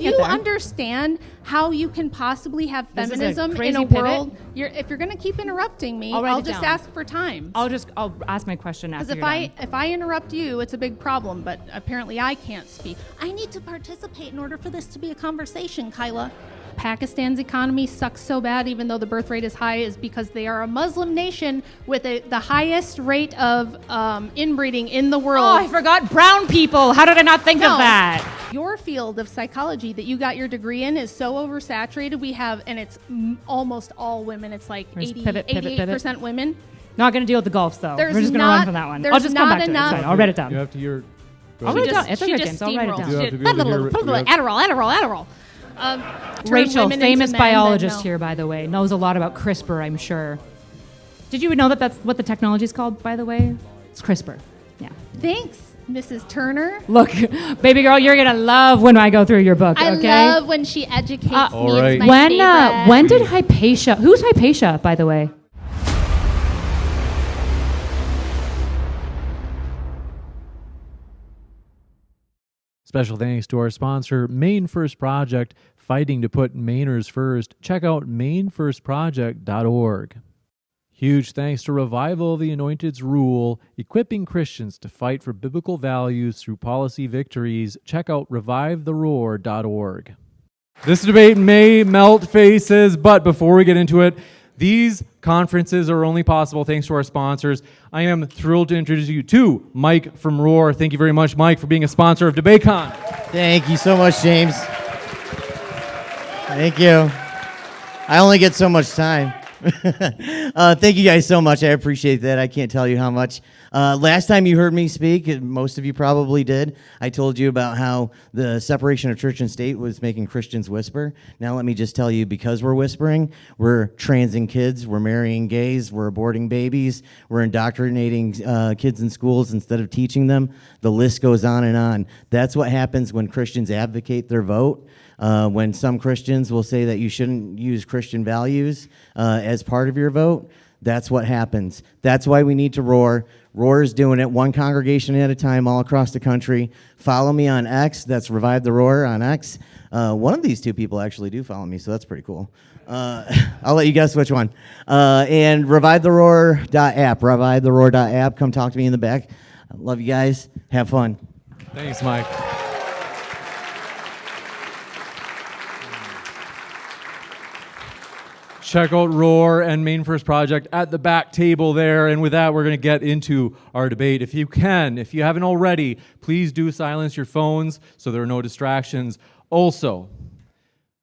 Do you understand how you can possibly have feminism in a pivot. world? If you're going to keep interrupting me, I'll just ask for time. I'll ask my question after you're done. Because if I interrupt you, it's a big problem. But apparently, I can't speak. I need to participate in order for this to be a conversation, Kyla. Pakistan's economy sucks so bad, even though the birth rate is high, is because they are a Muslim nation with the highest rate of inbreeding in the world. Oh, I forgot brown people. How did I not think of that? Your field of psychology that you got your degree in is so oversaturated. We have, and it's almost all women. It's like 88% women. Not going to deal with the golfs, though. We're just going to run from that one. I'll just come back to it. It's fine. I'll write it down. You have to hear. I'll write it down. It's okay, James. I'll write it down. Adderall. Rachel, famous biologist here, by the way, knows a lot about CRISPR, I'm sure. Did you know that that's what the technology is called, by the way? It's CRISPR. Yeah. Thanks, Mrs. Turner. Look, baby girl, you're gonna love when I go through your book. I okay? love when she educates me. All right. It's my favorite. When did Hypatia? Who's Hypatia, by the way? Special thanks to our sponsor, Maine First Project, fighting to put Mainers first. Check out mainfirstproject.org. Huge thanks to Revival of the Anointed's Rule, equipping Christians to fight for biblical values through policy victories. Check out revivetheroar.org. This debate may melt faces, but before we get into it, these conferences are only possible thanks to our sponsors. I am thrilled to introduce you to Mike from Roar. Thank you very much, Mike, for being a sponsor of DebateCon. Thank you so much, James. Thank you. I only get so much time. Thank you guys so much. I appreciate that. I can't tell you how much. Last time you heard me speak, most of you probably did, I told you about how the separation of church and state was making Christians whisper. Now let me just tell you, because we're whispering, we're transing kids, we're marrying gays, we're aborting babies, we're indoctrinating kids in schools instead of teaching them. The list goes on and on. That's what happens when Christians advocate their vote. When some Christians will say that you shouldn't use Christian values as part of your vote, that's what happens. That's why we need to roar. Roar is doing it one congregation at a time all across the country. Follow me on X. That's Revive the Roar on X. One of these two people actually do follow me, so that's pretty cool. I'll let you guess which one. And revivetheroar.app. Revivetheroar.app. Come talk to me in the back. I love you guys. Have fun. Thanks, Mike. Check out Roar and Maine First Project at the back table there. And with that, we're going to get into our debate. If you haven't already, please do silence your phones so there are no distractions. Also,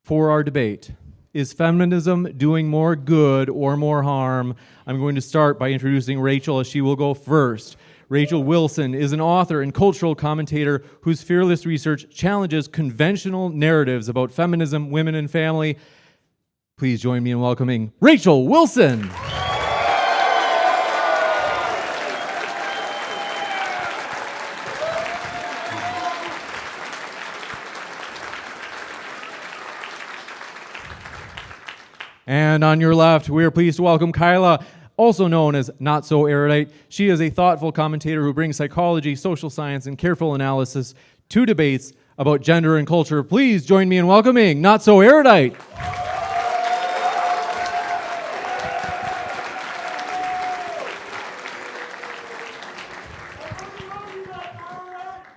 for our debate, is feminism doing more good or more harm? I'm going to start by introducing Rachel, as she will go first. Rachel Wilson is an author and cultural commentator whose fearless research challenges conventional narratives about feminism, women, and family. Please join me in welcoming Rachel Wilson. And on your left, we are pleased to welcome Kyla, also known as NotSoErudite. She is a thoughtful commentator who brings psychology, social science, and careful analysis to debates about gender and culture. Please join me in welcoming NotSoErudite.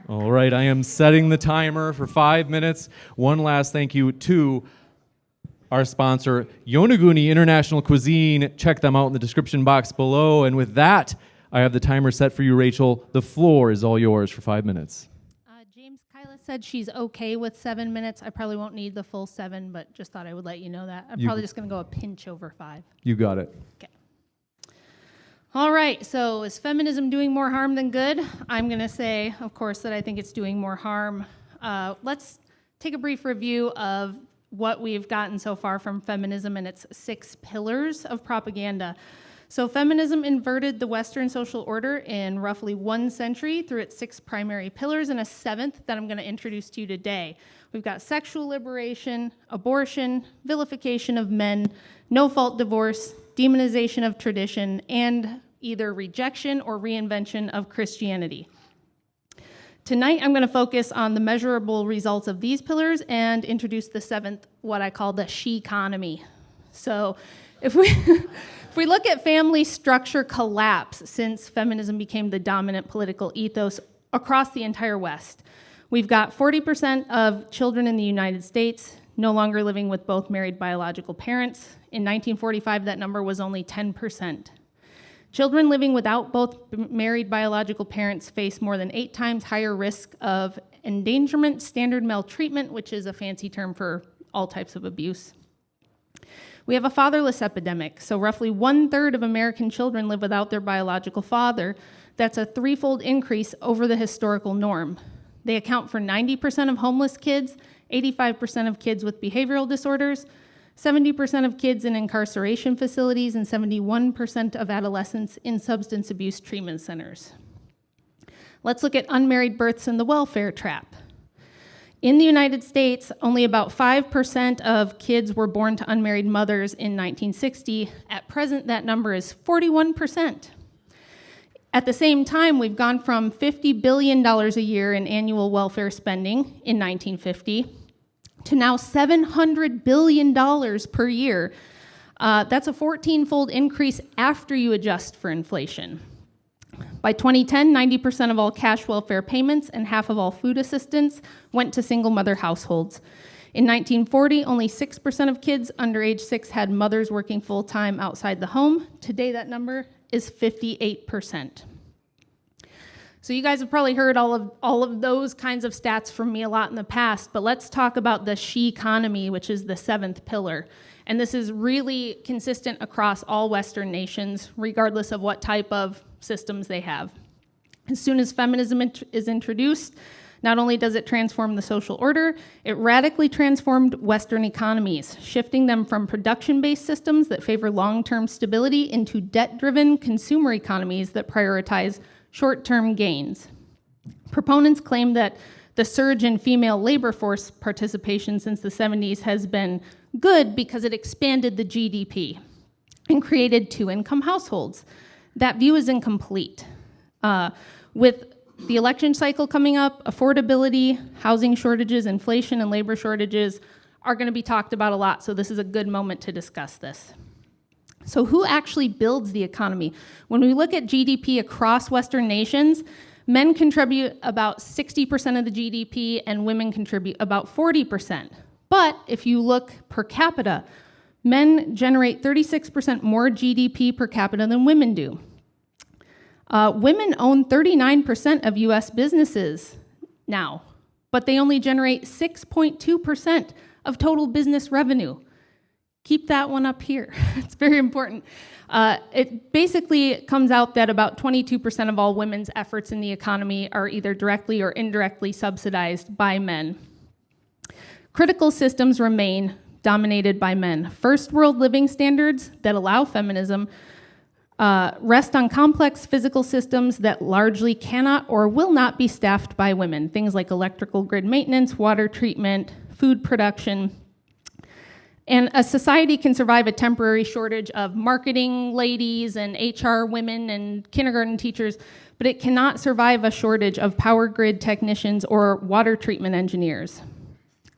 All right, I am setting the timer for 5 minutes. One last thank you to our sponsor, Yonaguni International Cuisine. Check them out in the description box below. And with that, I have the timer set for you, Rachel. The floor is all yours for 5 minutes. James, Kyla said she's okay with 7 minutes. I probably won't need the full 7, but just thought I would let you know that. I'm probably just going to go a pinch over 5. You got it. Okay. All right, so is feminism doing more harm than good? I'm going to say, of course, that I think it's doing more harm. Let's take a brief review of what we've gotten so far from feminism and its 6 pillars of propaganda. So feminism inverted the Western social order in roughly 1 century through its 6 primary pillars and a 7th that I'm going to introduce to you today. We've got sexual liberation, abortion, vilification of men, no-fault divorce, demonization of tradition, and either rejection or reinvention of Christianity. Tonight, I'm going to focus on the measurable results of these pillars and introduce the seventh, what I call the she-economy. So if we, if we look at family structure collapse since feminism became the dominant political ethos across the entire West, we've got 40% of children in the United States no longer living with both married biological parents. In 1945, that number was only 10%. Children living without both married biological parents face more than 8 times higher risk of endangerment, standard maltreatment, which is a fancy term for all types of abuse. We have a fatherless epidemic, so roughly 1/3 of American children live without their biological father. That's a 3-fold increase over the historical norm. They account for 90% of homeless kids, 85% of kids with behavioral disorders, 70% of kids in incarceration facilities, and 71% of adolescents in substance abuse treatment centers. Let's look at unmarried births and the welfare trap. In the United States, only about 5% of kids were born to unmarried mothers in 1960. At present, that number is 41%. At the same time, we've gone from $50 billion a year in annual welfare spending in 1950 to now $700 billion per year. That's a 14-fold increase after you adjust for inflation. By 2010, 90% of all cash welfare payments and half of all food assistance went to single-mother households. In 1940, only 6% of kids under age 6 had mothers working full-time outside the home. Today, that number is 58%. So you guys have probably heard all of those kinds of stats from me a lot in the past, but let's talk about the she-economy, which is the 7th pillar. And this is really consistent across all Western nations, regardless of what type of systems they have. As soon as feminism is introduced, not only does it transform the social order, it radically transformed Western economies, shifting them from production-based systems that favor long-term stability into debt-driven consumer economies that prioritize short-term gains. Proponents claim that the surge in female labor force participation since the 70s has been good because it expanded the GDP and created 2-income households. That view is incomplete. With the election cycle coming up, affordability, housing shortages, inflation, and labor shortages are going to be talked about a lot, so this is a good moment to discuss this. So who actually builds the economy? When we look at GDP across Western nations, men contribute about 60% of the GDP and women contribute about 40%. But if you look per capita, men generate 36% more GDP per capita than women do. Women own 39% of US businesses now, but they only generate 6.2% of total business revenue. Keep that one up here. It's very important. It basically comes out that about 22% of all women's efforts in the economy are either directly or indirectly subsidized by men. Critical systems remain dominated by men. First world living standards that allow feminism rest on complex physical systems that largely cannot or will not be staffed by women. Things like electrical grid maintenance, water treatment, food production. And a society can survive a temporary shortage of marketing ladies and HR women and kindergarten teachers, but it cannot survive a shortage of power grid technicians or water treatment engineers.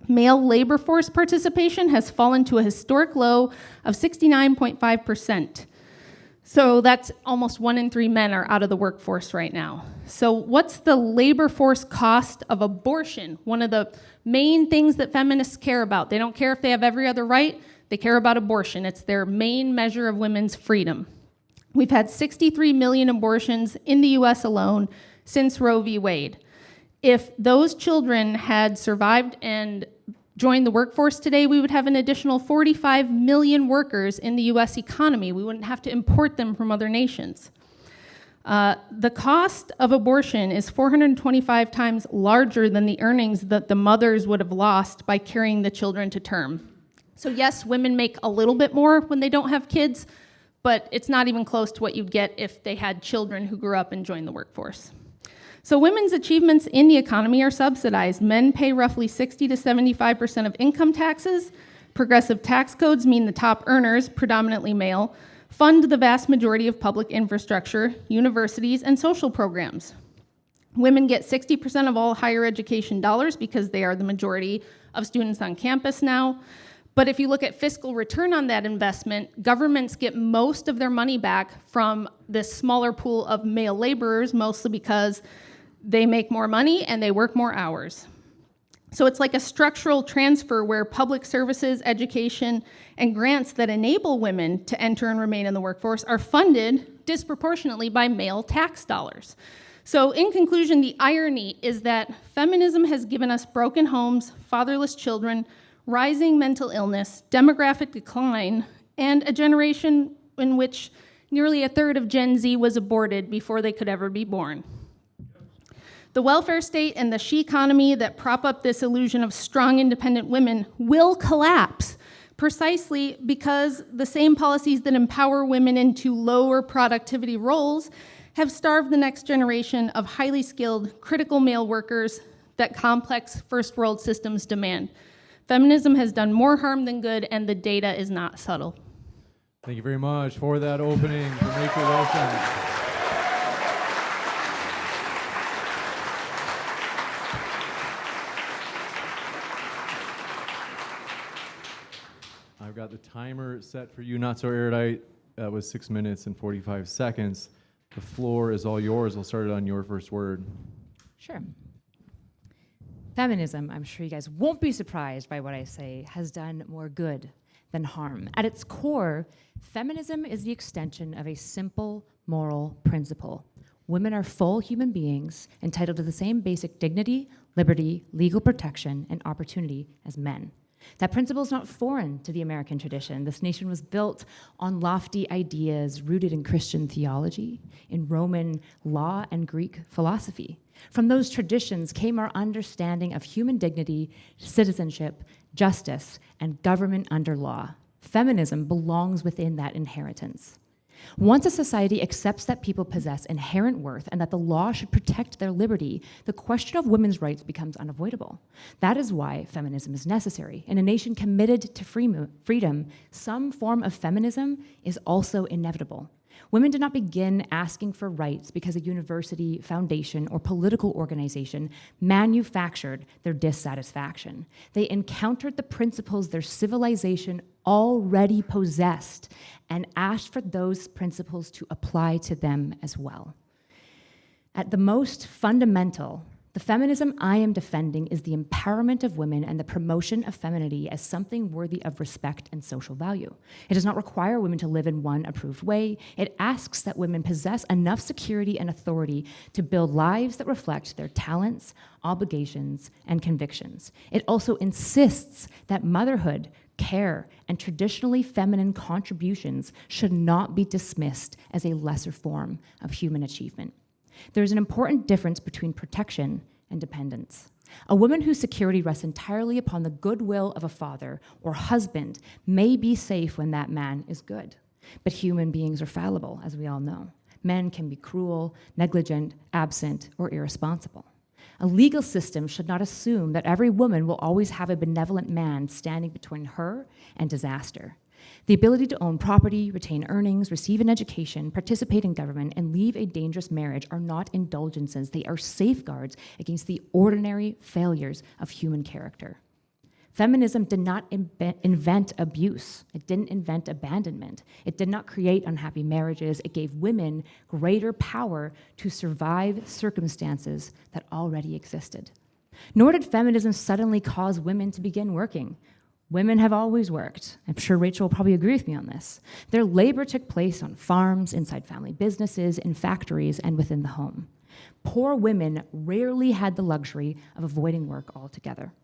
Male labor force participation has fallen to a historic low of 69.5%. So that's almost 1 in 3 men are out of the workforce right now. So what's the labor force cost of abortion? One of the main things that feminists care about. They don't care if they have every other right, they care about abortion. It's their main measure of women's freedom. We've had 63 million abortions in the US alone since Roe v. Wade. If those children had survived and joined the workforce today, we would have an additional 45 million workers in the US economy. We wouldn't have to import them from other nations. The cost of abortion is 425 times larger than the earnings that the mothers would have lost by carrying the children to term. So yes, women make a little bit more when they don't have kids, but it's not even close to what you'd get if they had children who grew up and joined the workforce. So women's achievements in the economy are subsidized. Men pay roughly 60 to 75% of income taxes. Progressive tax codes mean the top earners, predominantly male, fund the vast majority of public infrastructure, universities, and social programs. Women get 60% of all higher education dollars because they are the majority of students on campus now. But if you look at fiscal return on that investment, governments get most of their money back from this smaller pool of male laborers, mostly because they make more money and they work more hours. So it's like a structural transfer where public services, education, and grants that enable women to enter and remain in the workforce are funded disproportionately by male tax dollars. So in conclusion, the irony is that feminism has given us broken homes, fatherless children, rising mental illness, demographic decline, and a generation in which nearly a third of Gen Z was aborted before they could ever be born. The welfare state and the she economy that prop up this illusion of strong, independent women will collapse precisely because the same policies that empower women into lower productivity roles have starved the next generation of highly skilled, critical male workers that complex first world systems demand. Feminism has done more harm than good, and the data is not subtle. Thank you very much for that opening from Rachel Wilson. I've got the timer set for you, NotSoErudite. That was 6 minutes and 45 seconds. The floor is all yours. I'll start it on your first word. Sure. Feminism, I'm sure you guys won't be surprised by what I say, has done more good than harm. At its core, feminism is the extension of a simple moral principle. Women are full human beings entitled to the same basic dignity, liberty, legal protection, and opportunity as men. That principle is not foreign to the American tradition. This nation was built on lofty ideas rooted in Christian theology, in Roman law, and Greek philosophy. From those traditions came our understanding of human dignity, citizenship, justice, and government under law. Feminism belongs within that inheritance. Once a society accepts that people possess inherent worth and that the law should protect their liberty, the question of women's rights becomes unavoidable. That is why feminism is necessary. In a nation committed to freedom, some form of feminism is also inevitable. Women did not begin asking for rights because a university, foundation, or political organization manufactured their dissatisfaction. They encountered the principles their civilization already possessed and asked for those principles to apply to them as well. At the most fundamental, the feminism I am defending is the empowerment of women and the promotion of femininity as something worthy of respect and social value. It does not require women to live in one approved way. It asks that women possess enough security and authority to build lives that reflect their talents, obligations, and convictions. It also insists that motherhood, care, and traditionally feminine contributions should not be dismissed as a lesser form of human achievement. There is an important difference between protection and dependence. A woman whose security rests entirely upon the goodwill of a father or husband may be safe when that man is good. But human beings are fallible, as we all know. Men can be cruel, negligent, absent, or irresponsible. A legal system should not assume that every woman will always have a benevolent man standing between her and disaster. The ability to own property, retain earnings, receive an education, participate in government, and leave a dangerous marriage are not indulgences. They are safeguards against the ordinary failures of human character. Feminism did not invent abuse. It didn't invent abandonment. It did not create unhappy marriages. It gave women greater power to survive circumstances that already existed. Nor did feminism suddenly cause women to begin working. Women have always worked. I'm sure Rachel will probably agree with me on this. Their labor took place on farms, inside family businesses, in factories, and within the home. Poor women rarely had the luxury of avoiding work altogether.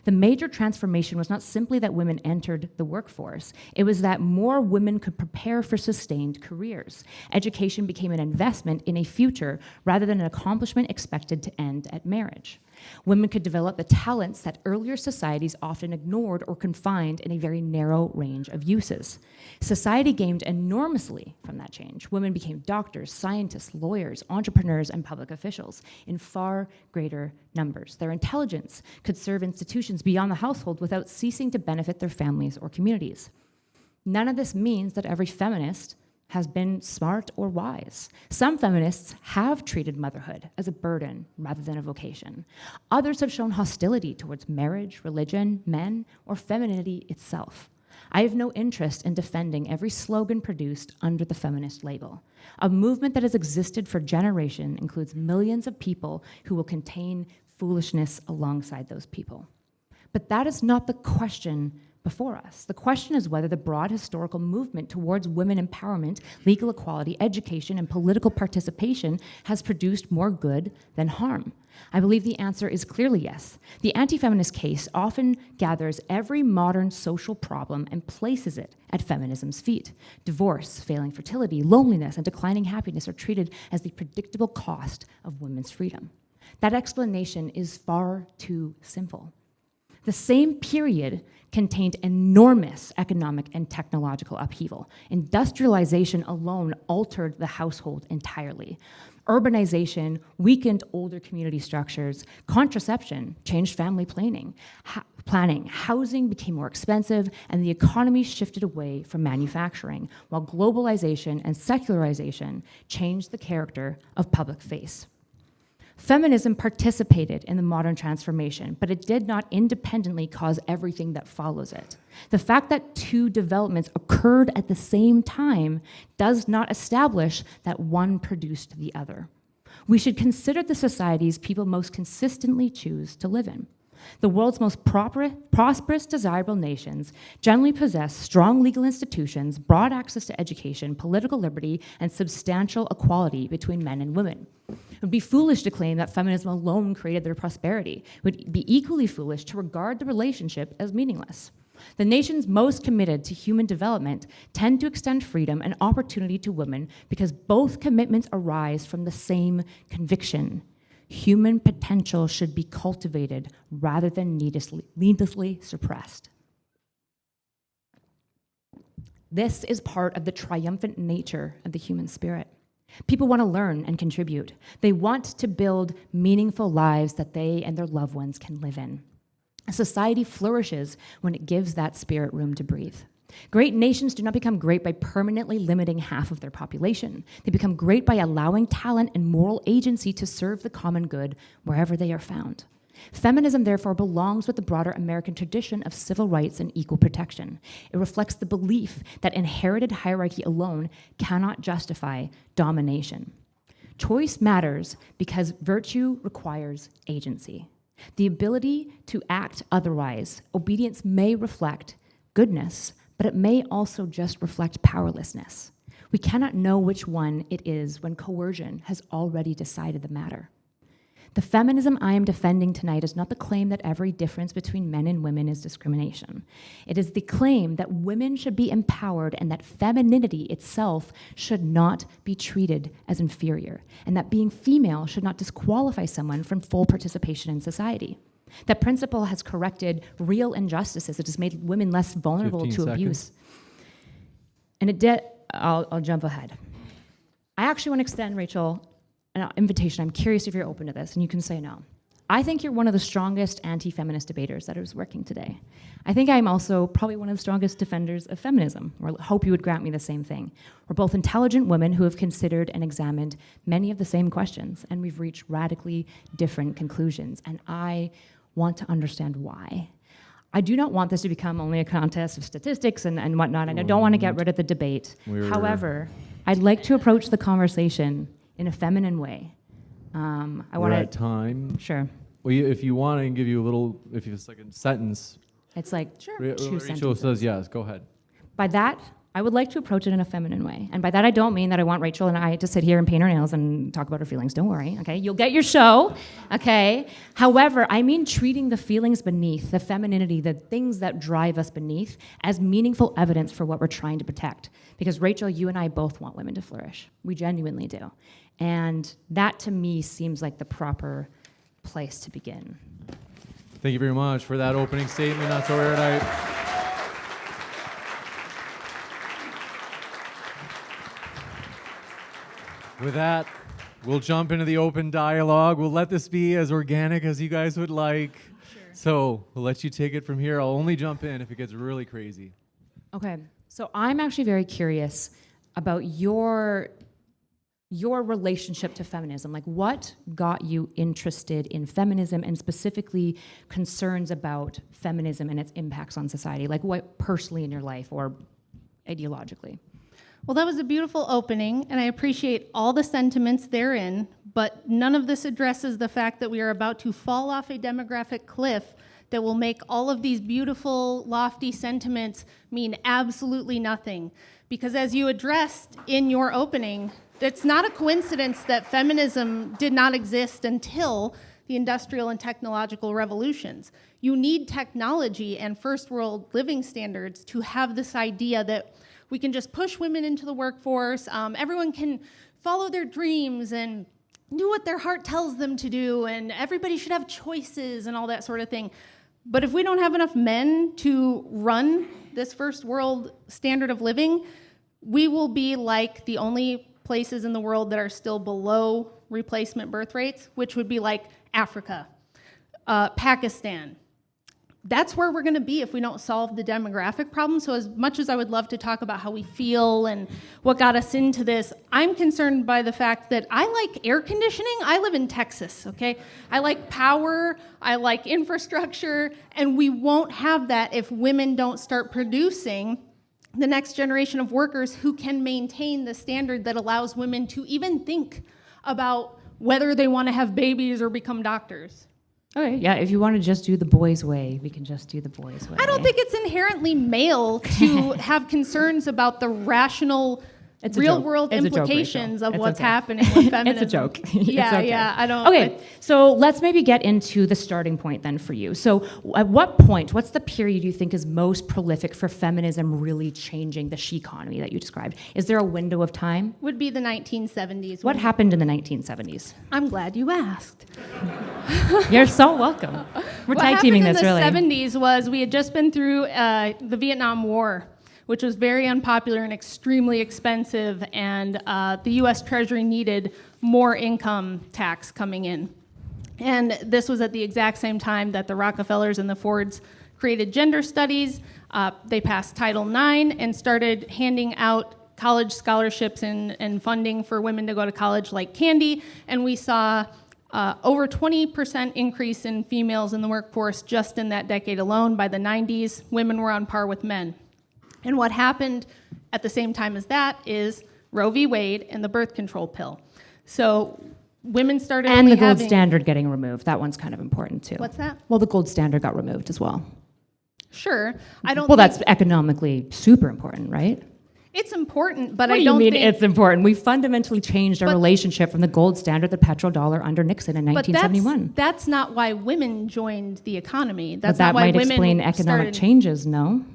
The major transformation was not simply that women entered the workforce. It was that more women could prepare for sustained careers. Education became an investment in a future rather than an accomplishment expected to end at marriage. Women could develop the talents that earlier societies often ignored or confined in a very narrow range of uses. Society gained enormously from that change. Women became doctors, scientists, lawyers, entrepreneurs, and public officials in far greater numbers. Their intelligence could serve institutions beyond the household without ceasing to benefit their families or communities. None of this means that every feminist has been smart or wise. Some feminists have treated motherhood as a burden rather than a vocation. Others have shown hostility towards marriage, religion, men, or femininity itself. I have no interest in defending every slogan produced under the feminist label. A movement that has existed for generations includes millions of people who will contain foolishness alongside those people. But that is not the question before us. The question is whether the broad historical movement towards women empowerment, legal equality, education, and political participation has produced more good than harm. I believe the answer is clearly yes. The anti-feminist case often gathers every modern social problem and places it at feminism's feet. Divorce, failing fertility, loneliness, and declining happiness are treated as the predictable cost of women's freedom. That explanation is far too simple. The same period contained enormous economic and technological upheaval. Industrialization alone altered the household entirely. Urbanization weakened older community structures. Contraception changed family planning. Housing became more expensive, and the economy shifted away from manufacturing, while globalization and secularization changed the character of public face. Feminism participated in the modern transformation, but it did not independently cause everything that follows it. The fact that two developments occurred at the same time does not establish that one produced the other. We should consider the societies people most consistently choose to live in. The world's most prosperous, desirable nations generally possess strong legal institutions, broad access to education, political liberty, and substantial equality between men and women. It would be foolish to claim that feminism alone created their prosperity. It would be equally foolish to regard the relationship as meaningless. The nations most committed to human development tend to extend freedom and opportunity to women because both commitments arise from the same conviction. Human potential should be cultivated rather than needlessly suppressed. This is part of the triumphant nature of the human spirit. People want to learn and contribute. They want to build meaningful lives that they and their loved ones can live in. A society flourishes when it gives that spirit room to breathe. Great nations do not become great by permanently limiting half of their population. They become great by allowing talent and moral agency to serve the common good wherever they are found. Feminism, therefore, belongs with the broader American tradition of civil rights and equal protection. It reflects the belief that inherited hierarchy alone cannot justify domination. Choice matters because virtue requires agency. The ability to act otherwise. Obedience may reflect goodness, but it may also just reflect powerlessness. We cannot know which one it is when coercion has already decided the matter. The feminism I am defending tonight is not the claim that every difference between men and women is discrimination. It is the claim that women should be empowered and that femininity itself should not be treated as inferior, and that being female should not disqualify someone from full participation in society. That principle has corrected real injustices. It has made women less vulnerable to 15 seconds. abuse. And it did, I'll jump ahead. I actually want to extend, Rachel, an invitation. I'm curious if you're open to this, and you can say no. I think you're one of the strongest anti-feminist debaters that is working today. I think I'm also probably one of the strongest defenders of feminism, or hope you would grant me the same thing. We're both intelligent women who have considered and examined many of the same questions, and we've reached radically different conclusions, and I want to understand why. I do not want this to become only a contest of statistics and whatnot, and I don't want to get rid of the debate. However, I'd like to approach the conversation in a feminine way. We're at time. Sure. Well, if you want, I can give you a little, if you have a second sentence. It's like two Rachel sentences. says yes, go ahead. By that, I would like to approach it in a feminine way. And by that, I don't mean that I want Rachel and I to sit here and paint our nails and talk about our feelings. Don't worry, okay? You'll get your show, okay? However, I mean treating the feelings beneath, the femininity, the things that drive us beneath, as meaningful evidence for what we're trying to protect. Because Rachel, you and I both want women to flourish. We genuinely do. And that, to me, seems like the proper place to begin. Thank you very much for that opening statement, NotSoErudite. With that, we'll jump into the open dialogue. We'll let this be as organic as you guys would like. Sure. So we'll let you take it from here. I'll only jump in if it gets really crazy. Okay, so I'm actually very curious about your relationship to feminism. Like, what got you interested in feminism, and specifically concerns about feminism and its impacts on society? Like, what personally in your life or ideologically? Well, that was a beautiful opening, and I appreciate all the sentiments therein, but none of this addresses the fact that we are about to fall off a demographic cliff that will make all of these beautiful, lofty sentiments mean absolutely nothing. Because as you addressed in your opening, it's not a coincidence that feminism did not exist until the industrial and technological revolutions. You need technology and first world living standards to have this idea that we can just push women into the workforce, everyone can follow their dreams and do what their heart tells them to do, and everybody should have choices and all that sort of thing. But if we don't have enough men to run this first world standard of living, we will be like the only places in the world that are still below replacement birth rates, which would be like Africa, Pakistan. That's where we're going to be if we don't solve the demographic problem. So as much as I would love to talk about how we feel and what got us into this, I'm concerned by the fact that I like air conditioning. I live in Texas, okay? I like power, I like infrastructure, and we won't have that if women don't start producing the next generation of workers who can maintain the standard that allows women to even think about whether they want to have babies or become doctors. Okay, yeah, if you want to just do the boys' way, we can just do the boys' way. I don't think it's inherently male to have concerns about the rational, real-world implications of what's happening with feminism. It's a joke. Yeah, okay. yeah, I don't... Okay, so let's maybe get into the starting point then for you. So at what point, what's the period you think is most prolific for feminism really changing the she-economy that you described? Is there a window of time? Would be the 1970s. What happened in the 1970s? I'm glad you asked. You're so welcome. We're tag teaming this, really. What happened in the 70s was we had just been through the Vietnam War, which was very unpopular and extremely expensive, and the U.S. Treasury needed more income tax coming in. And this was at the exact same time that the Rockefellers and the Fords created gender studies. They passed Title IX and started handing out college scholarships and funding for women to go to college like candy, and we saw over 20% increase in females in the workforce just in that decade alone. By the 90s, women were on par with men. And what happened at the same time as that is Roe v. Wade and the birth control pill. So women started and the gold standard getting removed. That one's kind of important too. What's that? Well, the gold standard got removed as well. Sure. I don't. Well, that's economically super important, right? It's important, but What I do don't you mean think it's important? We fundamentally changed our relationship from the gold standard, the petrodollar, under Nixon in 1971. But that's not why women joined the economy. That's But that not why might women explain economic started. changes, no?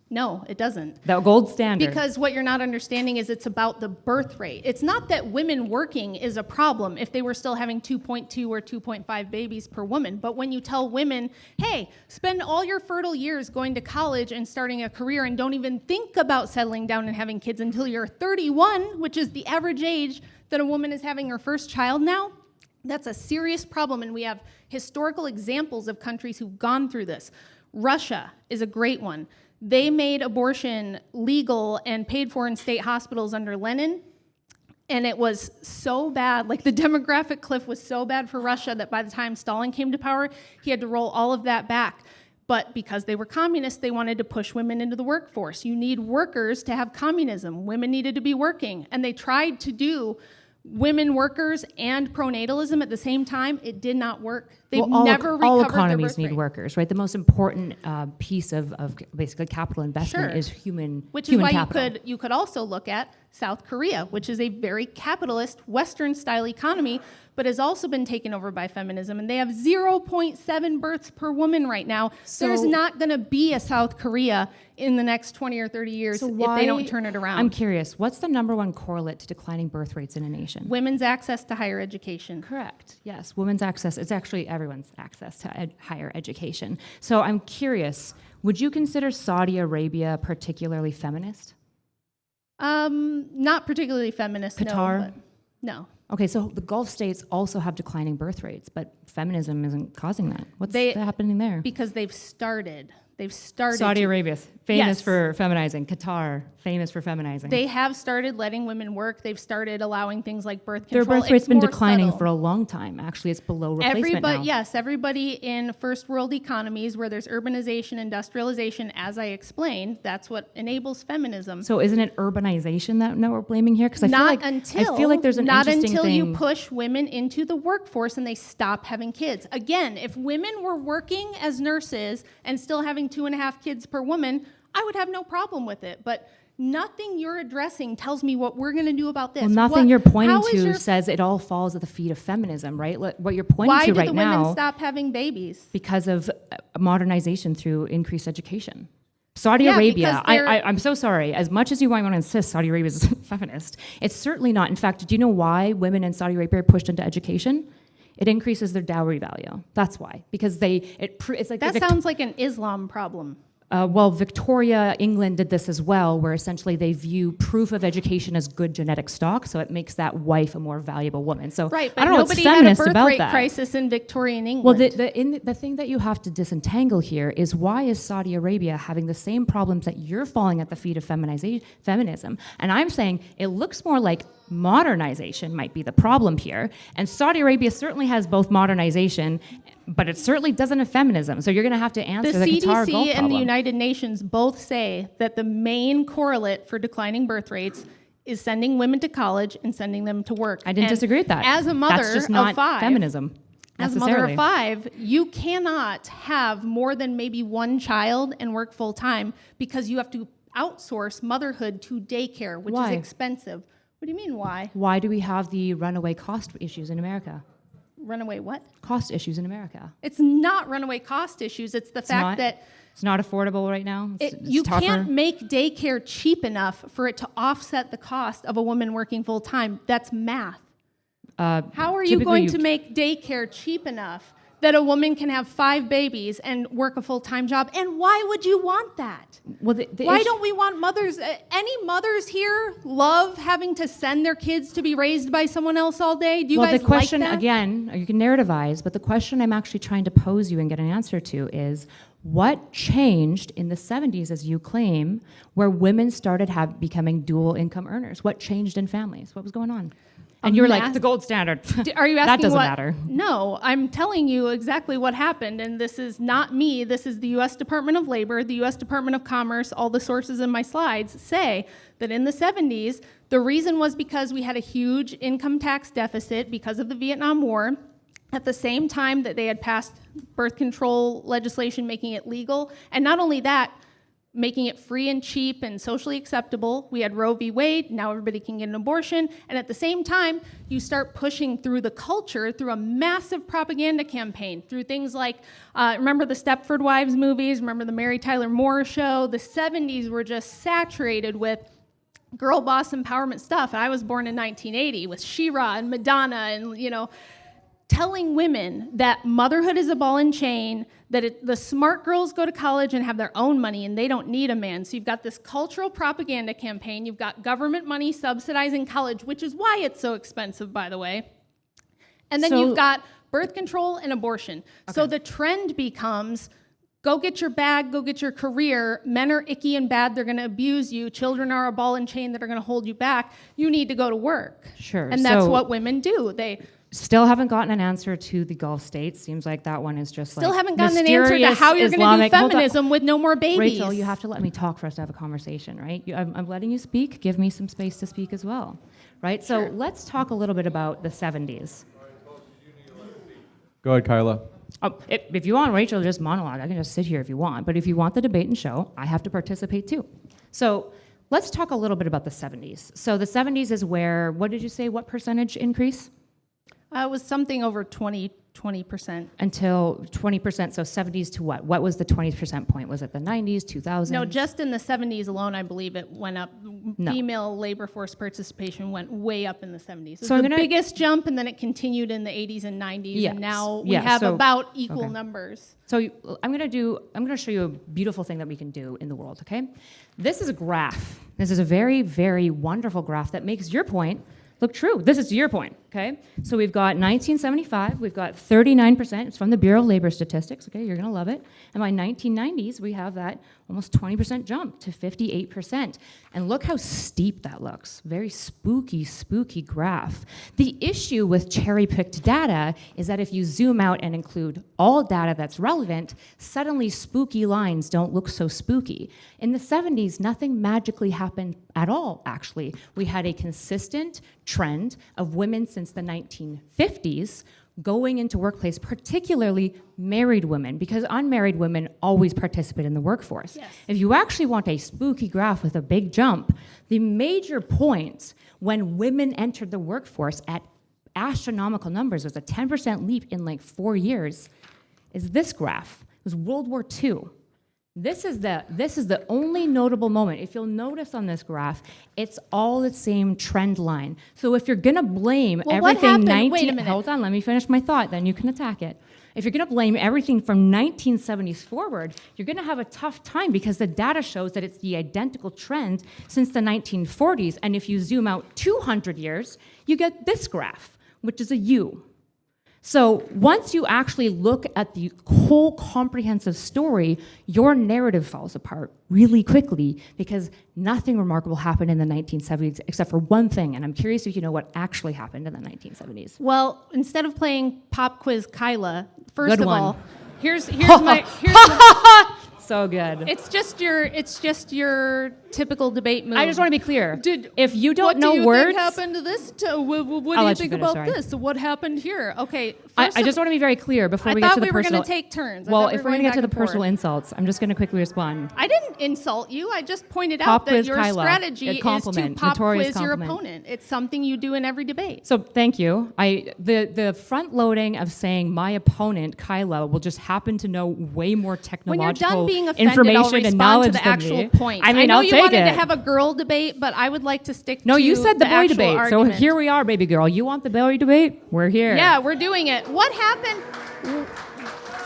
No, it doesn't. The gold standard. Because what you're not understanding is it's about the birth rate. It's not that women working is a problem if they were still having 2.2 or 2.5 babies per woman. But when you tell women, hey, spend all your fertile years going to college and starting a career and don't even think about settling down and having kids until you're 31, which is the average age that a woman is having her first child now, that's a serious problem. And we have historical examples of countries who've gone through this. Russia is a great one. They made abortion legal and paid for in state hospitals under Lenin, and it was so bad, like the demographic cliff was so bad for Russia that by the time Stalin came to power, he had to roll all of that back. But because they were communists, they wanted to push women into the workforce. You need workers to have communism. Women needed to be working, and they tried to do women workers and pronatalism at the same time. It did not work. They've never recovered all their economies birth need rate. workers, right? The most important piece of basically capital investment Sure. is human Which is human why capital. you could also look at South Korea, which is a very capitalist, Western-style economy, but has also been taken over by feminism, and they have 0.7 births per woman right now. So- There's not going to be a South Korea in the next 20 or 30 years if they don't turn it around. I'm curious, what's the number one correlate to declining birth rates in a nation? Women's access to higher education. Correct. Yes, women's access. It's actually everyone's access to higher education. So I'm curious, would you consider Saudi Arabia particularly feminist? Not particularly feminist, Qatar? no. But no. Okay, so the Gulf states also have declining birth rates, but feminism isn't causing that. What's happening there? Because they've started They've started. Saudi Arabia, famous Yes. for feminizing. Qatar, famous for feminizing. They have started letting women work. They've started allowing things like birth Their control. birth rate's It's been more declining subtle. for a long time. Actually, it's below replacement now. Yes, everybody in first world economies where there's urbanization, industrialization, as I explained, that's what enables feminism. So isn't it urbanization that we're blaming here? Because I feel like there's an not interesting until thing. you push women into the workforce and they stop having kids. Again, if women were working as nurses and still having 2.5 kids per woman, I would have no problem with it. But nothing you're addressing tells me what we're going to do about this. Well, nothing What- you're pointing how is to your- says it all falls at the feet of feminism, right? What you're pointing Why to did right the women now stop having babies? because of modernization through increased education. Saudi Yeah, Arabia, because they're- I'm so sorry. As much as you might want to insist Saudi Arabia is feminist, it's certainly not. In fact, do you know why women in Saudi Arabia are pushed into education? It increases their dowry value. That's why. Because it's like That sounds like an Islam problem. Well, Victoria, England did this as well, where essentially they view proof of education as good genetic stock, so it makes that wife a more valuable woman. So Right, I but don't know what's nobody had a feminist birth about rate that. crisis in Victorian Well, England. the thing that you have to disentangle here is why is Saudi Arabia having the same problems that you're falling at the feet of feminism? And I'm saying it looks more like modernization might be the problem here. And Saudi Arabia certainly has both modernization, but it certainly doesn't have feminism. So you're going to have to answer The the Qatar CDC Gulf and the problem. United Nations both say that the main correlate for declining birth rates is sending women to college and sending them to work. I didn't And disagree with that. As a mother That's just not of 5, feminism. as a mother necessarily. of 5, you cannot have more than maybe one child and work full time because you have to outsource motherhood to daycare, which Why? is expensive. What do you mean, why? Why do we have the runaway cost issues in America? Runaway what? Cost issues in America. It's not runaway cost issues. It's the fact not? that It's not affordable right now. It's you tougher. can't make daycare cheap enough for it to offset the cost of a woman working full time. That's math. How are you typically going you- to make daycare cheap enough that a woman can have 5 babies and work a full time job? And why would you want that? Well, Why issue- don't we want mothers? Any mothers here love having to send their kids to be raised by someone else all day? Do you well, guys the question like that? again, you can narrativize, but the question I'm actually trying to pose you and get an answer to is what changed in the 70s, as you claim, where women started becoming dual income earners? What changed in families? What was going on? And you were like, the gold standard. Are you asking that doesn't what? matter. No, I'm telling you exactly what happened, and this is not me. This is the U.S. Department of Labor, the U.S. Department of Commerce. All the sources in my slides say that in the 70s, the reason was because we had a huge income tax deficit because of the Vietnam War. At the same time that they had passed birth control legislation making it legal, and not only that, making it free and cheap and socially acceptable. We had Roe v. Wade, now everybody can get an abortion, and at the same time, you start pushing through the culture through a massive propaganda campaign, through things like, remember the Stepford Wives movies, remember the Mary Tyler Moore show? The 70s were just saturated with girl boss empowerment stuff, and I was born in 1980 with She-Ra and Madonna and, telling women that motherhood is a ball and chain, that the smart girls go to college and have their own money and they don't need a man. So you've got this cultural propaganda campaign. You've got government money subsidizing college, which is why it's so expensive, by the way. And then So- you've got birth control and abortion. So the trend becomes, go get your bag, go get your career. Men are icky and bad. They're going to abuse you. Children are a ball and chain that are going to hold you back. You need to go to work. Sure. And that's So- what women do. They Still haven't gotten an answer to the Gulf states. Seems like that one is just still like haven't gotten an answer to how you're going to do Islamic- Hold on. feminism with no more babies. Rachel, you have to let me talk for us to have a conversation, right? I'm letting you speak. Give me some space to speak as well, right? So let's talk a little bit about the 70s. Go ahead, Kyla. If you want, Rachel, just monologue. I can just sit here if you want. But if you want the debate and show, I have to participate too. So let's talk a little bit about the 70s. So the 70s is where, what did you say, what percentage increase? It was something over 20%. Until 20%, so 70s to what? What was the 20% point? Was it the 90s, 2000s? No, just in the 70s alone, I believe it went up. No. Female labor force participation went way up in the 70s. It was So I'm the gonna- biggest jump, and then it continued in the 80s and 90s, Yes. and now we Yeah, have so- about equal okay. numbers. So I'm going to show you a beautiful thing that we can do in the world, okay? This is a graph. This is a very, very wonderful graph that makes your point look true. This is to your point, okay? So we've got 1975, we've got 39%. It's from the Bureau of Labor Statistics, okay? You're gonna love it. And by 1990s, we have that almost 20% jump to 58%. And look how steep that looks. Very spooky, spooky graph. The issue with cherry-picked data is that if you zoom out and include all data that's relevant, suddenly spooky lines don't look so spooky. In the 70s, nothing magically happened at all, actually. We had a consistent trend of women since the 1950s going into workplace, particularly married women, because unmarried women always participate in the workforce. Yes. If you actually want a spooky graph with a big jump, the major points when women entered the workforce at astronomical numbers, was a 10% leap in like 4 years, is this graph. It was World War II. This is the only notable moment. If you'll notice on this graph, it's all the same trend line. So if you're gonna blame everything Wait a minute. Hold on, let me finish my thought, then you can attack it. If you're gonna blame everything from 1970s forward, you're gonna have a tough time because the data shows that it's the identical trend since the 1940s. And if you zoom out 200 years, you get this graph, which is a U. So once you actually look at the whole comprehensive story, your narrative falls apart really quickly because nothing remarkable happened in the 1970s except for one thing, and I'm curious if you know what actually happened in the 1970s. Well, instead of playing pop quiz Kyla, first Good of one. all, here's my So good. it's just your typical debate move. I just want to be clear. If you don't know what do you words, think happened to this? What do I'll you let you think finish, about sorry. this? What happened here? Okay, I just want to be very clear before I we get thought to the we were personal. going to take turns. Well, if we're going to get to the personal in. insults, I'm just going to quickly respond. I didn't insult you. I just pointed Pop out that quiz your Kyla. strategy A is to compliment. pop Notorious quiz your compliment. opponent. It's something you do in every debate. So thank you. The front loading of saying my opponent Kyla will just happen to know way more When you're technological done being offended, information I'll and respond knowledge to the than actual me. point. I mean, know I'll you take wanted it. to have a girl debate, but I would like to stick No, to you said the boy actual debate. argument. So here we are, baby girl. You want the boy debate? We're here. Yeah, we're doing it. What happened?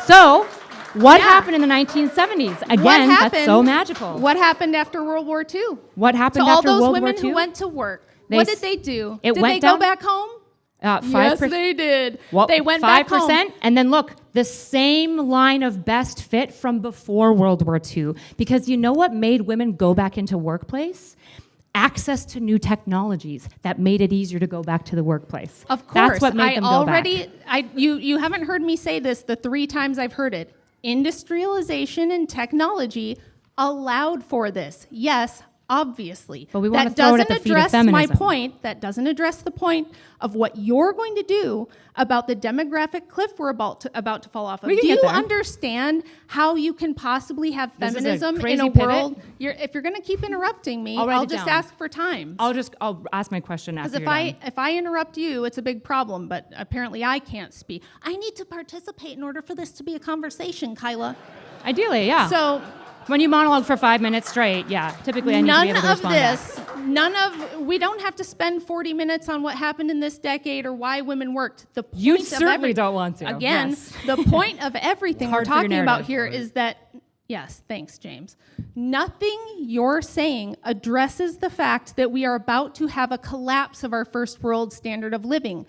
So what Yeah. happened in the 1970s? Again, What happened? that's so magical. What happened after World War II? What To happened all after those World women War II? who went to work, They what s- did they do? it Did went they go down- back home? 5%. Yes, they did. Well, They went back 5%, home. and then look, the same line of best fit from before World War II. Because you know what made women go back into workplace? Access to new technologies that made it easier to go back to the workplace. Of course. That's what made them go back. You haven't heard me say this the 3 times I've heard it. Industrialization and technology allowed for this. Yes, obviously. But we want that to throw it doesn't at the feet of address my feminism. point. That doesn't address the point of what you're going to do about the demographic cliff we're about to fall off of. We can Do get you there. understand how you can possibly have This is a feminism in crazy a pivot. world? If you're going to keep interrupting me, I'll write I'll it just down. ask for time. I'll ask my question after Because you're done. if I interrupt you, it's a big problem, but apparently I can't speak. I need to participate in order for this to be a conversation, Kyla. Ideally, yeah. So when you monologue for 5 minutes straight, yeah, typically I need to be able to respond. we don't have to spend 40 minutes on what happened in this decade or why women worked. The point You of certainly don't want to. Again, Yes. the point of everything we're hard for your talking about narrative. here is that, yes, thanks, James. Nothing you're saying addresses the fact that we are about to have a collapse of our first world standard of living.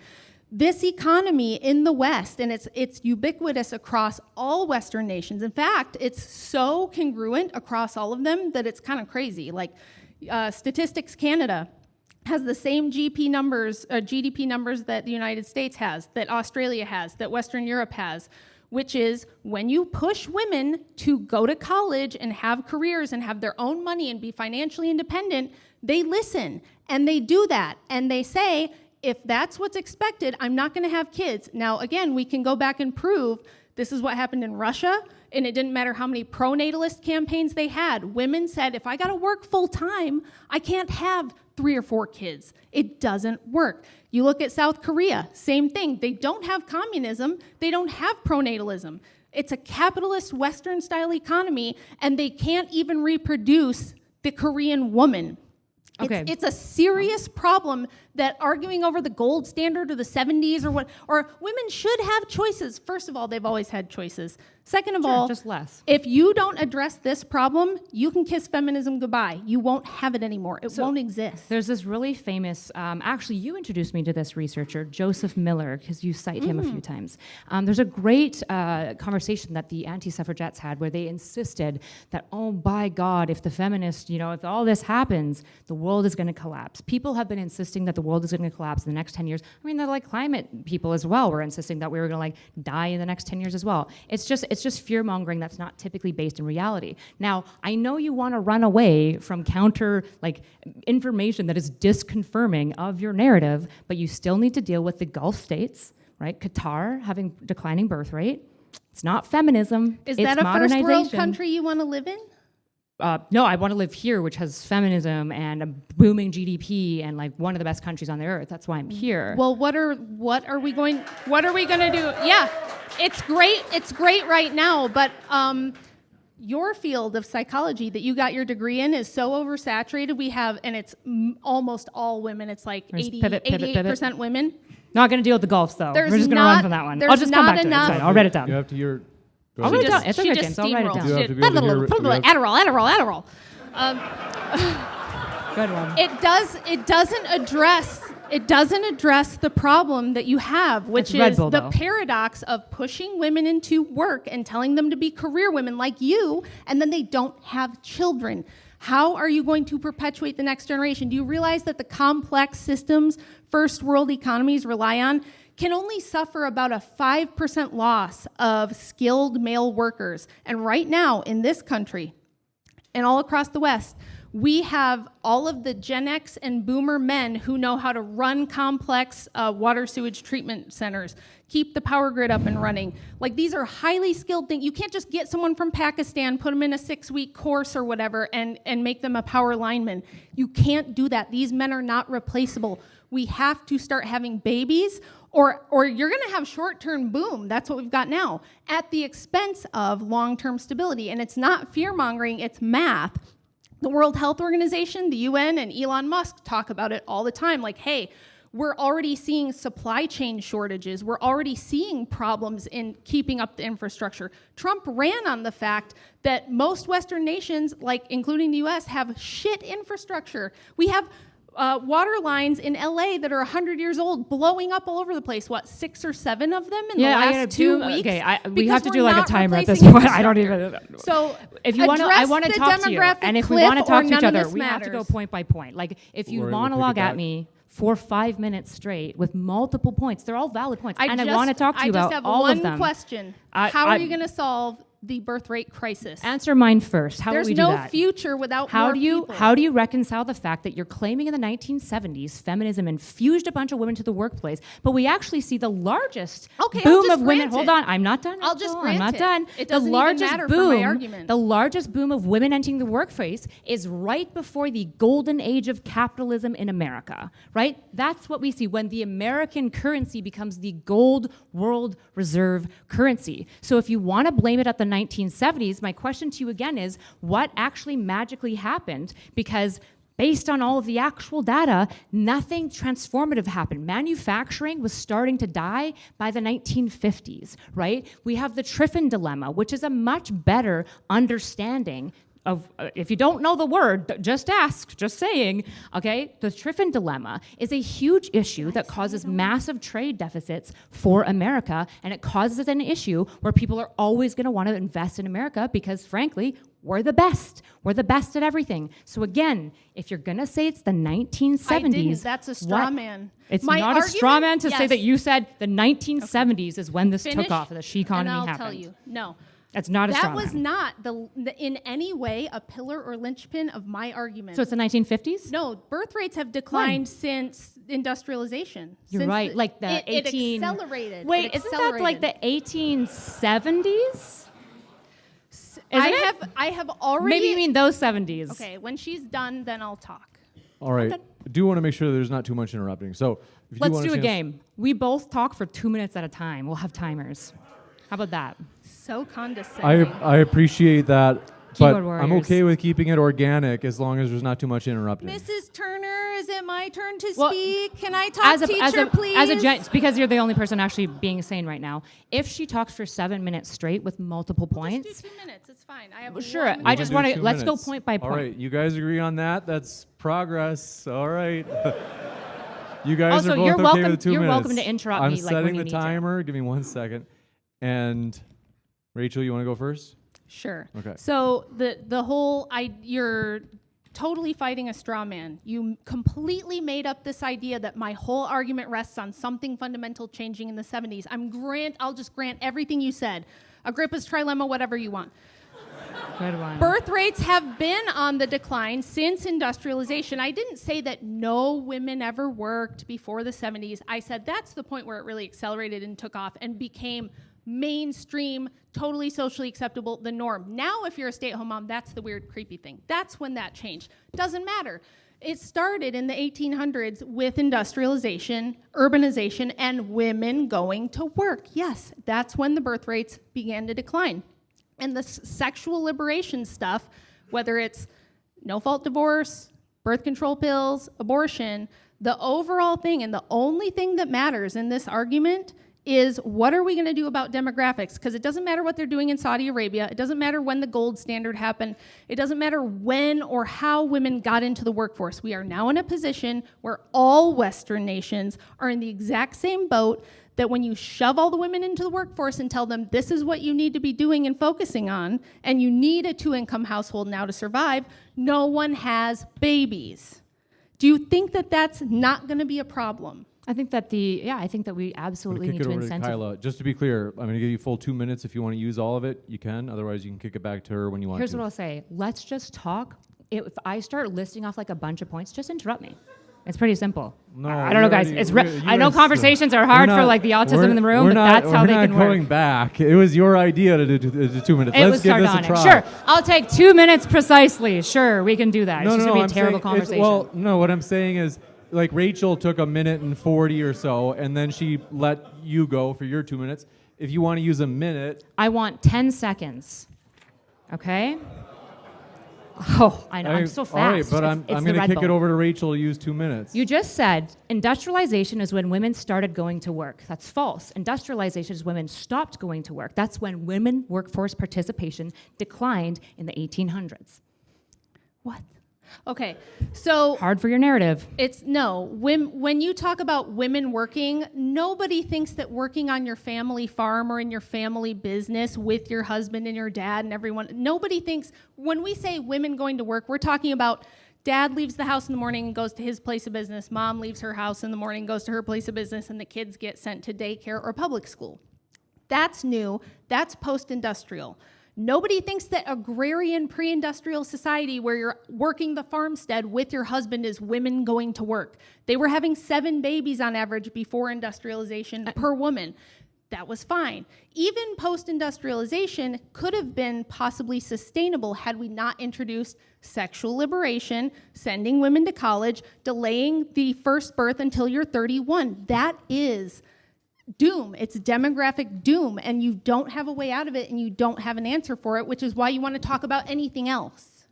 This economy in the West, and it's ubiquitous across all Western nations. In fact, it's so congruent across all of them that it's kind of crazy. Like Statistics Canada has the same GDP numbers that the United States has, that Australia has, that Western Europe has, which is when you push women to go to college and have careers and have their own money and be financially independent, they listen and they do that and they say, if that's what's expected, I'm not going to have kids. Now, again, we can go back and prove this is what happened in Russia, and it didn't matter how many pro-natalist campaigns they had. Women said, if I got to work full time, I can't have 3 or 4 kids. It doesn't work. You look at South Korea, same thing. They don't have communism. They don't have pronatalism. It's a capitalist Western-style economy, and they can't even reproduce the Korean woman. Okay. It's a serious problem that arguing over the gold standard or the 70s or women should have choices. First of all, they've always had choices. Second of Sure, all, just less. if you don't address this problem, you can kiss feminism goodbye. You won't have it anymore. It won't exist. There's this really famous, actually, you introduced me to this researcher, Joseph Miller, because you cite him a few times. There's a great conversation that the anti-suffragettes had where they insisted that, oh, by God, if the feminists, if all this happens, the world is going to collapse. People have been insisting that the world is going to collapse in the next 10 years. I mean, the climate people as well were insisting that we were going to die in the next 10 years as well. It's just fear-mongering that's not typically based in reality. Now, I know you want to run away from counter information that is disconfirming of your narrative, but you still need to deal with the Gulf states, right? Qatar having declining birth rate. It's not feminism. Is it's that a first world modernization. country you want to live in? No, I want to live here, which has feminism and a booming GDP and one of the best countries on the earth. That's why I'm here. Well, what are we going to do? Yeah, it's great. It's great right now, but your field of psychology that you got your degree in is so oversaturated. We have, and it's almost all women. It's like 88% women. Not going to deal with the Gulfs, though. There's We're just going to run from that one. I'll just come back to it. It's fine. I'll write it down. You have to hear. I'll write it down. It's She okay, just James. I'll write it down. You have to be able to hear- we have- Adderall. Good one. It doesn't address the problem that you have, which It's Red is Bull, the though. paradox of pushing women into work and telling them to be career women like you, and then they don't have children. How are you going to perpetuate the next generation? Do you realize that the complex systems first world economies rely on can only suffer about a 5% loss of skilled male workers? And right now in this country and all across the West, we have all of the Gen X and Boomer men who know how to run complex water sewage treatment centers, keep the power grid up and running. These are highly skilled things. You can't just get someone from Pakistan, put them in a 6-week course or whatever, and make them a power lineman. You can't do that. These men are not replaceable. We have to start having babies, or you're going to have short-term boom. That's what we've got now, at the expense of long-term stability. And it's not fear-mongering, it's math. The World Health Organization, the UN, and Elon Musk talk about it all the time. Hey, we're already seeing supply chain shortages. We're already seeing problems in keeping up the infrastructure. Trump ran on the fact that most Western nations, including the US, have shit infrastructure. We have water lines in LA that are 100 years old, blowing up all over the place. 6 or 7 of them in the last 2 weeks? Okay, we Because have to do we're a not timer at this replacing point. I don't even. So if you want to, I want to talk to you. And if we want to talk to each other, we have to go point by point. If you We'll monologue pick it at back. me for 5 minutes straight with multiple points, they're all valid points. I want to talk to you about all of them. I just have one question. I- How are I- you going to solve the birth rate crisis? Answer mine first. How There's would we do no that? future without How more do you people. how do you reconcile the fact that you're claiming in the 1970s feminism infused a bunch of women to the workplace, but we actually see the largest Okay, I'll boom just of women. grant Hold it. on, I'm not done. I'll just Rachel. grant I'm not it. done. It the doesn't even largest matter for boom, my argument. the largest boom of women entering the workplace is right before the golden age of capitalism in America. Right? That's what we see when the American currency becomes the gold world reserve currency. So if you want to blame it at the 1970s, my question to you again is, what actually magically happened? Because based on all of the actual data, nothing transformative happened. Manufacturing was starting to die by the 1950s, right? We have the Triffin dilemma, which is a much better understanding of, if you don't know the word, just ask, just saying, okay? The Triffin dilemma is a huge issue that causes massive trade deficits for America, and it causes an issue where people are always gonna wanna invest in America because, frankly, we're the best. We're the best at everything. So again, if you're gonna say it's the 1970s, I didn't. That's a straw what- man. It's My not a straw man argument- to say yes. that you said the 1970s is when this Finish, took off, the she economy and I'll happened. tell you, no. That's not a straw That was man. not in any way a pillar or linchpin of my argument. So it's the 1950s? No, birth rates have declined since industrialization. You're Since right, like the 18... It accelerated. Wait, It isn't that like the 1870s? I have already. Maybe you mean those 70s. Okay, when she's done, then I'll talk. All right. I do want to make sure there's not too much interrupting. So if you Let's want do a chance- game. We both talk for 2 minutes at a time. We'll have timers. How about that? So condescending. I appreciate that, but Keyboard I'm warriors. okay with keeping it organic as long as there's not too much interrupting. Mrs. Turner, Is it my turn to Well, speak? Can I talk, teacher, please? As a gent, because you're the only person actually being sane right now. If she talks for 7 minutes straight with multiple points, Just do 2 minutes. It's fine. I have well, sure. one I more. just Do want to 2 let's go minutes. point by point. All right, you guys agree on that? That's progress. All right. You guys Also, are both you're okay welcome- with the 2 you're minutes. welcome to interrupt I'm me, like, setting when you the need to. timer. Give me 1 second. And Rachel, you want to go first? Sure. Okay. So the whole you're totally fighting a straw man. You completely made up this idea that my whole argument rests on something fundamental changing in the 70s. I'll just grant everything you said. Agrippa's trilemma, whatever you want. Good one. Birth rates have been on the decline since industrialization. I didn't say that no women ever worked before the 70s. I said that's the point where it really accelerated and took off and became mainstream, totally socially acceptable, the norm. Now, if you're a stay-at-home mom, that's the weird, creepy thing. That's when that changed. Doesn't matter. It started in the 1800s with industrialization, urbanization, and women going to work. Yes, that's when the birth rates began to decline. And the sexual liberation stuff, whether it's no-fault divorce, birth control pills, abortion, the overall thing and the only thing that matters in this argument is what are we going to do about demographics? Because it doesn't matter what they're doing in Saudi Arabia. It doesn't matter when the gold standard happened. It doesn't matter when or how women got into the workforce. We are now in a position where all Western nations are in the exact same boat that when you shove all the women into the workforce and tell them this is what you need to be doing and focusing on, and you need a 2-income household now to survive, no one has babies. Do you think that that's not going to be a problem? I think that I think that we absolutely Kick need it to over to incentivize. Kyla. Just to be clear, I'm going to give you full 2 minutes. If you want to use all of it, you can. Otherwise, you can kick it back to her when you want Here's to. what I'll say. Let's just talk. If I start listing off like a bunch of points, just interrupt me. It's pretty simple. No, I don't know, guys. I know you conversations are hard for like the autism in the room, but that's how they can We're not going work. back. It was your idea to do 2 minutes. It Let's was give sardonic. this a try. Sure, I'll take 2 minutes precisely. Sure, we can do that. It's just gonna be a terrible conversation. Well, no, what I'm saying is, like Rachel took 1:40 or so, and then she let you go for your 2 minutes. If you want to use a minute, I want 10 seconds. Okay? Oh, I know. I'm so fast. All right, but I'm It's going the to Red kick it Bull. over to Rachel to use 2 minutes. You just said industrialization is when women started going to work. That's false. Industrialization is when women stopped going to work. That's when women workforce participation declined in the 1800s. What? Okay, so Hard for your narrative. it's no. When you talk about women working, nobody thinks that working on your family farm or in your family business with your husband and your dad and everyone, nobody thinks, when we say women going to work, we're talking about dad leaves the house in the morning and goes to his place of business, mom leaves her house in the morning, goes to her place of business, and the kids get sent to daycare or public school. That's new. That's post-industrial. Nobody thinks that agrarian pre-industrial society where you're working the farmstead with your husband is women going to work. They were having 7 babies on average before industrialization per woman. That was fine. Even post-industrialization could have been possibly sustainable had we not introduced sexual liberation, sending women to college, delaying the first birth until you're 31. That is doom. It's demographic doom, and you don't have a way out of it, and you don't have an answer for it, which is why you want to talk about anything else.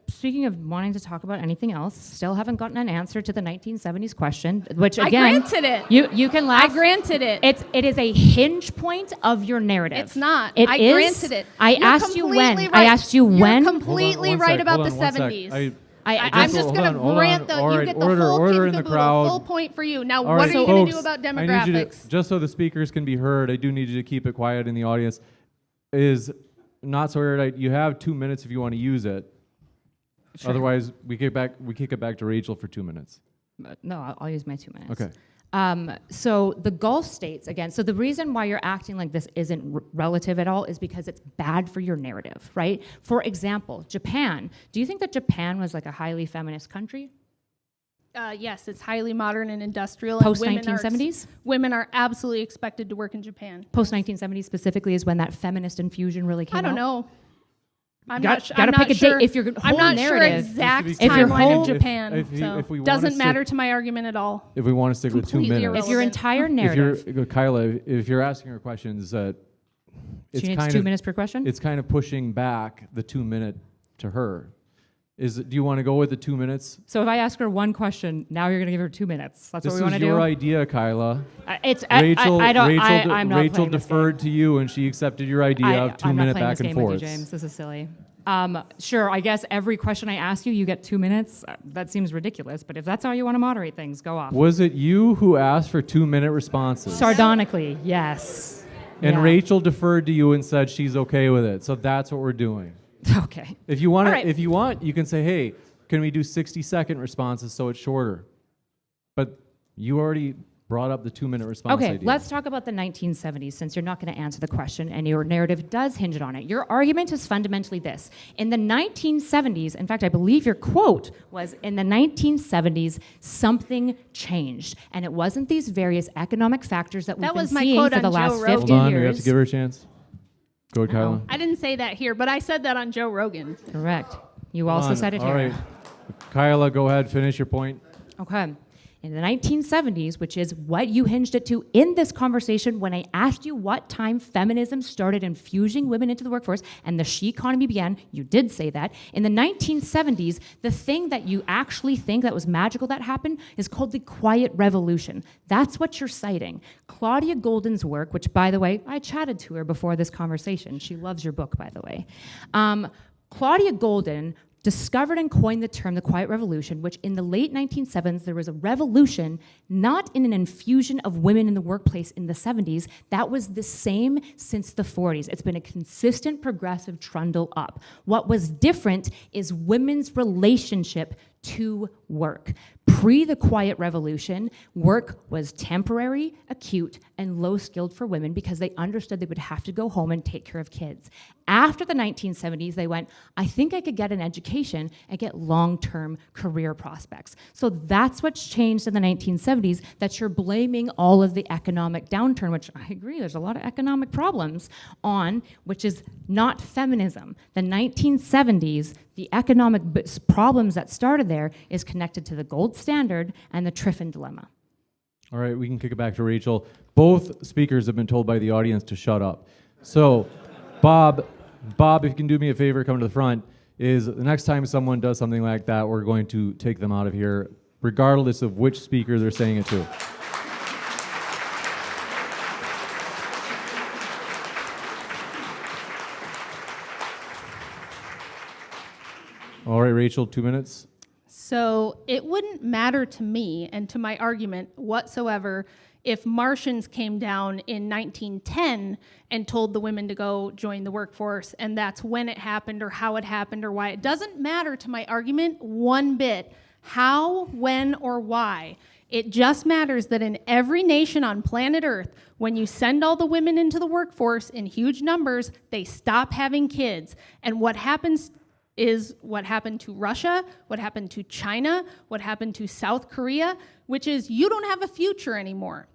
Speaking of wanting to talk about anything else, still haven't gotten an answer to the 1970s question, which again, I granted it. You can laugh. I granted it. It is a hinge point of your narrative. It's not. It I is. granted it. I You're asked you when. completely I right. asked you You're when. completely Hold on, right about hold the on, 1 sec. 70s. I'm just going to grant that you get the whole order in kit the and caboodle, crowd. full point for you. Now, All what right, are you going to do folks, about I need you to, demographics? just so the speakers can be heard, I do need you to keep it quiet in the audience. Is NotSoErudite, you have 2 minutes if you want to use it. Sure. Otherwise, we kick it back to Rachel for 2 minutes. No, I'll use my 2 minutes. Okay. So the Gulf states, again, so the reason why you're acting like this isn't relative at all is because it's bad for your narrative, right? For example, Japan. Do you think that Japan was like a highly feminist country? Yes, it's highly modern and industrial. Post-1970s? Women are absolutely expected to work in Japan. Post-1970s specifically is when that feminist infusion really came out? I don't know. I'm Gotta not pick a sure. date if your I'm whole not sure narrative- exact Just to be clear, timeline if of your Japan. if we wanna Doesn't stick- matter to my argument at all. If we want to stick with 2 Completely minutes. If your irrelevant. entire narrative, Kyla, if you're asking her questions, it's she needs kind 2 of minutes per question? it's kind of pushing back the 2 minute to her. Do you want to go with the 2 minutes? So if I ask her one question, now you're going to give her 2 minutes. That's This what we want is to do? your idea, Kyla. Rachel, I'm not playing this deferred to you, and she accepted your idea of 2 I'm not minute playing back this and game with forth. you, James. This is silly. Sure, I guess every question I ask you, you get 2 minutes. That seems ridiculous, but if that's how you want to moderate things, go off. Was it you who asked for 2 minute responses? Sardonically, yes. And Yeah. Rachel deferred to you and said she's okay with it. So that's what we're doing. Okay. If you want, All right. you can say, "Hey, can we do 60-second responses so it's shorter?" But you already brought up the 2 minute response Okay, idea. let's talk about the 1970s since you're not going to answer the question and your narrative does hinge on it. Your argument is fundamentally this. In the 1970s, in fact, I believe your quote was, in the 1970s, something changed. And it wasn't these various economic factors that we've That been was my seeing quote for the on last Joe 50 Hold on, years. we have to give her a chance. Go ahead, Kyla. I didn't say that here, but I said that on Joe Rogan. Correct. You Come also on. said it All here. right. Kyla, go ahead, finish your point. Okay. In the 1970s, which is what you hinged it to in this conversation when I asked you what time feminism started infusing women into the workforce and the she economy began, you did say that. In the 1970s, the thing that you actually think that was magical that happened is called the Quiet Revolution. That's what you're citing. Claudia Golden's work, which, by the way, I chatted to her before this conversation. She loves your book, by the way. Claudia Golden discovered and coined the term the Quiet Revolution, which in the late 1970s, there was a revolution, not in an infusion of women in the workplace in the 70s. That was the same since the 40s. It's been a consistent progressive trundle up. What was different is women's relationship to work. Pre the Quiet Revolution, work was temporary, acute, and low-skilled for women because they understood they would have to go home and take care of kids. After the 1970s, they went, I think I could get an education and get long-term career prospects. So that's what's changed in the 1970s, that you're blaming all of the economic downturn, which I agree, there's a lot of economic problems on, which is not feminism. The 1970s, the economic problems that started there is connected to the gold standard and the Triffin dilemma. All right, we can kick it back to Rachel. Both speakers have been told by the audience to shut up. So, Bob, if you can do me a favor, come to the front, is the next time someone does something like that, we're going to take them out of here, regardless of which speaker they're saying it to. All right, Rachel, 2 minutes. So it wouldn't matter to me and to my argument whatsoever if Martians came down in 1910 and told the women to go join the workforce, and that's when it happened or how it happened or why. It doesn't matter to my argument one bit how, when, or why. It just matters that in every nation on planet Earth, when you send all the women into the workforce in huge numbers, they stop having kids. And what happens is what happened to Russia, what happened to China, what happened to South Korea, which is you don't have a future anymore.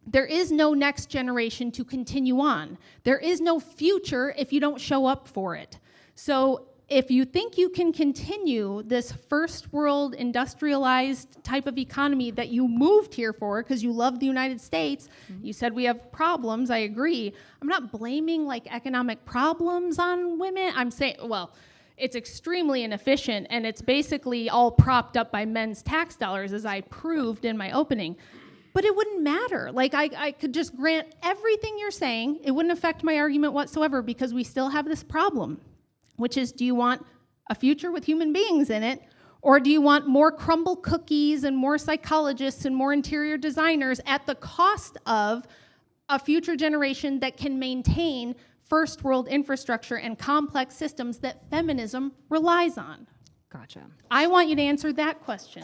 There is no next generation to continue on. There is no future if you don't show up for it. So if you think you can continue this first world industrialized type of economy that you moved here for because you love the United States, you said we have problems, I agree. I'm not blaming like economic problems on women. I'm saying, well, it's extremely inefficient, and it's basically all propped up by men's tax dollars, as I proved in my opening. But it wouldn't matter. Like, I could just grant everything you're saying. It wouldn't affect my argument whatsoever because we still have this problem, which is, do you want a future with human beings in it, or do you want more crumble cookies and more psychologists and more interior designers at the cost of a future generation that can maintain first world infrastructure and complex systems that feminism relies on? Gotcha. I want you to answer that question.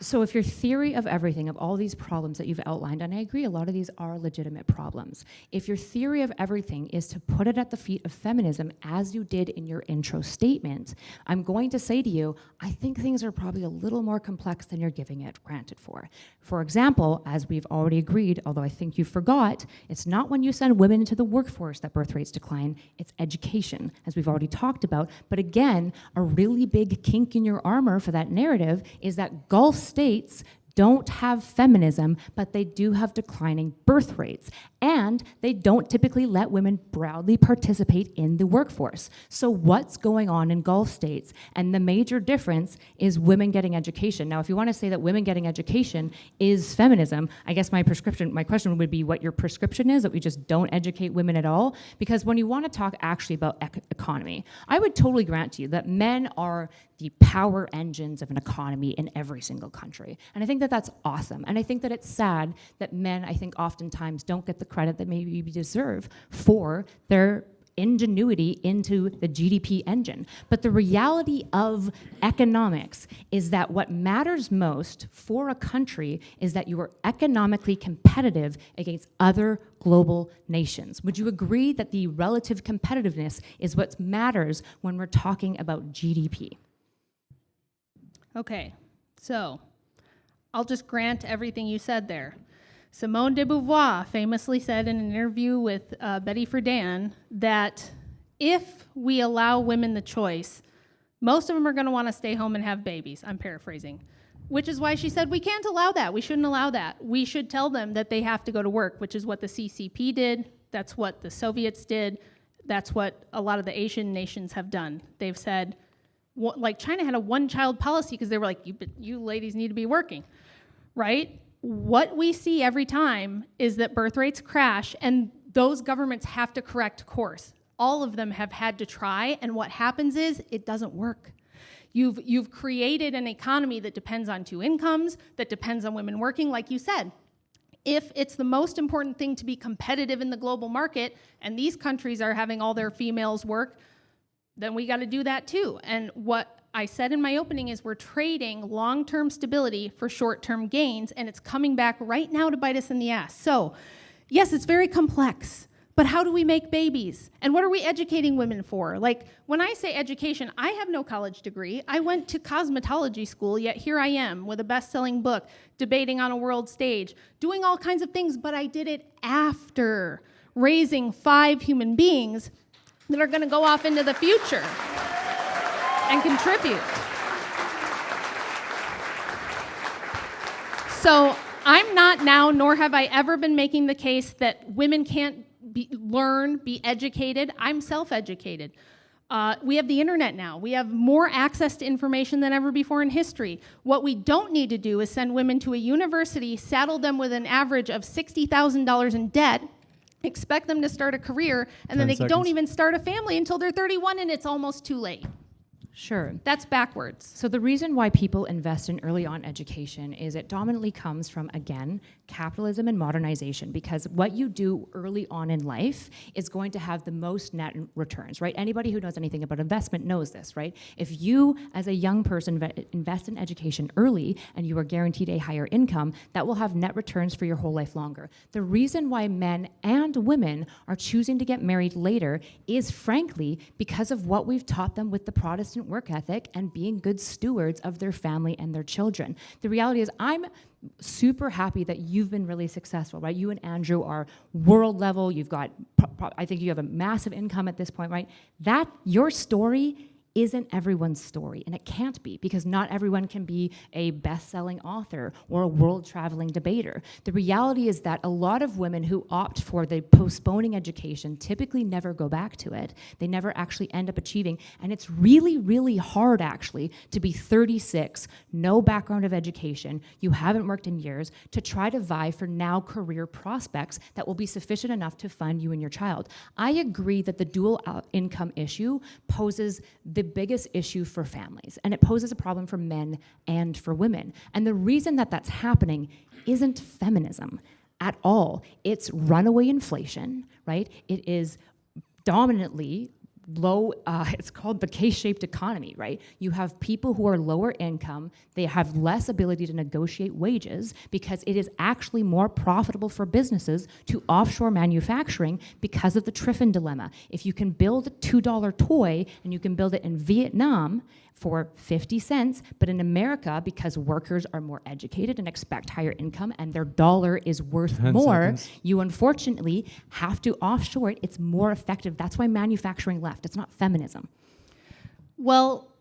So if your theory of everything, of all these problems that you've outlined, and I agree, a lot of these are legitimate problems. If your theory of everything is to put it at the feet of feminism, as you did in your intro statement, I'm going to say to you, I think things are probably a little more complex than you're giving it granted for. For example, as we've already agreed, although I think you forgot, it's not when you send women into the workforce that birth rates decline, it's education, as we've already talked about. But again, a really big kink in your armor for that narrative is that Gulf states don't have feminism, but they do have declining birth rates. And they don't typically let women broadly participate in the workforce. So what's going on in Gulf states? And the major difference is women getting education. Now, if you want to say that women getting education is feminism, I guess my question would be what your prescription is, that we just don't educate women at all. Because when you want to talk actually about economy, I would totally grant to you that men are the power engines of an economy in every single country. And I think that that's awesome. And I think that it's sad that men, I think oftentimes don't get the credit that maybe you deserve for their ingenuity into the GDP engine. But the reality of economics is that what matters most for a country is that you are economically competitive against other global nations. Would you agree that the relative competitiveness is what matters when we're talking about GDP? Okay, so I'll just grant everything you said there. Simone de Beauvoir famously said in an interview with Betty Friedan that if we allow women the choice, most of them are going to want to stay home and have babies. I'm paraphrasing. Which is why she said we can't allow that. We shouldn't allow that. We should tell them that they have to go to work, which is what the CCP did. That's what the Soviets did. That's what a lot of the Asian nations have done. They've said, like China had a one-child policy because they were like, you ladies need to be working, right? What we see every time is that birth rates crash, and those governments have to correct course. All of them have had to try, and what happens is it doesn't work. You've created an economy that depends on two incomes, that depends on women working, like you said. If it's the most important thing to be competitive in the global market, and these countries are having all their females work, then we got to do that too. And what I said in my opening is we're trading long-term stability for short-term gains, and it's coming back right now to bite us in the ass. So, yes, it's very complex, but how do we make babies? And what are we educating women for? Like, when I say education, I have no college degree. I went to cosmetology school, yet here I am with a best-selling book, debating on a world stage, doing all kinds of things, but I did it after raising 5 human beings that are going to go off into the future and contribute. So I'm not now, nor have I ever been making the case that women can't be educated. I'm self-educated. We have the internet now. We have more access to information than ever before in history. What we don't need to do is send women to a university, saddle them with an average of $60,000 in debt, expect them to start a career, and then they don't even start a family until they're 31 and it's almost too late. Sure. That's backwards. So the reason why people invest in early on education is it dominantly comes from, again, capitalism and modernization, because what you do early on in life is going to have the most net returns, right? Anybody who knows anything about investment knows this, right? If you, as a young person, invest in education early and you are guaranteed a higher income, that will have net returns for your whole life longer. The reason why men and women are choosing to get married later is, frankly, because of what we've taught them with the Protestant work ethic and being good stewards of their family and their children. The reality is, I'm super happy that you've been really successful, right? You and Andrew are world level. You've got, I think you have a massive income at this point, right? That, your story isn't everyone's story, and it can't be, because not everyone can be a best-selling author or a world-traveling debater. The reality is that a lot of women who opt for the postponing education typically never go back to it. They never actually end up achieving, and it's really, really hard, actually, to be 36, no background of education, you haven't worked in years, to try to vie for now career prospects that will be sufficient enough to fund you and your child. I agree that the dual income issue poses the biggest issue for families, and it poses a problem for men and for women. And the reason that that's happening isn't feminism at all. It's runaway inflation, right? It is dominantly low, it's called the K-shaped economy, right? You have people who are lower income, they have less ability to negotiate wages because it is actually more profitable for businesses to offshore manufacturing because of the Triffin dilemma. If you can build a $2 toy and you can build it in Vietnam for 50 cents, but in America, because workers are more educated and expect higher income and their dollar is worth more, you unfortunately have to offshore it. It's more effective. That's why manufacturing left. It's not feminism. Well,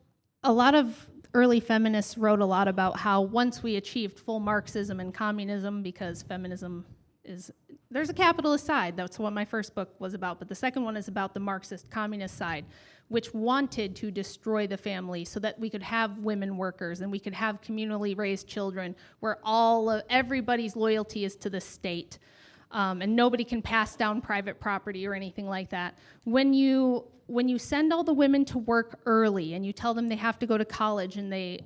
a lot of early feminists wrote a lot about how once we achieved full Marxism and communism, because feminism is, there's a capitalist side, that's what my first book was about, but the second one is about the Marxist communist side, which wanted to destroy the family so that we could have women workers and we could have communally raised children where everybody's loyalty is to the state, and nobody can pass down private property or anything like that. When you send all the women to work early and you tell them they have to go to college and they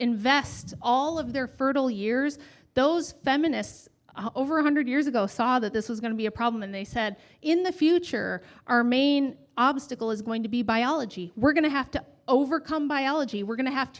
invest all of their fertile years, those feminists over 100 years ago saw that this was going to be a problem, and they said, in the future, our main obstacle is going to be biology. We're going to have to overcome biology. We're going to have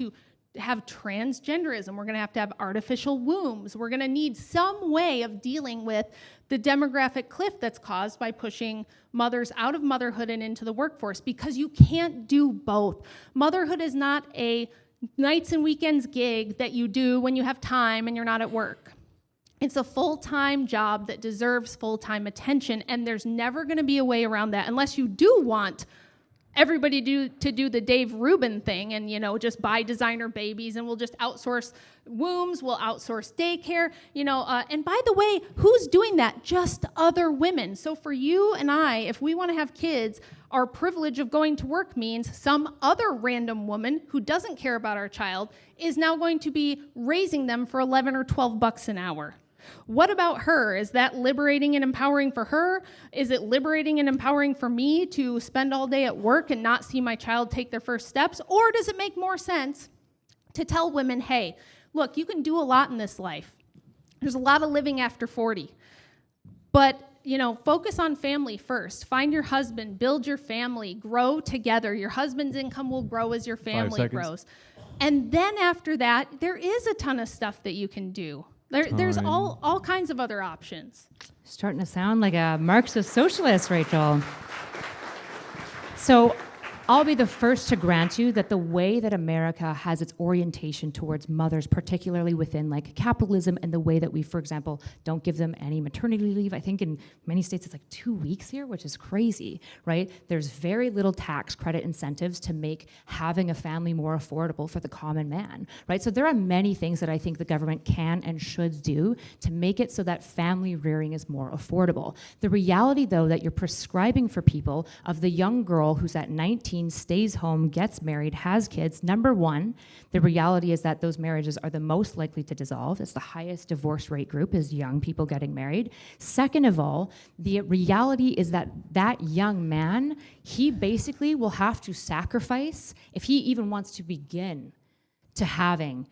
transgenderism. We're going to have artificial wombs. We're going to need some way of dealing with the demographic cliff that's caused by pushing mothers out of motherhood and into the workforce, because you can't do both. Motherhood is not a nights and weekends gig that you do when you have time and you're not at work. It's a full-time job that deserves full-time attention, and there's never going to be a way around that unless you do want everybody to do the Dave Rubin thing and, just buy designer babies, and we'll just outsource wombs, we'll outsource daycare, and by the way, who's doing that? Just other women. So for you and I, if we want to have kids, our privilege of going to work means some other random woman who doesn't care about our child is now going to be raising them for 11 or 12 bucks an hour. What about her? Is that liberating and empowering for her? Is it liberating and empowering for me to spend all day at work and not see my child take their first steps? Or does it make more sense to tell women, hey, look, you can do a lot in this life. There's a lot of living after 40. But, focus on family first. Find your husband, build your family, grow together. Your husband's income will grow as your family grows. And then after that, there is a ton of stuff that you can do. There's all kinds of other options. Starting to sound like a Marxist socialist, Rachel. So I'll be the first to grant you that the way that America has its orientation towards mothers, particularly within capitalism and the way that we, for example, don't give them any maternity leave. I think in many states it's 2 weeks here, which is crazy, right? There's very little tax credit incentives to make having a family more affordable for the common man, right? So there are many things that I think the government can and should do to make it so that family rearing is more affordable. The reality, though, that you're prescribing for people of the young girl who's at 19, stays home, gets married, has kids. Number one, the reality is that those marriages are the most likely to dissolve. It's the highest divorce rate group is young people getting married. Second of all, the reality is that that young man, he basically will have to sacrifice, if he even wants to begin to having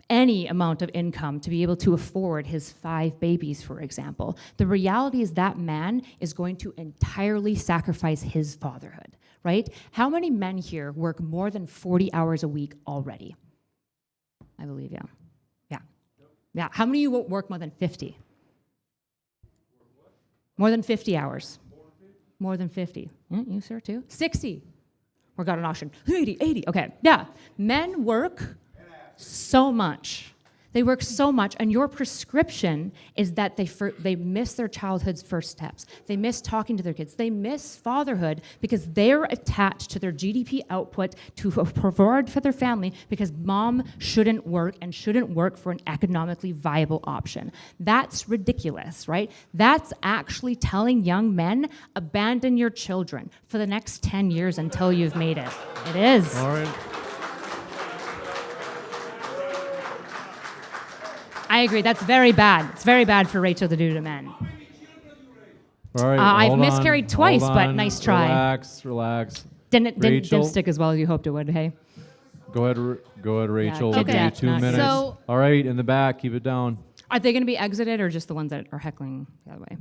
any amount of income to be able to afford his 5 babies, for example. The reality is that man is going to entirely sacrifice his fatherhood, right? How many men here work more than 40 hours a week already? I believe, yeah. Yeah. Yeah. How many of you work more than 50? More than 50 hours. More than 50. Yeah, you, sir, too? 60. We got an auction. 80. Okay. Yeah. Men work so much. They work so much, and your prescription is that they miss their childhood's first steps. They miss talking to their kids. They miss fatherhood because they're attached to their GDP output to provide for their family because mom shouldn't work and shouldn't work for an economically viable option. That's ridiculous, right? That's actually telling young men, abandon your children for the next 10 years until you've made it. It is. All right. I agree. That's very bad. It's very bad for Rachel to do to men. All right. I've miscarried twice, but nice try. Relax. Didn't stick as well as you hoped it would. Hey. Go ahead, Rachel. Yeah, We'll give you 2 minutes. So, all right, in the back, keep it down. Are they going to be exited or just the ones that are heckling the other way?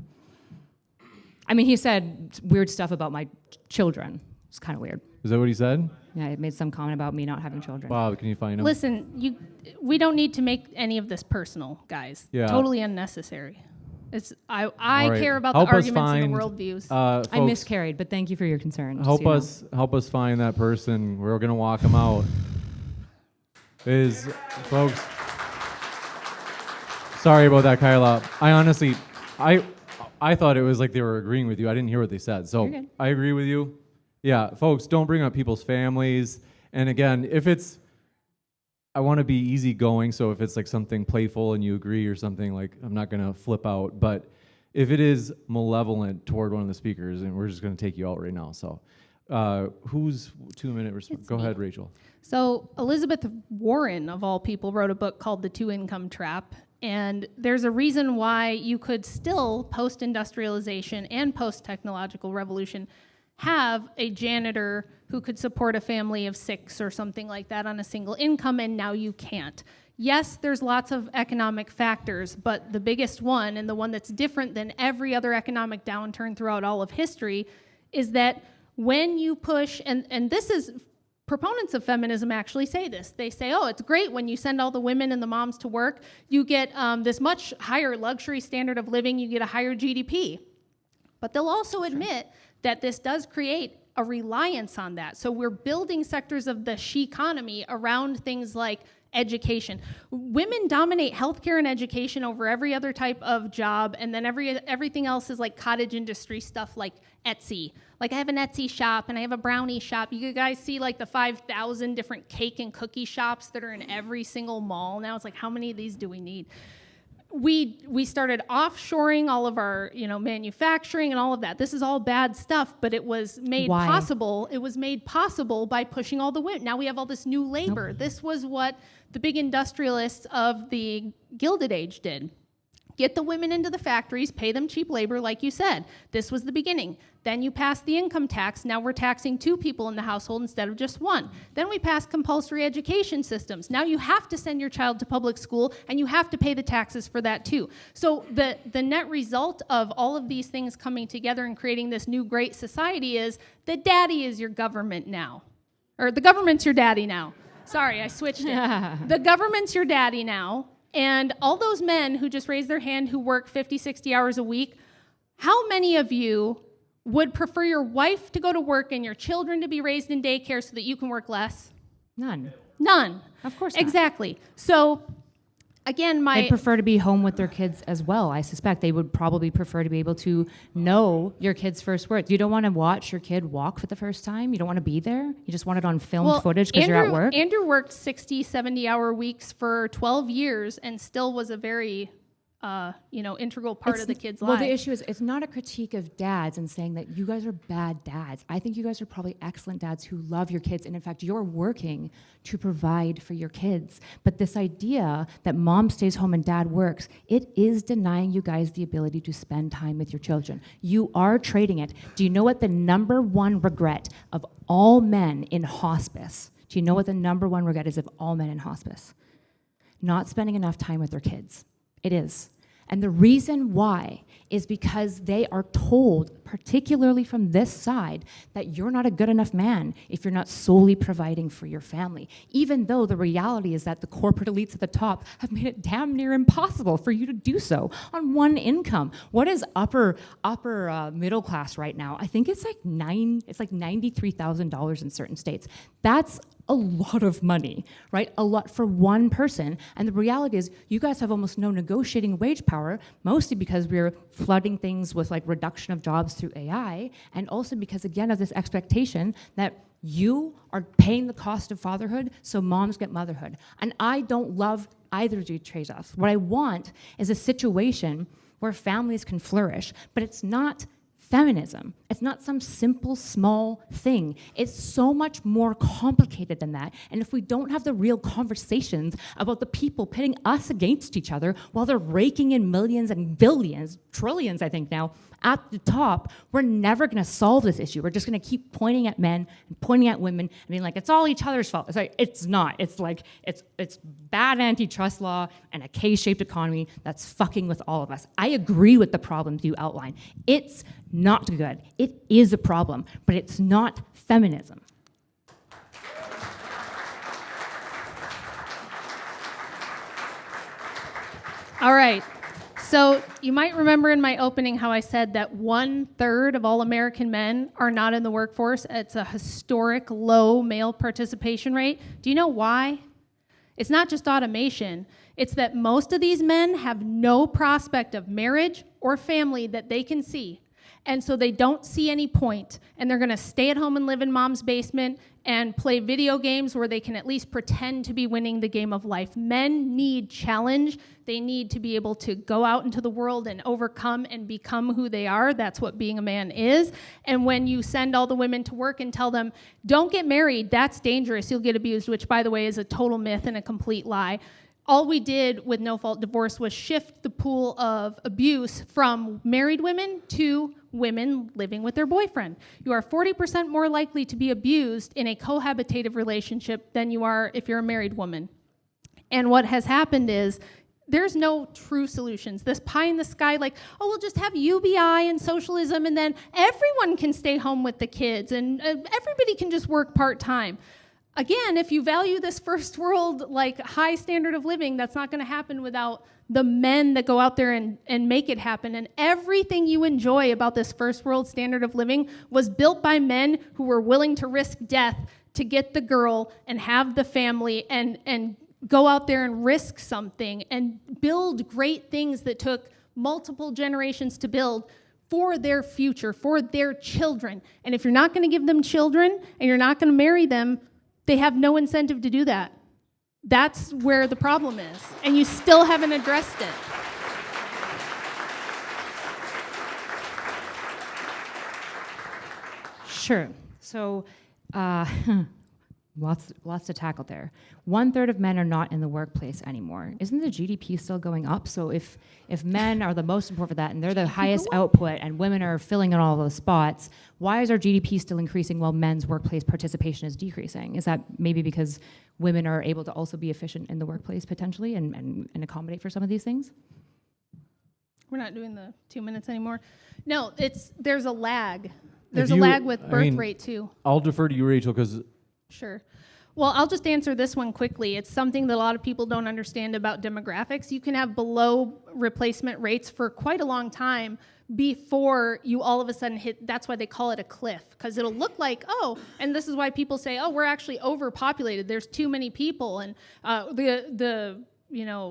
I mean, he said weird stuff about my children. It's kind of weird. Is that what he said? Yeah, he made some comment about me not having children. Bob, can you find him? listen, we don't need to make any of this personal, guys. Yeah. Totally unnecessary. I right. care about Help the us arguments and find, the worldviews. Folks, I miscarried, but thank you for your concern. just help so you us find that person. We're gonna walk him out. Folks. Sorry about that, Kyla. I honestly, I thought it was like they were agreeing with you. I didn't hear what they said, so You're good. I agree with you. Yeah, folks, don't bring up people's families. And again, if it's I want to be easygoing, so if it's like something playful and you agree or something, like I'm not going to flip out. But if it is malevolent toward one of the speakers, and we're just going to take you out right now. So who's 2-minute response? Go ahead, Rachel. So Elizabeth Warren, of all people, wrote a book called The Two-Income Trap. And there's a reason why you could still, post-industrialization and post-technological revolution, have a janitor who could support a family of 6 or something like that on a single income, and now you can't. Yes, there's lots of economic factors, but the biggest one, and the one that's different than every other economic downturn throughout all of history, is that when you push, and this is, proponents of feminism actually say this. They say, oh, it's great when you send all the women and the moms to work, you get this much higher luxury standard of living, you get a higher GDP. But they'll also admit that this does create a reliance on that. So we're building sectors of the she economy around things like education. Women dominate healthcare and education over every other type of job, and then everything else is like cottage industry stuff like Etsy. Like I have an Etsy shop and I have a brownie shop. You guys see like the 5,000 different cake and cookie shops that are in every single mall now. It's like, how many of these do we need? We started offshoring all of our, manufacturing and all of that. This is all bad stuff, but it was made possible. It was made possible by pushing all the women. Now we have all this new labor. Nope. This was what the big industrialists of the Gilded Age did. Get the women into the factories, pay them cheap labor, like you said. This was the beginning. Then you passed the income tax. Now we're taxing 2 people in the household instead of just 1. Then we passed compulsory education systems. Now you have to send your child to public school, and you have to pay the taxes for that too. So the net result of all of these things coming together and creating this new great society is the daddy is your government now. Or the government's your daddy now. Sorry, I switched it. The government's your daddy now. And all those men who just raised their hand who work 50, 60 hours a week, how many of you would prefer your wife to go to work and your children to be raised in daycare so that you can work less? None. None. Of course not. Exactly. So, again, They'd prefer to be home with their kids as well. I suspect they would probably prefer to be able to know your kid's first words. You don't want to watch your kid walk for the first time. You don't want to be there. You just want it on filmed footage because you're at work. Andrew worked 60, 70-hour weeks for 12 years and still was a very integral part of the kid's life. Well, the issue is it's not a critique of dads and saying that you guys are bad dads. I think you guys are probably excellent dads who love your kids, and in fact, you're working to provide for your kids. But this idea that mom stays home and dad works, it is denying you guys the ability to spend time with your children. You are trading it. Do you know what the number one regret of all men in hospice? Do you know what the number one regret is of all men in hospice? Not spending enough time with their kids. It is. And the reason why is because they are told, particularly from this side, that you're not a good enough man if you're not solely providing for your family, even though the reality is that the corporate elites at the top have made it damn near impossible for you to do so on one income. What is upper middle class right now? I think it's like $93,000 in certain states. That's a lot of money, right? A lot for one person. And the reality is you guys have almost no negotiating wage power, mostly because we're flooding things with like reduction of jobs through AI, and also because, again, of this expectation that you are paying the cost of fatherhood, so moms get motherhood. And I don't love either of these trade-offs. What I want is a situation where families can flourish, but it's not feminism. It's not some simple, small thing. It's so much more complicated than that. And if we don't have the real conversations about the people pitting us against each other while they're raking in millions and billions, trillions, I think now, at the top, we're never going to solve this issue. We're just going to keep pointing at men and pointing at women and being like, it's all each other's fault. It's like, it's not. It's like, it's bad antitrust law and a K-shaped economy that's fucking with all of us. I agree with the problems you outline. It's not good. It is a problem, but it's not feminism. All right. So you might remember in my opening how I said that 1/3 of all American men are not in the workforce. It's a historic low male participation rate. Do you know why? It's not just automation. It's that most of these men have no prospect of marriage or family that they can see. And so they don't see any point, and they're going to stay at home and live in mom's basement and play video games where they can at least pretend to be winning the game of life. Men need challenge. They need to be able to go out into the world and overcome and become who they are. That's what being a man is. And when you send all the women to work and tell them, don't get married, that's dangerous, you'll get abused, which, by the way, is a total myth and a complete lie. All we did with no-fault divorce was shift the pool of abuse from married women to women living with their boyfriend. You are 40% more likely to be abused in a cohabitative relationship than you are if you're a married woman. And what has happened is there's no true solutions. This pie in the sky, like, oh, we'll just have UBI and socialism, and then everyone can stay home with the kids, and everybody can just work part-time. Again, if you value this first world, like, high standard of living, that's not going to happen without the men that go out there and make it happen. And everything you enjoy about this first world standard of living was built by men who were willing to risk death to get the girl and have the family and go out there and risk something and build great things that took multiple generations to build for their future, for their children. And if you're not going to give them children and you're not going to marry them, they have no incentive to do that. That's where the problem is. And you still haven't addressed it. Sure. So, lots to tackle there. 1/3 of men are not in the workplace anymore. Isn't the GDP still going up? So if men are the most important for that, and they're the highest output, and women are filling in all those spots, why is our GDP still increasing while men's workplace participation is decreasing? Is that maybe because women are able to also be efficient in the workplace potentially and accommodate for some of these things? We're not doing the 2 minutes anymore. No, there's a lag. There's a lag with birth rate too. I'll defer to you, Rachel, because Sure. Well, I'll just answer this one quickly. It's something that a lot of people don't understand about demographics. You can have below replacement rates for quite a long time before you all of a sudden hit, that's why they call it a cliff, because it'll look like, oh, and this is why people say, oh, we're actually overpopulated, there's too many people, and the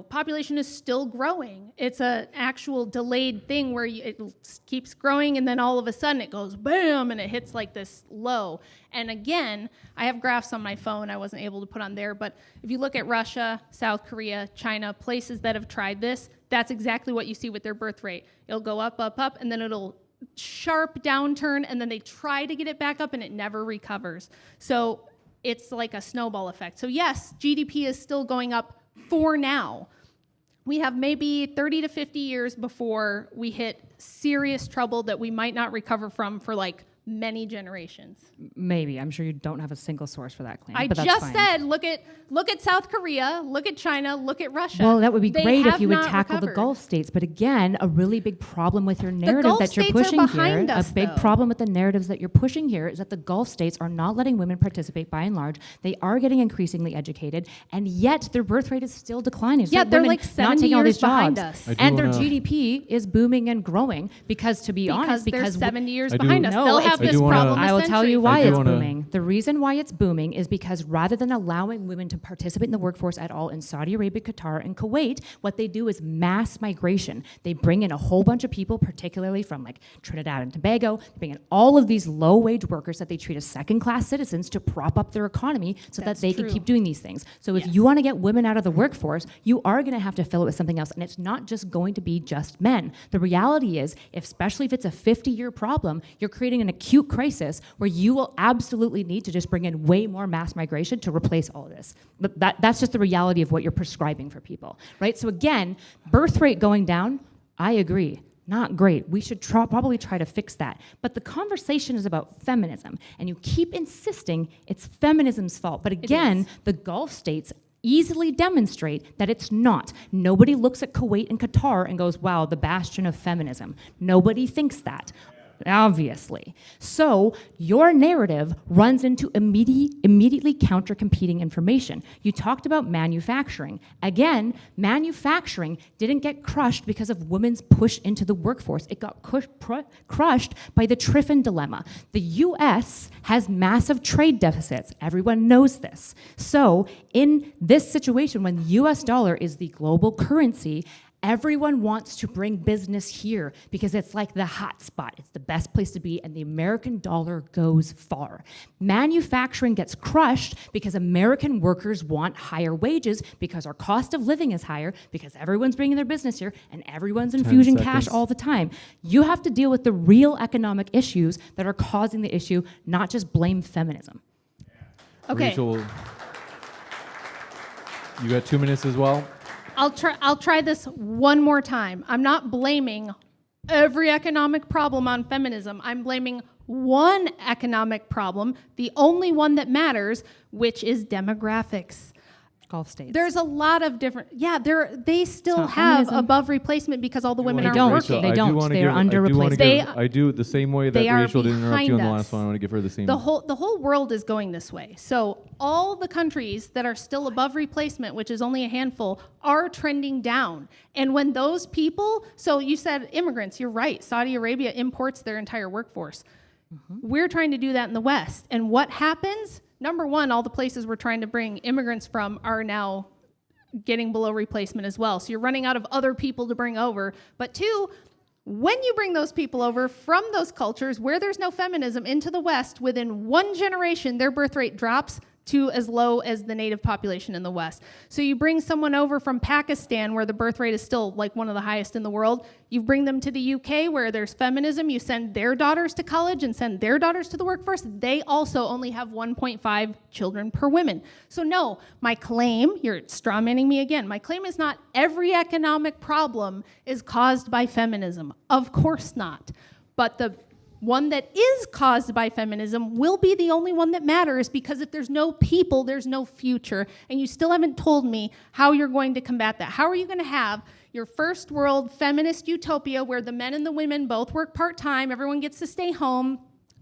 population is still growing. It's an actual delayed thing where it keeps growing, and then all of a sudden it goes bam, and it hits like this low. And again, I have graphs on my phone I wasn't able to put on there, but if you look at Russia, South Korea, China, places that have tried this, that's exactly what you see with their birth rate. It'll go up, up, up, and then it'll sharp downturn, and then they try to get it back up, and it never recovers. So it's like a snowball effect. So yes, GDP is still going up for now. We have maybe 30 to 50 years before we hit serious trouble that we might not recover from for like many generations. Maybe. I'm sure you don't have a single source for that claim. I but that's just fine. said, look at South Korea, look at China, look at Russia. Well, that would be They great if have you would not tackle the recovered. Gulf states. But again, a really big problem with your narrative Gulf that you're states are pushing here, behind us, a big though. problem with the narratives that you're pushing here is that the Gulf states are not letting women participate by and large. They are getting increasingly educated, and yet their birth rate is still declining. So Yeah, they're women like not 70 taking all years these jobs. behind us. I do And their wanna- GDP is booming and growing because, to be honest, They're because 70 years I do- behind us. No, They'll it's- have I this do wanna- problem a I will tell century you from why I do it's wanna- booming. The reason why it's booming is because rather than allowing women to participate in the workforce at all in Saudi Arabia, Qatar, and Kuwait, what they do is mass migration. They bring in a whole bunch of people, particularly from like Trinidad and Tobago. They bring in all of these low-wage workers that they treat as second-class citizens to prop up their economy so That's that they true. can keep doing these things. So if Yes. you want to get women out of the workforce, you are going to have to fill it with something else. And it's not just going to be just men. The reality is, especially if it's a 50-year problem, you're creating an acute crisis where you will absolutely need to just bring in way more mass migration to replace all of this. But that's just the reality of what you're prescribing for people, right? So again, birth rate going down, I agree. Not great. We should probably try to fix that. But the conversation is about feminism, and you keep insisting it's feminism's fault. But again, the Gulf states easily demonstrate that it's not. Nobody looks at Kuwait and Qatar and goes, wow, the bastion of feminism. Nobody thinks that. Obviously. So your narrative runs into immediately counter-competing information. You talked about manufacturing. Again, manufacturing didn't get crushed because of women's push into the workforce. It got crushed by the Triffin dilemma. The US has massive trade deficits. Everyone knows this. So in this situation, when the US dollar is the global currency, Everyone wants to bring business here because it's like the hot spot. It's the best place to be, and the American dollar goes far. Manufacturing gets crushed because American workers want higher wages because our cost of living is higher because everyone's bringing their business here and everyone's infusing cash all the time. You have to deal with the real economic issues that are causing the issue, not just blame feminism. Okay. Rachel, you got 2 minutes as well. I'll try this one more time. I'm not blaming every economic problem on feminism. I'm blaming one economic problem, the only one that matters, which is demographics. Gulf states. There's a lot of different, they still not have feminism. above replacement because all the women They aren't don't. working. They don't. They are under-replaced. I do the same way that They are Rachel didn't interrupt you on the behind last us. one. I want to give her the same. The whole world is going this way. So all the countries that are still above replacement, which is only a handful, are trending down. And when those people, so you said immigrants, you're right. Saudi Arabia imports their entire workforce. We're trying to do that in the West. And what happens? Number one, all the places we're trying to bring immigrants from are now getting below replacement as well. So you're running out of other people to bring over. But two, when you bring those people over from those cultures where there's no feminism into the West, within one generation, their birth rate drops to as low as the native population in the West. So you bring someone over from Pakistan where the birth rate is still like one of the highest in the world. You bring them to the UK where there's feminism. You send their daughters to college and send their daughters to the workforce. They also only have 1.5 children per woman. So no, my claim, you're strawmanning me again. My claim is not every economic problem is caused by feminism. Of course not. But the one that is caused by feminism will be the only one that matters, because if there's no people, there's no future. And you still haven't told me how you're going to combat that. How are you going to have your first world feminist utopia where the men and the women both work part-time, everyone gets to stay home,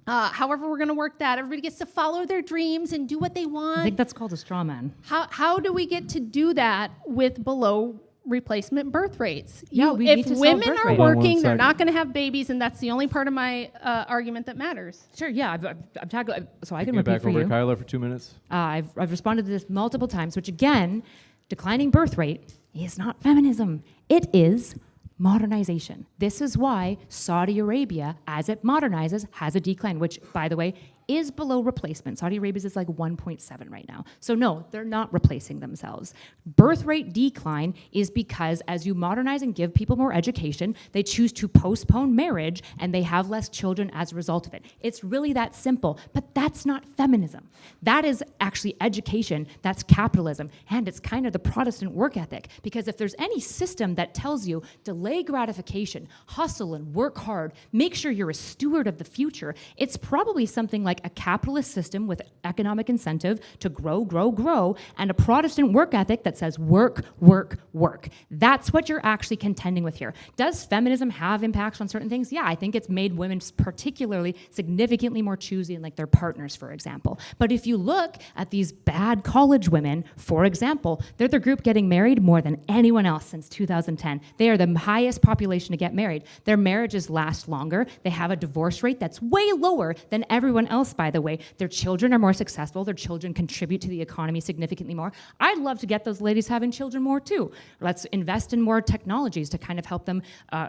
however we're going to work that, everybody gets to follow their dreams and do what they want? I think that's called a straw man. How do we get to do that with below replacement birth rates? Yeah, we need if to solve women birth are rate. Hold on working, one they're second. not going to have babies, and that's the only part of my argument that matters. Sure, yeah, I'm tackling, so I can Taking it repeat back for over you. to Kyla for 2 minutes. I've responded to this multiple times, which again, declining birth rate is not feminism. It is modernization. This is why Saudi Arabia, as it modernizes, has a decline, which, by the way, is below replacement. Saudi Arabia's is like 1.7 right now. So no, they're not replacing themselves. Birth rate decline is because as you modernize and give people more education, they choose to postpone marriage and they have less children as a result of it. It's really that simple, but that's not feminism. That is actually education, that's capitalism, and it's kind of the Protestant work ethic, because if there's any system that tells you delay gratification, hustle and work hard, make sure you're a steward of the future, it's probably something like a capitalist system with economic incentive to grow, grow, grow, and a Protestant work ethic that says work, work, work. That's what you're actually contending with here. Does feminism have impacts on certain things? Yeah, I think it's made women particularly significantly more choosy in like their partners, for example. But if you look at these bad college women, for example, they're the group getting married more than anyone else since 2010. They are the highest population to get married. Their marriages last longer. They have a divorce rate that's way lower than everyone else, by the way. Their children are more successful. Their children contribute to the economy significantly more. I'd love to get those ladies having children more too. Let's invest in more technologies to kind of help them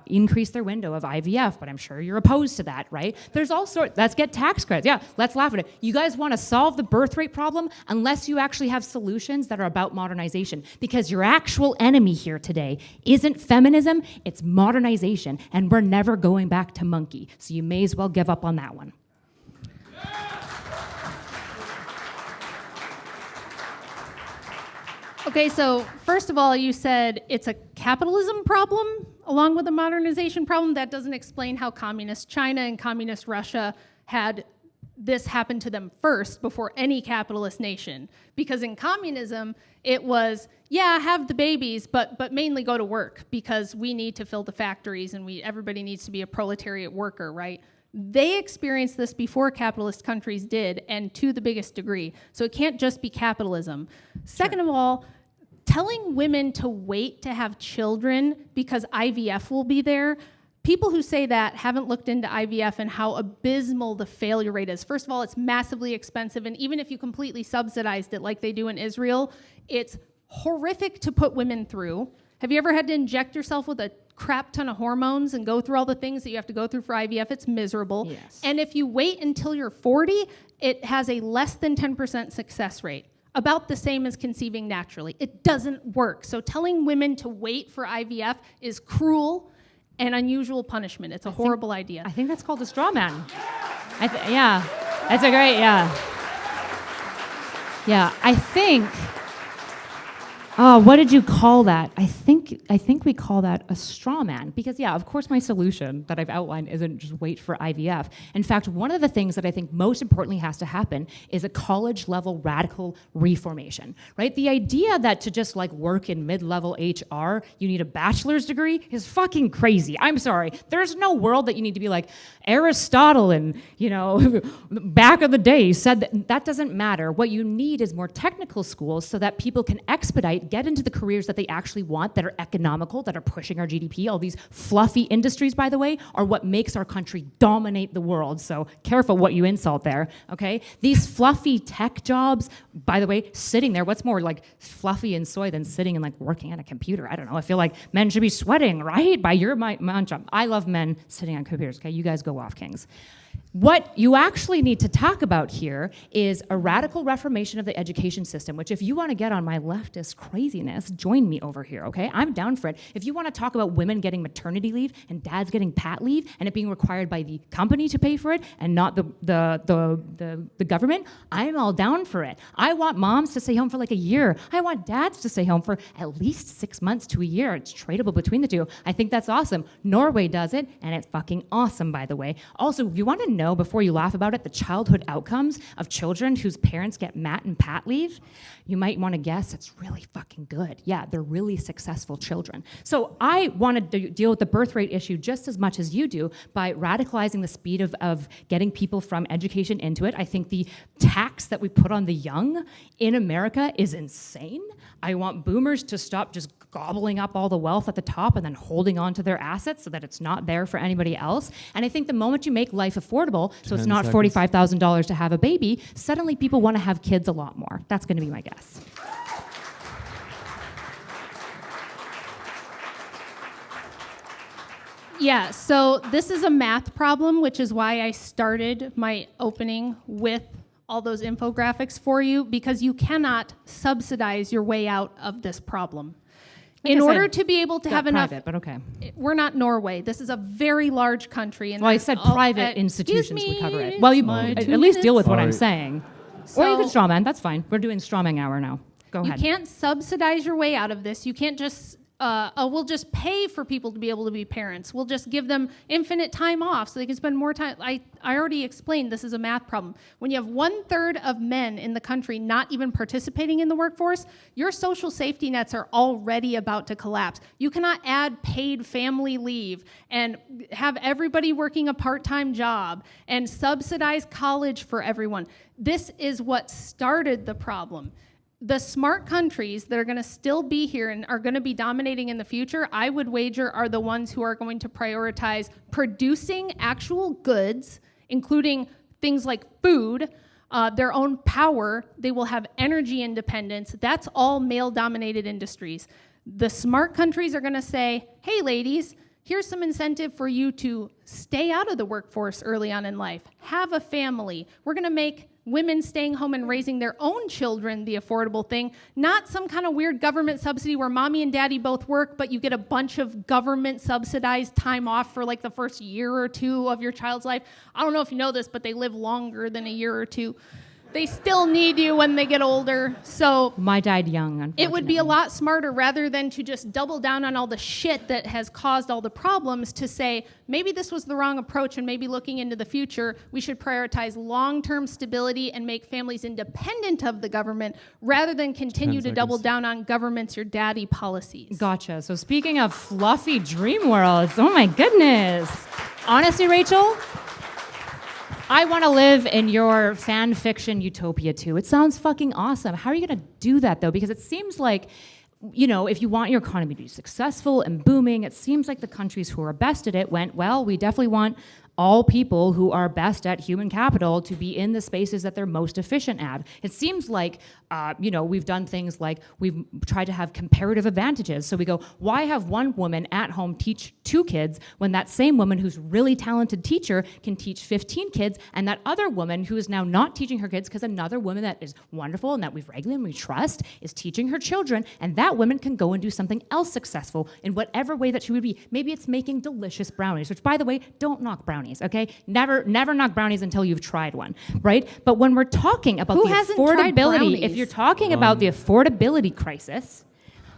increase their window of IVF, but I'm sure you're opposed to that, right? There's all sorts. Let's get tax credits. Yeah, let's laugh at it. You guys want to solve the birth rate problem unless you actually have solutions that are about modernization, because your actual enemy here today isn't feminism, it's modernization, and we're never going back to monkey. So you may as well give up on that one. Okay, so first of all, you said it's a capitalism problem along with a modernization problem. That doesn't explain how communist China and communist Russia had this happen to them first before any capitalist nation. Because in communism, it was, yeah, have the babies, but mainly go to work because we need to fill the factories and everybody needs to be a proletariat worker, right? They experienced this before capitalist countries did, and to the biggest degree. So it can't just be capitalism. Second of all, telling women to wait to have children because IVF will be there, people who say that haven't looked into IVF and how abysmal the failure rate is. First of all, it's massively expensive, and even if you completely subsidized it like they do in Israel, it's horrific to put women through. Have you ever had to inject yourself with a crap ton of hormones and go through all the things that you have to go through for IVF? It's miserable. Yes. And if you wait until you're 40, it has a less than 10% success rate. About the same as conceiving naturally. It doesn't work. So telling women to wait for IVF is cruel and unusual punishment. It's a horrible idea. I think that's called a straw man. Yeah, that's a great, yeah. Yeah, I think, what did you call that? I think we call that a straw man. Because yeah, of course my solution that I've outlined isn't just wait for IVF. In fact, one of the things that I think most importantly has to happen is a college level radical reformation, right? The idea that to just like work in mid-level HR, you need a bachelor's degree is fucking crazy. I'm sorry. There's no world that you need to be like Aristotle and, back of the day said that doesn't matter. What you need is more technical schools so that people can expedite, get into the careers that they actually want, that are economical, that are pushing our GDP. All these fluffy industries, by the way, are what makes our country dominate the world. So careful what you insult there, okay? These fluffy tech jobs, by the way, sitting there, what's more like fluffy and soy than sitting and like working on a computer? I don't know. I feel like men should be sweating, right? By your mantra. I love men sitting on computers, okay? You guys go off, kings. What you actually need to talk about here is a radical reformation of the education system, which if you want to get on my leftist craziness, join me over here, okay? I'm down for it. If you want to talk about women getting maternity leave and dads getting pat leave and it being required by the company to pay for it and not the government, I'm all down for it. I want moms to stay home for like a year. I want dads to stay home for at least 6 months to a year. It's tradable between the two. I think that's awesome. Norway does it, and it's fucking awesome, by the way. Also, you want to know before you laugh about it, the childhood outcomes of children whose parents get mat and pat leave? You might want to guess it's really fucking good. Yeah, they're really successful children. So I want to deal with the birth rate issue just as much as you do by radicalizing the speed of getting people from education into it. I think the tax that we put on the young in America is insane. I want boomers to stop just gobbling up all the wealth at the top and then holding on to their assets so that it's not there for anybody else. And I think the moment you make life affordable, so it's not $45,000 to have a baby, suddenly people want to have kids a lot more. That's going to be my guess. Yeah, so this is a math problem, which is why I started my opening with all those infographics for you, because you cannot subsidize your way out of this problem. In order to be able to have enough, private, but okay. We're not Norway. This is a very large country. And Well, I said private institutions would cover it. Well, you at least deal with what I'm saying. Or you could strawman. That's fine. We're doing strawman hour now. Go ahead. You can't subsidize your way out of this. You can't just, we'll just pay for people to be able to be parents. We'll just give them infinite time off so they can spend more time. I already explained this is a math problem. When you have 1/3 of men in the country not even participating in the workforce, your social safety nets are already about to collapse. You cannot add paid family leave and have everybody working a part-time job and subsidize college for everyone. This is what started the problem. The smart countries that are going to still be here and are going to be dominating in the future, I would wager, are the ones who are going to prioritize producing actual goods, including things like food, their own power. They will have energy independence. That's all male-dominated industries. The smart countries are going to say, hey, ladies, here's some incentive for you to stay out of the workforce early on in life. Have a family. We're going to make women staying home and raising their own children the affordable thing, not some kind of weird government subsidy where mommy and daddy both work, but you get a bunch of government subsidized time off for like the first year or two of your child's life. I don't know if you know this, but they live longer than a year or two. They still need you when they get older. So my died young, unfortunately. It would be a lot smarter, rather than to just double down on all the shit that has caused all the problems, to say, maybe this was the wrong approach, and maybe looking into the future, we should prioritize long-term stability and make families independent of the government, rather than continue to double down on government's your daddy policies. Gotcha. So speaking of fluffy dream worlds, oh my goodness. Honestly, Rachel, I want to live in your fan fiction utopia too. It sounds fucking awesome. How are you going to do that though? Because it seems like, you know, if you want your economy to be successful and booming, it seems like the countries who are best at it went, well, we definitely want all people who are best at human capital to be in the spaces that they're most efficient at. It seems like, we've done things like we've tried to have comparative advantages. So we go, why have one woman at home teach 2 kids when that same woman who's really talented teacher can teach 15 kids, and that other woman who is now not teaching her kids because another woman that is wonderful and that we've regularly and we trust is teaching her children, and that woman can go and do something else successful in whatever way that she would be. Maybe it's making delicious brownies, which, by the way, don't knock brownies, okay? Never knock brownies until you've tried one, right? But when we're talking about Who the hasn't tried affordability, brownies? if you're talking about the affordability crisis,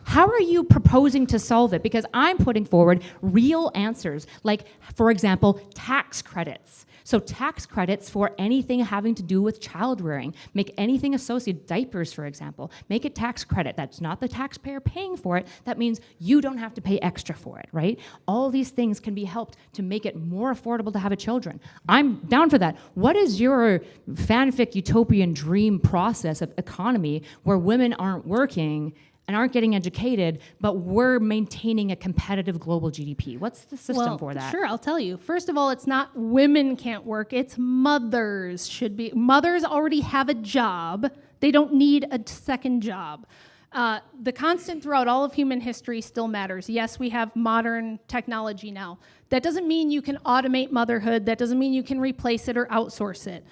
how are you proposing to solve it? Because I'm putting forward real answers, like, for example, tax credits. So tax credits for anything having to do with child rearing. Make anything associated, diapers, for example. Make a tax credit. That's not the taxpayer paying for it. That means you don't have to pay extra for it, right? All these things can be helped to make it more affordable to have a children. I'm down for that. What is your fanfic utopian dream process of economy where women aren't working and aren't getting educated, but we're maintaining a competitive global GDP? What's the system for that? Sure, I'll tell you. First of all, it's not women can't work, it's mothers should be. Mothers already have a job. They don't need a second job. The constant throughout all of human history still matters. Yes, we have modern technology now. That doesn't mean you can automate motherhood. That doesn't mean you can replace it or outsource it.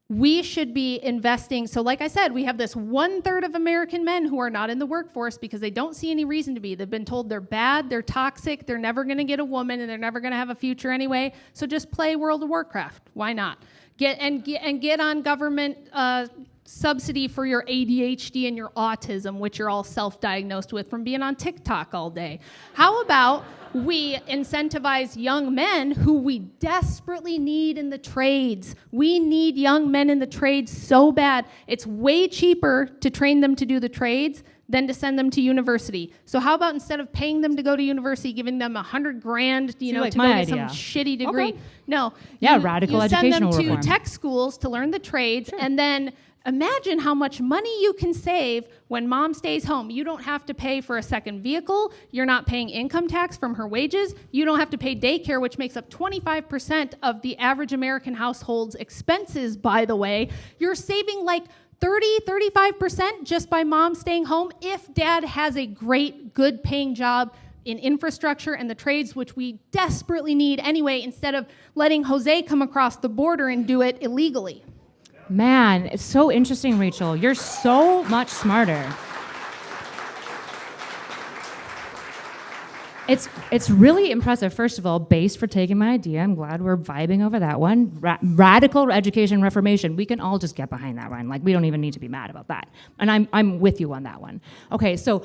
We should be investing. So like I said, we have this 1/3 of American men who are not in the workforce because they don't see any reason to be. They've been told they're bad, they're toxic, they're never going to get a woman, and they're never going to have a future anyway. So just play World of Warcraft. Why not? Get on government subsidy for your ADHD and your autism, which you're all self-diagnosed with from being on TikTok all day. How about we incentivize young men who we desperately need in the trades? We need young men in the trades so bad. It's way cheaper to train them to do the trades than to send them to university. So how about instead of paying them to go to university, giving them $100,000, to go get some shitty degree? Okay. No. Yeah, radical educational reform. You send them reform. to tech schools to learn the trades, and then imagine how much money you can save when mom stays home. You don't have to pay for a second vehicle. You're not paying income tax from her wages. You don't have to pay daycare, which makes up 25% of the average American household's expenses, by the way. You're saving like 35% just by mom staying home if dad has a great, good paying job in infrastructure and the trades, which we desperately need anyway, instead of letting Jose come across the border and do it illegally. Man, it's so interesting, Rachel. You're so much smarter. It's really impressive. First of all, base for taking my idea. I'm glad we're vibing over that one. Radical education reformation. We can all just get behind that one. Like, we don't even need to be mad about that. And I'm with you on that one. Okay, so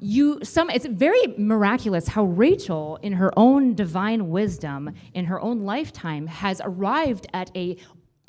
it's very miraculous how Rachel, in her own divine wisdom, in her own lifetime, has arrived at a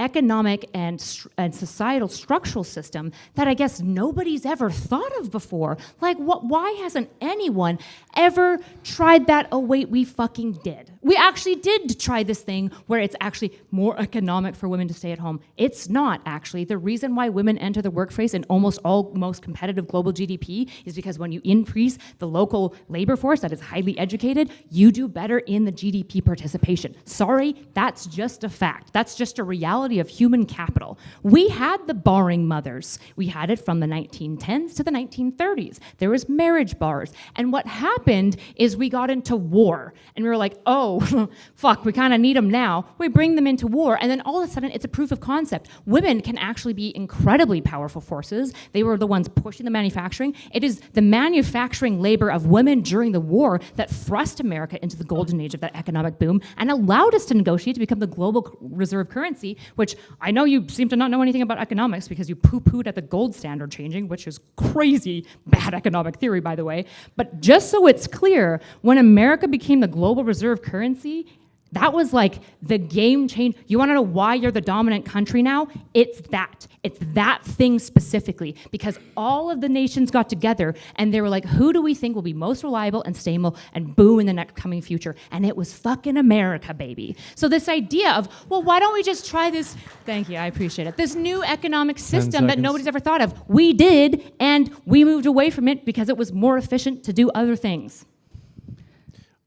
economic and societal structural system that I guess nobody's ever thought of before. Like, why hasn't anyone ever tried that? Oh, wait, we fucking did. We actually did try this thing where it's actually more economic for women to stay at home. It's not, actually. The reason why women enter the workforce in almost all most competitive global GDP is because when you increase the local labor force that is highly educated, you do better in the GDP participation. Sorry, that's just a fact. That's just a reality of human capital. We had the barring mothers. We had it from the 1910s to the 1930s. There was marriage bars. And what happened is we got into war. And we were like, oh, fuck, we kind of need them now. We bring them into war. And then all of a sudden, it's a proof of concept. Women can actually be incredibly powerful forces. They were the ones pushing the manufacturing. It is the manufacturing labor of women during the war that thrust America into the golden age of that economic boom and allowed us to negotiate to become the global reserve currency, which I know you seem to not know anything about economics because you poo-pooed at the gold standard changing, which is crazy bad economic theory, by the way. But just so it's clear, when America became the global reserve currency, that was like the game change. You want to know why you're the dominant country now? It's that. It's that thing specifically, because all of the nations got together and they were like, who do we think will be most reliable and stable and boom in the next coming future? And it was fucking America, baby. So this idea of, well, why don't we just try this? Thank you, I appreciate it. This new economic system that nobody's ever thought of. We did, and we moved away from it because it was more efficient to do other things.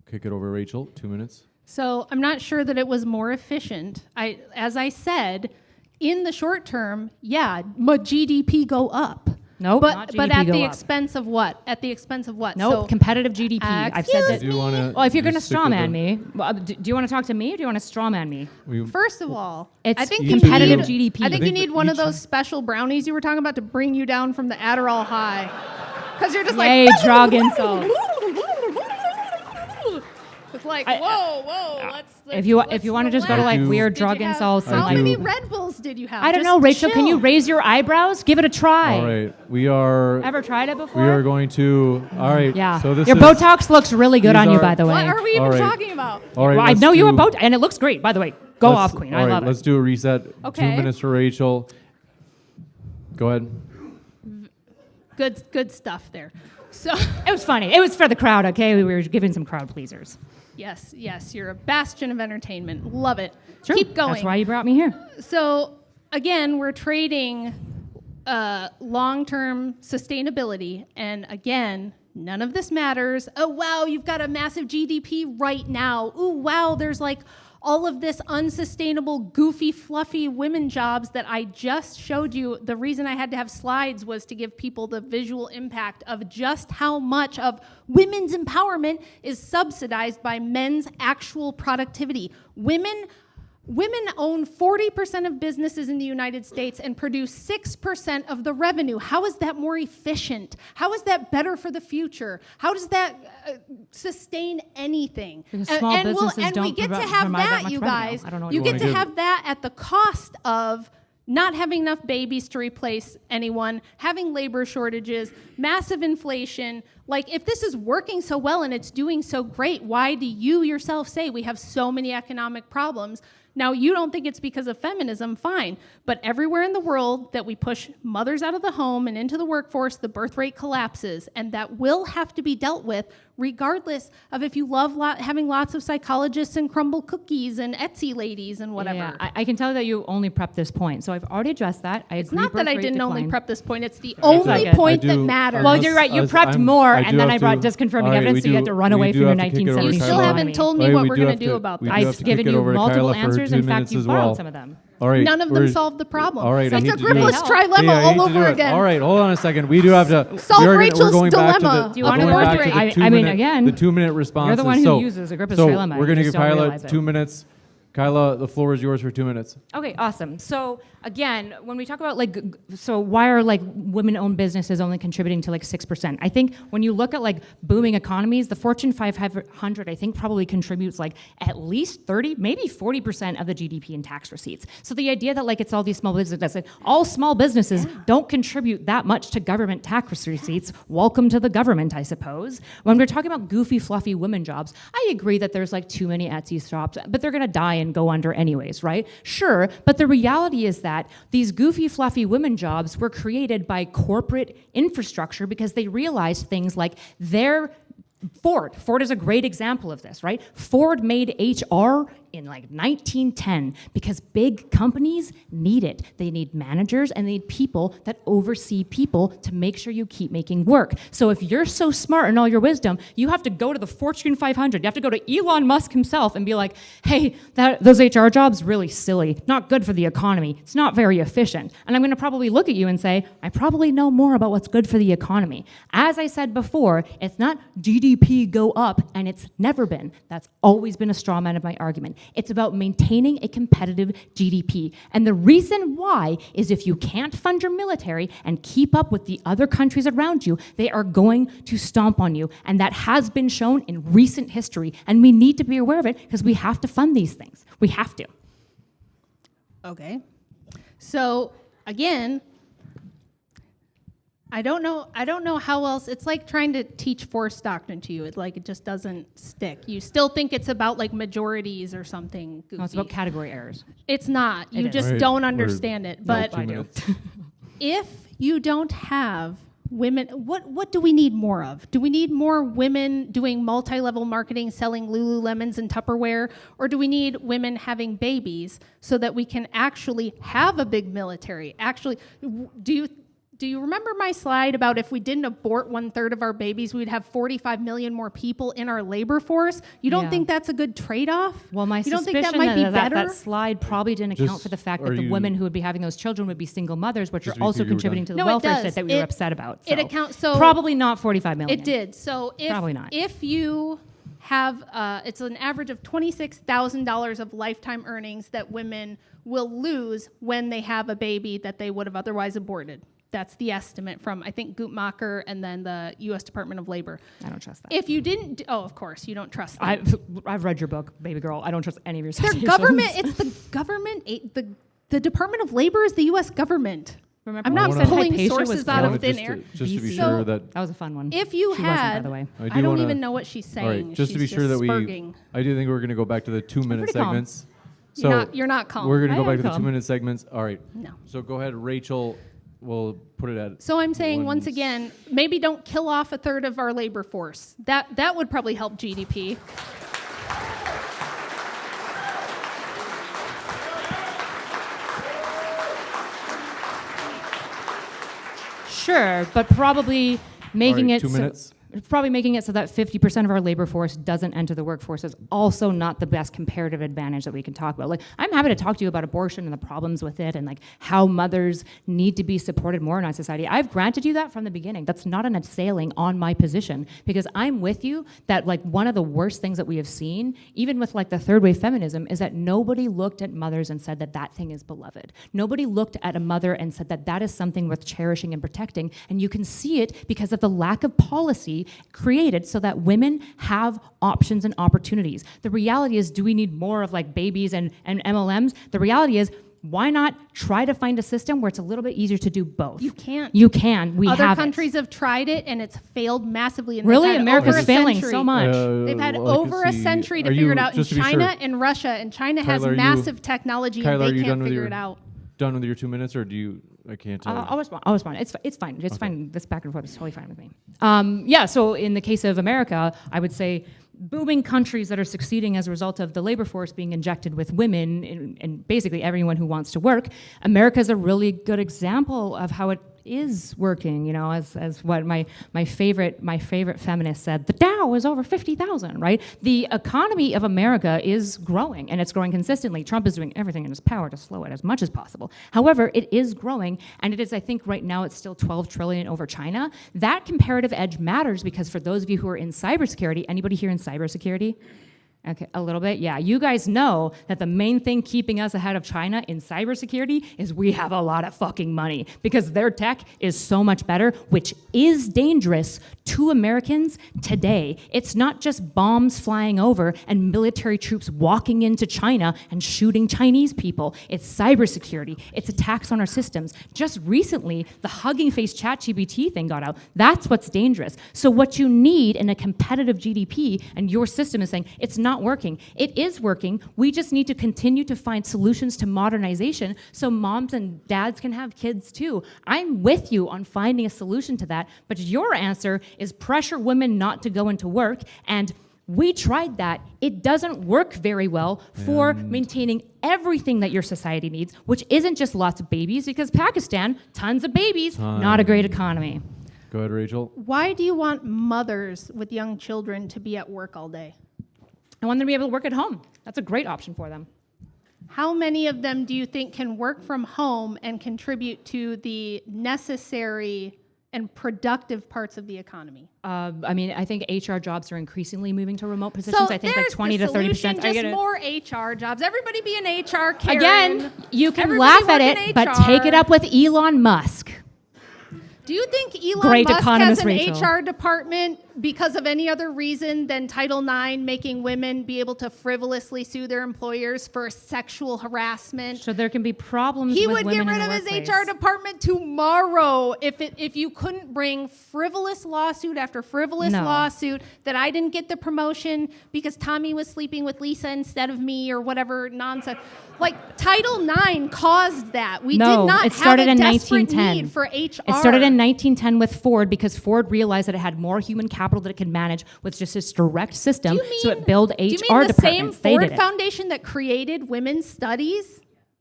Kick it over, Rachel. 2 minutes. So I'm not sure that it was more efficient. As I said, in the short term, yeah, GDP go up. Nope, but not but GDP at go the up. expense of what? At the expense of what? Nope, So, competitive GDP. I've said excuse that. Do you want to? Well, if you're going to straw man me, do you want to talk to me or do you want to straw man me? first of all, It's I think competitive you need, GDP. I think I you think need for one of each- those special brownies you were talking about to bring you down from the Adderall high. Because you're just Yay, like, drug insults. it's like, I- whoa, let's If you want to just go to like relax. weird Did you drug have- insults and How like, many Red Bulls did you have? I don't Just know, Rachel, can you chill. raise your eyebrows? Give it a try. All right, we are. Ever tried it before? We are going to. All right. Yeah. So this your is, Botox looks really good these on you, are- by the way. What are we even All right. talking about? All right. Well, I let's know you do- have Botox, and it looks great, by the way. Go let's- off, Queen. All I right, love let's it. do a reset. Okay. 2 minutes for Rachel. Go ahead. Good stuff there. So It was funny. It was for the crowd, okay? We were giving some crowd pleasers. yes, you're a bastion of entertainment. Love it. True. Keep going. That's why you brought me here. So again, we're trading long-term sustainability, and again, none of this matters. Oh wow, you've got a massive GDP right now. Ooh wow, there's like all of this unsustainable, goofy, fluffy women jobs that I just showed you. The reason I had to have slides was to give people the visual impact of just how much of women's empowerment is subsidized by men's actual productivity. Women own 40% of businesses in the United States and produce 6% of the revenue. How is that more efficient? How is that better for the future? How does that sustain anything? Because small businesses we don't get to provide have that that, much you revenue. guys. I don't know what You you get wanna to give. have that at the cost of not having enough babies to replace anyone, having labor shortages, massive inflation. Like, if this is working so well and it's doing so great, why do you yourself say we have so many economic problems? Now, you don't think it's because of feminism, fine. But everywhere in the world that we push mothers out of the home and into the workforce, the birth rate collapses. And that will have to be dealt with regardless of if you love having lots of psychologists and crumble cookies and Etsy ladies and whatever. Yeah, I can tell that you only prepped this point. So I've already addressed that. I It's agree not that I birth rate didn't only decline. prep this point. It's the I only do- point I that do- matters. Well, you're right. You prepped more, and then I brought disconfirming All right, evidence, so you had to run away from your 1970s. You still Kyla. haven't told me Wait, what we we're do going have to do to- about we that. do have I've to given kick it you over to multiple Kyla for answers. 2 In fact, minutes you've as borrowed well. some of them. All right. None of them solve the problem. All right, It's I like hate a to do gripless it. trilemma Hey, I hate all to do over it. again. All right, hold on a second. We do have to. Solve we're Rachel's going back to dilemma the, Do you we're want going to back birth to rate? the 2 I mean, minute, again, the 2 minute responses. the one who so, uses a gripless so trilemma. we're You going to just give don't Kyla realize it. 2 minutes. Kyla, the floor is yours for 2 minutes. Okay, awesome. So again, when we talk about so why are women-owned businesses only contributing to 6%? I think when you look at booming economies, the Fortune 500 I think probably contributes at least 30, maybe 40% of the GDP in tax receipts. So the idea that it's all these small businesses, all small businesses don't contribute that much to government tax receipts. Welcome to the government, I suppose. When we're talking about goofy, fluffy women jobs, I agree that there's too many Etsy shops, but they're gonna die and go under anyways, right? Sure, but the reality is that these goofy, fluffy women jobs were created by corporate infrastructure because they realized things like Ford is a great example of this, right? Ford made HR in 1910 because big companies need it. They need managers and they need people that oversee people to make sure you keep making work. So if you're so smart in all your wisdom, you have to go to the Fortune 500. You have to go to Elon Musk himself and be like, hey, those HR jobs, really silly, not good for the economy. It's not very efficient. And I'm gonna probably look at you and say, I probably know more about what's good for the economy. As I said before, it's not GDP go up, and it's never been. That's always been a straw man of my argument. It's about maintaining a competitive GDP. And the reason why is if you can't fund your military and keep up with the other countries around you, they are going to stomp on you. And that has been shown in recent history. And we need to be aware of it because we have to fund these things. We have to. Okay. So again, I don't know how else. It's like trying to teach force doctrine to you. It's it just doesn't stick. You still think it's about majorities or something goofy. No, it's about category errors. It's not. You is. just Right. don't We're- understand it. no, But 2 minutes. if you don't have women, what do we need more of? Do we need more women doing multi-level marketing, selling Lululemons and Tupperware? Or do we need women having babies so that we can actually have a big military? Actually, Do you remember my slide about if we didn't abort 1/3 of our babies, we'd have 45 million more people in our labor force? You don't Yeah. think that's a good trade-off? Well, my you don't suspicion think that might be better? that slide probably didn't account Just- for the fact are that the you- women who would be having those children would be single mothers, which Just are to be also clear, you were contributing to the No, it welfare does. state that we were It- upset about. it accounts- so- probably not 45 million. It did. So Probably not. if you have, it's an average of $26,000 of lifetime earnings that women will lose when they have a baby that they would have otherwise aborted. That's the estimate from, I think, Guttmacher and then the U.S. Department of Labor. I don't trust that. If you didn't, of course, you don't trust them. I've read your book, baby girl. I don't trust any of your Their citations. government, it's the government, the Department of Labor is the U.S. government. Remember I'm when not you said pulling Hypatia was sources killed? out I of wanted thin just air. just to be BC. sure that That was a fun one. If you she had, wasn't, by the way. I I, do don't wanna- even know what she's saying. all right, just to be She's sure that we, spurging. I do think we're going to go back to the 2-minute pretty calm. segments. You're not calm. We're going to I go back am to the calm. 2-minute segments. All right. No. So go ahead, Rachel. We'll put it at. So I'm saying once one- again, maybe don't kill off 1/3 of our labor force. That would probably help GDP. Sure, but probably making right, it 2 minutes. Probably making it so that 50% of our labor force doesn't enter the workforce is also not the best comparative advantage that we can talk about. Like, I'm happy to talk to you about abortion and the problems with it and like how mothers need to be supported more in our society. I've granted you that from the beginning. That's not an assailing on my position because I'm with you that like one of the worst things that we have seen, even with like the third wave feminism, is that nobody looked at mothers and said that that thing is beloved. Nobody looked at a mother and said that that is something worth cherishing and protecting. And you can see it because of the lack of policy created so that women have options and opportunities. The reality is, do we need more of like babies and MLMs? The reality is, why not try to find a system where it's a little bit easier to do both? You can't. You can. We Other have countries have tried it and it's failed massively. And Really? they've had America's over a failing century. so much. They've had Well, I can over a see- century to are figure you- it out in just to be China sure, and Russia, and China has Kyla, are you- massive technology Kyla, are and you they done can't with figure your- it out. Done with your 2 minutes, or do you? I can't tell. I'll respond. It's fine. It's fine. This back and forth is totally fine with me. Yeah. So in the case of America, I would say booming countries that are succeeding as a result of the labor force being injected with women and basically everyone who wants to work. America is a really good example of how it is working. You know, as what my favorite feminist said, the Dow is over 50,000. Right? The economy of America is growing, and it's growing consistently. Trump is doing everything in his power to slow it as much as possible. However, it is growing, and it is, I think, right now it's still 12 trillion over China. That comparative edge matters because for those of you who are in cybersecurity, anybody here in cybersecurity? Okay, a little bit. Yeah, you guys know that the main thing keeping us ahead of China in cybersecurity is we have a lot of fucking money because their tech is so much better, which is dangerous to Americans today. It's not just bombs flying over and military troops walking into China and shooting Chinese people. It's cybersecurity. It's attacks on our systems. Just recently, the Hugging Face ChatGPT thing got out. That's what's dangerous. So what you need in a competitive GDP, and your system is saying it's not working. It is working. We just need to continue to find solutions to modernization so moms and dads can have kids too. I'm with you on finding a solution to that, but your answer is pressure women not to go into work, and we tried that. It doesn't work very well for maintaining everything that your society needs, which isn't just lots of babies, because Pakistan, tons of babies, not a great economy. Go ahead, Rachel. Why do you want mothers with young children to be at work all day? I want them to be able to work at home. That's a great option for them. How many of them do you think can work from home and contribute to the necessary and productive parts of the economy? I mean, I think HR jobs are increasingly moving to remote positions. I think like there's 20 the to 30%. solution, just more HR jobs. Everybody be an HR Karen. Again, you can Everybody laugh at work it, in but HR. take it up with Elon Musk. Do you think Elon Great Musk economist, has an Rachel. HR department because of any other reason than Title IX making women be able to frivolously sue their employers for sexual harassment? So there can be problems He with would get women rid in of the his workplace. HR department tomorrow if you couldn't bring frivolous lawsuit after frivolous No. lawsuit that I didn't get the promotion because Tommy was sleeping with Lisa instead of me or whatever nonsense. Like Title IX caused that. We No, did not it started have a in desperate 1910. need for HR. It started in 1910 with Ford because Ford realized that it had more human capital that it could manage with just its direct system. So it built HR do you mean the same departments. They Ford did it. Foundation that created women's studies?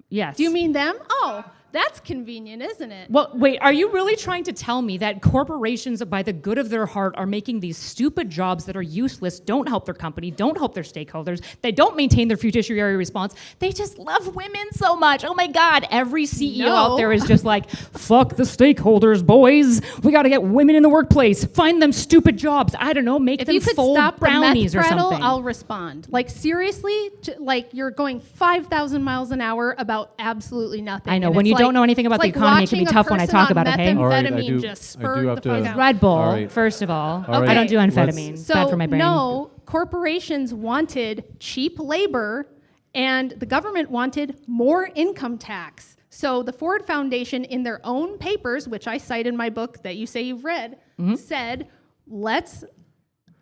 Yes. Do you mean them? Oh, That's convenient, isn't it? Well, wait, are you really trying to tell me that corporations, by the good of their heart, are making these stupid jobs that are useless, don't help their company, don't help their stakeholders, they don't maintain their fiduciary response, they just love women so much? Oh my God, every CEO out there is just like, fuck the stakeholders, boys. We got to get women in the workplace. Find them stupid jobs. I don't know, make If them you could fold stop the meth brownies or prattle, something. I'll respond. Like, seriously, like you're going 5,000 miles an hour about absolutely nothing. I know, And when it's you like- don't know anything about it's the like economy, it can be watching a tough when I person talk on about it, hey? All right, methamphetamine I just do spurred have the fuck to- out. Red Bull, All right. first of all. All right. I don't do Let's- amphetamine. So Bad for my brain. no, corporations wanted cheap labor, and the government wanted more income tax. So the Ford Foundation, in their own papers, which I cite in my book that you say you've read, said, let's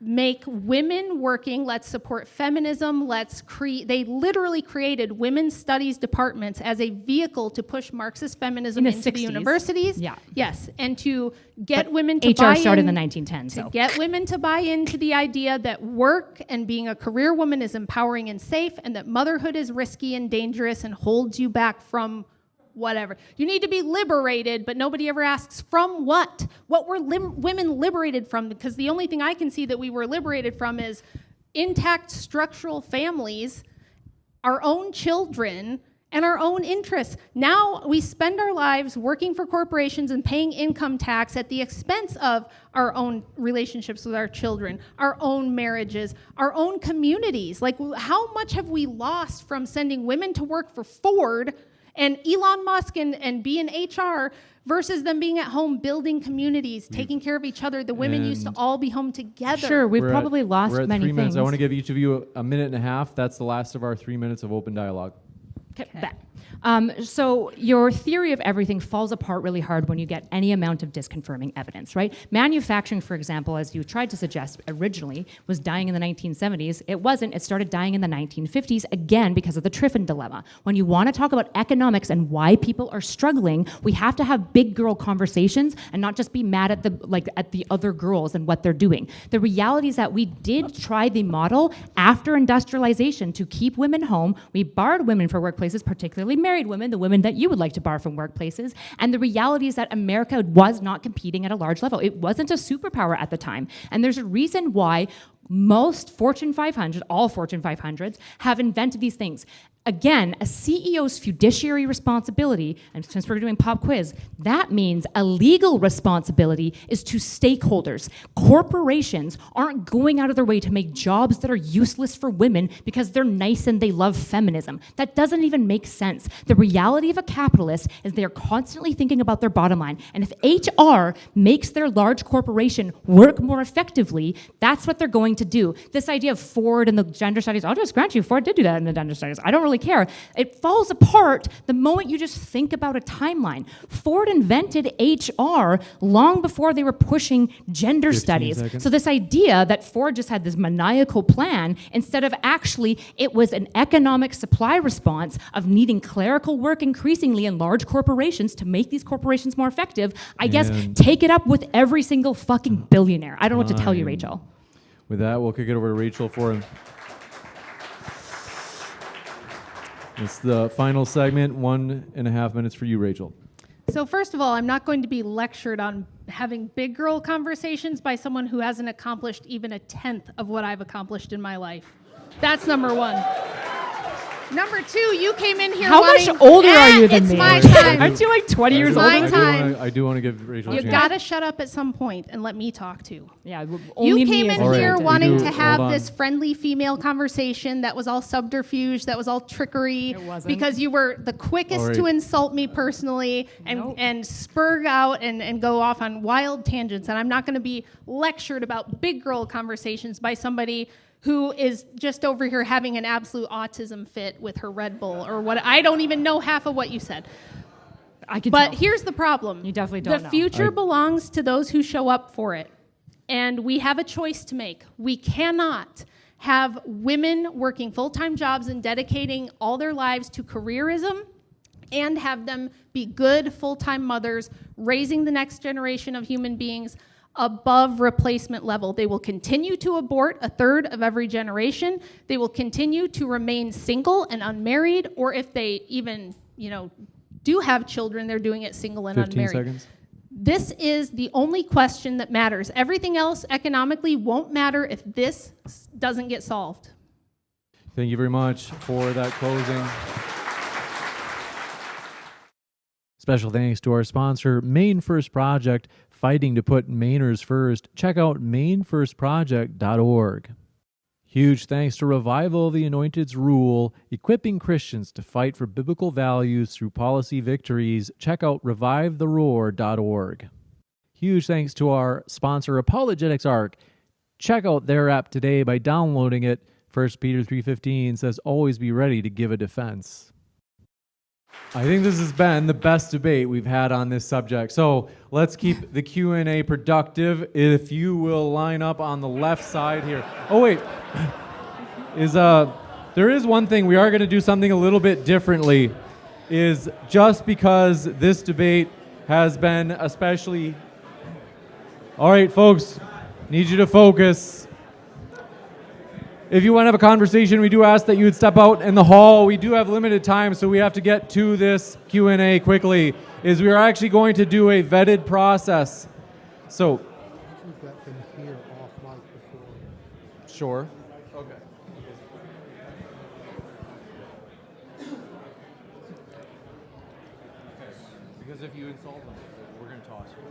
make women working, let's support feminism, they literally created women's studies departments as a vehicle to push Marxist feminism In the into the 60s. universities. Yeah. Yes, and to get But women to HR buy started in, in the 1910s. to So. get women to buy into the idea that work and being a career woman is empowering and safe, and that motherhood is risky and dangerous and holds you back from whatever. You need to be liberated, but nobody ever asks from what? What were women liberated from? Because the only thing I can see that we were liberated from is intact structural families, our own children, and our own interests. Now we spend our lives working for corporations and paying income tax at the expense of our own relationships with our children, our own marriages, our own communities. Like, how much have we lost from sending women to work for Ford and Elon Musk and be in HR versus them being at home building communities, taking care of each other? The women used to And- all be home together. Sure, we've We're probably lost we're at many 3 minutes. things. I want to give each of you a minute and a half. That's the last of our 3 minutes of open dialogue. Okay. Bet. So your theory of everything falls apart really hard when you get any amount of disconfirming evidence, right? Manufacturing, for example, as you tried to suggest originally, was dying in the 1970s. It wasn't. It started dying in the 1950s, again, because of the Triffin dilemma. When you want to talk about economics and why people are struggling, we have to have big girl conversations and not just be mad at the other girls and what they're doing. The reality is that we did try the model after industrialization to keep women home. We barred women for workplaces, particularly married women, the women that you would like to bar from workplaces. And the reality is that America was not competing at a large level. It wasn't a superpower at the time. And there's a reason why most Fortune 500, all Fortune 500s, have invented these things. Again, a CEO's fiduciary responsibility, and since we're doing pop quiz, that means a legal responsibility is to stakeholders. Corporations aren't going out of their way to make jobs that are useless for women because they're nice and they love feminism. That doesn't even make sense. The reality of a capitalist is they're constantly thinking about their bottom line. And if HR makes their large corporation work more effectively, that's what they're going to do. This idea of Ford and the gender studies, I'll just grant you, Ford did do that in the gender studies. I don't really care. It falls apart the moment you just think about a timeline. Ford invented HR long before they were pushing gender 15 studies. seconds. So this idea that Ford just had this maniacal plan, instead of actually, it was an economic supply response of needing clerical work increasingly in large corporations to make these corporations more effective. I guess And- take it up with every single fucking billionaire. I don't know what to tell you, Time. Rachel. With that, we'll kick it over to Rachel for him. It's the final segment. 1.5 minutes for you, Rachel. So first of all, I'm not going to be lectured on having big girl conversations by someone who hasn't accomplished even a tenth of what I've accomplished in my life. That's number one. Number two, you came in here How much wanting, older are you than it's me? my Sorry. time. Aren't you like 20 years It's older? my than me? time. I do want to give Rachel a You chance. gotta shut up at some point and let me talk too. Yeah, You only me came as in a All right, here we wanting do- to have hold on. this friendly female conversation that was all subterfuge, that was all trickery, It wasn't. because you were the quickest All right. to insult me personally and, Nope. and spurg out and go off on wild tangents. And I'm not going to be lectured about big girl conversations by somebody who is just over here having an absolute autism fit with her Red Bull or what. I don't even know half of what you said. I could But tell. here's the problem. You definitely don't The know. future belongs to those who show up for it. And we have a choice to make. We cannot have women working full-time jobs and dedicating all their lives to careerism and have them be good full-time mothers, raising the next generation of human beings above replacement level. They will continue to abort a third of every generation. They will continue to remain single and unmarried, or if they even, do have children, they're doing it single and 15 unmarried. seconds. This is the only question that matters. Everything else economically won't matter if this doesn't get solved. Thank you very much for that closing. Special thanks to our sponsor, Maine First Project, fighting to put Mainers first. Check out mainfirstproject.org. Huge thanks to Revival of the Anointed's Rule, equipping Christians to fight for biblical values through policy victories. Check out revivetheroar.org. Huge thanks to our sponsor, Apologetics Ark. Check out their app today by downloading it. 1 Peter 3:15 says, always be ready to give a defense. I think this has been the best debate we've had on this subject. So let's keep the Q&A productive. If you will line up on the left side here. Oh, wait. There is one thing. We are going to do something a little bit differently. Is just because this debate has been especially... All right, folks. Need you to focus. If you want to have a conversation, we do ask that you would step out in the hall. We do have limited time, so we have to get to this Q&A quickly. We are actually going to do a vetted process. So, We've got them here off mic before. sure. Okay. Because if you insult them, we're going to toss you.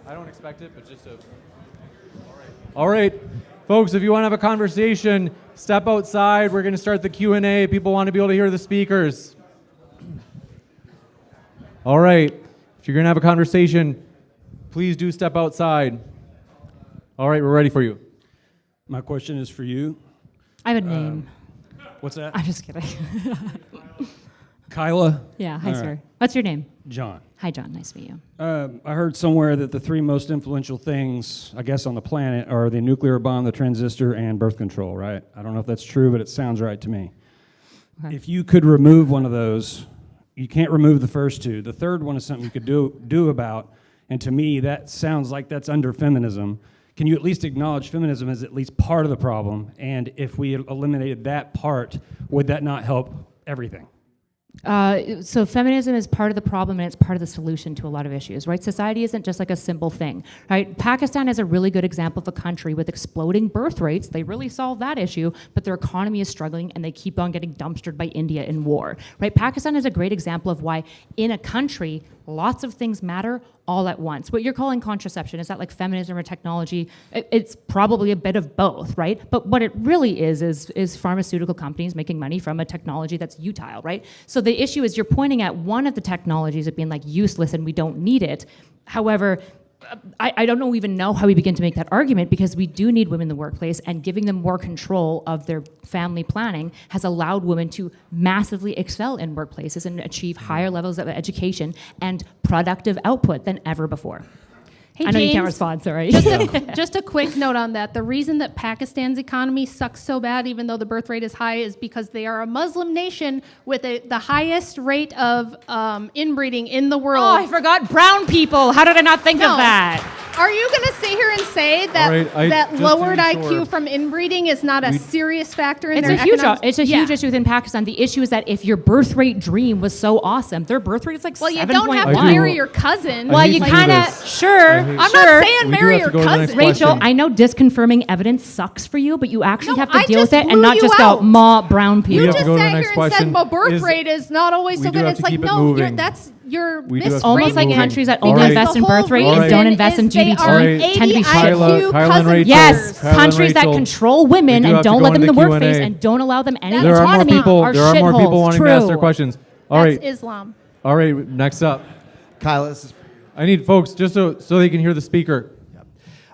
I don't expect it, but just to... All right. Folks, if you want to have a conversation, step outside. We're going to start the Q&A. People want to be able to hear the speakers. All right. If you're going to have a conversation, please do step outside. All right, we're ready for you. My question is for you. I have a name. What's that? I'm just kidding. Kyla? Yeah, hi, All sir. right. What's your name? John. Hi, John. Nice to meet you. I heard somewhere that the three most influential things, I guess, on the planet are the nuclear bomb, the transistor, and birth control, right? I don't know if that's true, but it sounds right to me. Okay. If you could remove one of those, you can't remove the first two. The third one is something you could do about, and to me, that sounds like that's under feminism. Can you at least acknowledge feminism is at least part of the problem? And if we eliminated that part, would that not help everything? So feminism is part of the problem and it's part of the solution to a lot of issues, right? Society isn't just like a simple thing, right? Pakistan is a really good example of a country with exploding birth rates. They really solved that issue, but their economy is struggling and they keep on getting dumpstered by India in war, right? Pakistan is a great example of why in a country, lots of things matter all at once. What you're calling contraception, is that like feminism or technology? It's probably a bit of both, right? But what it really is pharmaceutical companies making money from a technology that's utile, right? So the issue is you're pointing at one of the technologies as being like useless and we don't need it. However, I don't even know how we begin to make that argument because we do need women in the workplace, and giving them more control of their family planning has allowed women to massively excel in workplaces and achieve higher levels of education and productive output than ever before. Hey, I know you can't James, respond, sorry. Just a quick note on that. The reason that Pakistan's economy sucks so bad, even though the birth rate is high, is because they are a Muslim nation with the highest rate of inbreeding in the world. Oh, I forgot brown people. How did I not think of that? Are you going to sit here and say that All right, that just to lowered be IQ sure, from inbreeding is not a serious factor in It's their a huge, economics? it's a huge issue within Pakistan. The issue is that if your birth rate dream was so awesome, their birth rate is like 7.1. Well, you don't have to I do- marry your cousin. Well, hate you to do kind of, this. sure, I hate- I'm sure. not saying We do marry have your to go to the next cousin. question. Rachel, I know disconfirming evidence sucks for you, but you actually No, have to I deal with just it and blew not you just go, out. ma, brown people. You have to just go to the sat next here and said, question. "My birth Is- rate is not always we so do good." have It's to like, keep it no, moving. you're We do have to It's almost keep like moving. countries that All only right. invest in birth rate All and right. don't invest in GDP. All right. 80 Kyla IQ and cousin Rachel. Yes, Kyla and countries that Rachel. control We women do and have to don't go let them in into the the workplace Q&A. and don't allow them any There are more autonomy people. are There are more people shitholes. wanting True. to ask their questions. All That's right. Islam. All right. Next up, Kyla, this is I need folks just so they can hear the speaker.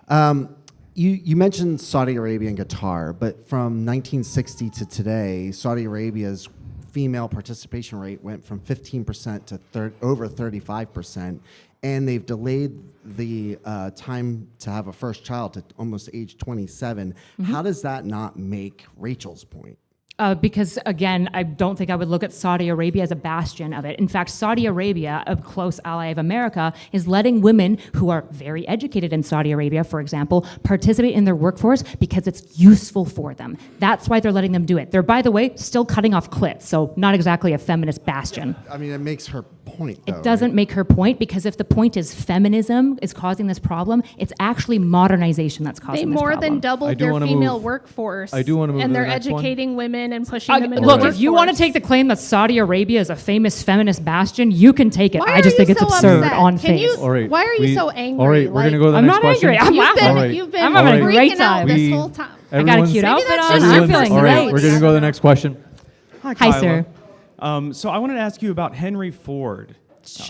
You mentioned Saudi Arabia and Qatar, but from 1960 to today, Saudi Arabia's female participation rate went from 15% to over 35%, and they've delayed the time to have a first child to almost age 27. How does that not make Rachel's point? Because again, I don't think I would look at Saudi Arabia as a bastion of it. In fact, Saudi Arabia, a close ally of America, is letting women who are very educated in Saudi Arabia, for example, participate in their workforce because it's useful for them. That's why they're letting them do it. They're, by the way, still cutting off clits, so not exactly a feminist bastion. I mean, it makes her point, though. It doesn't make her point, because if the point is feminism is causing this problem, it's actually modernization that's They causing this more problem. than I doubled do their wanna female move- workforce. I do wanna move and to they're the next one. educating women and pushing them into Look, the if you want to workforce. take the claim that Saudi Arabia is a famous feminist bastion, you can take it. Why I just are think you it's so absurd upset? on Can face. you- All right. Why are you so angry? All right, we're Like- gonna go to the I'm next not question. angry. I'm You've laughing. been, All right. you've been I'm having a great freaking out time. this We- whole time. I got a Everyone's- cute Maybe outfit that's on. just I'm everyone's- feeling All right, great. we're gonna go to the next question. Hi, Kyla. sir. So I wanted to ask you about Henry Ford.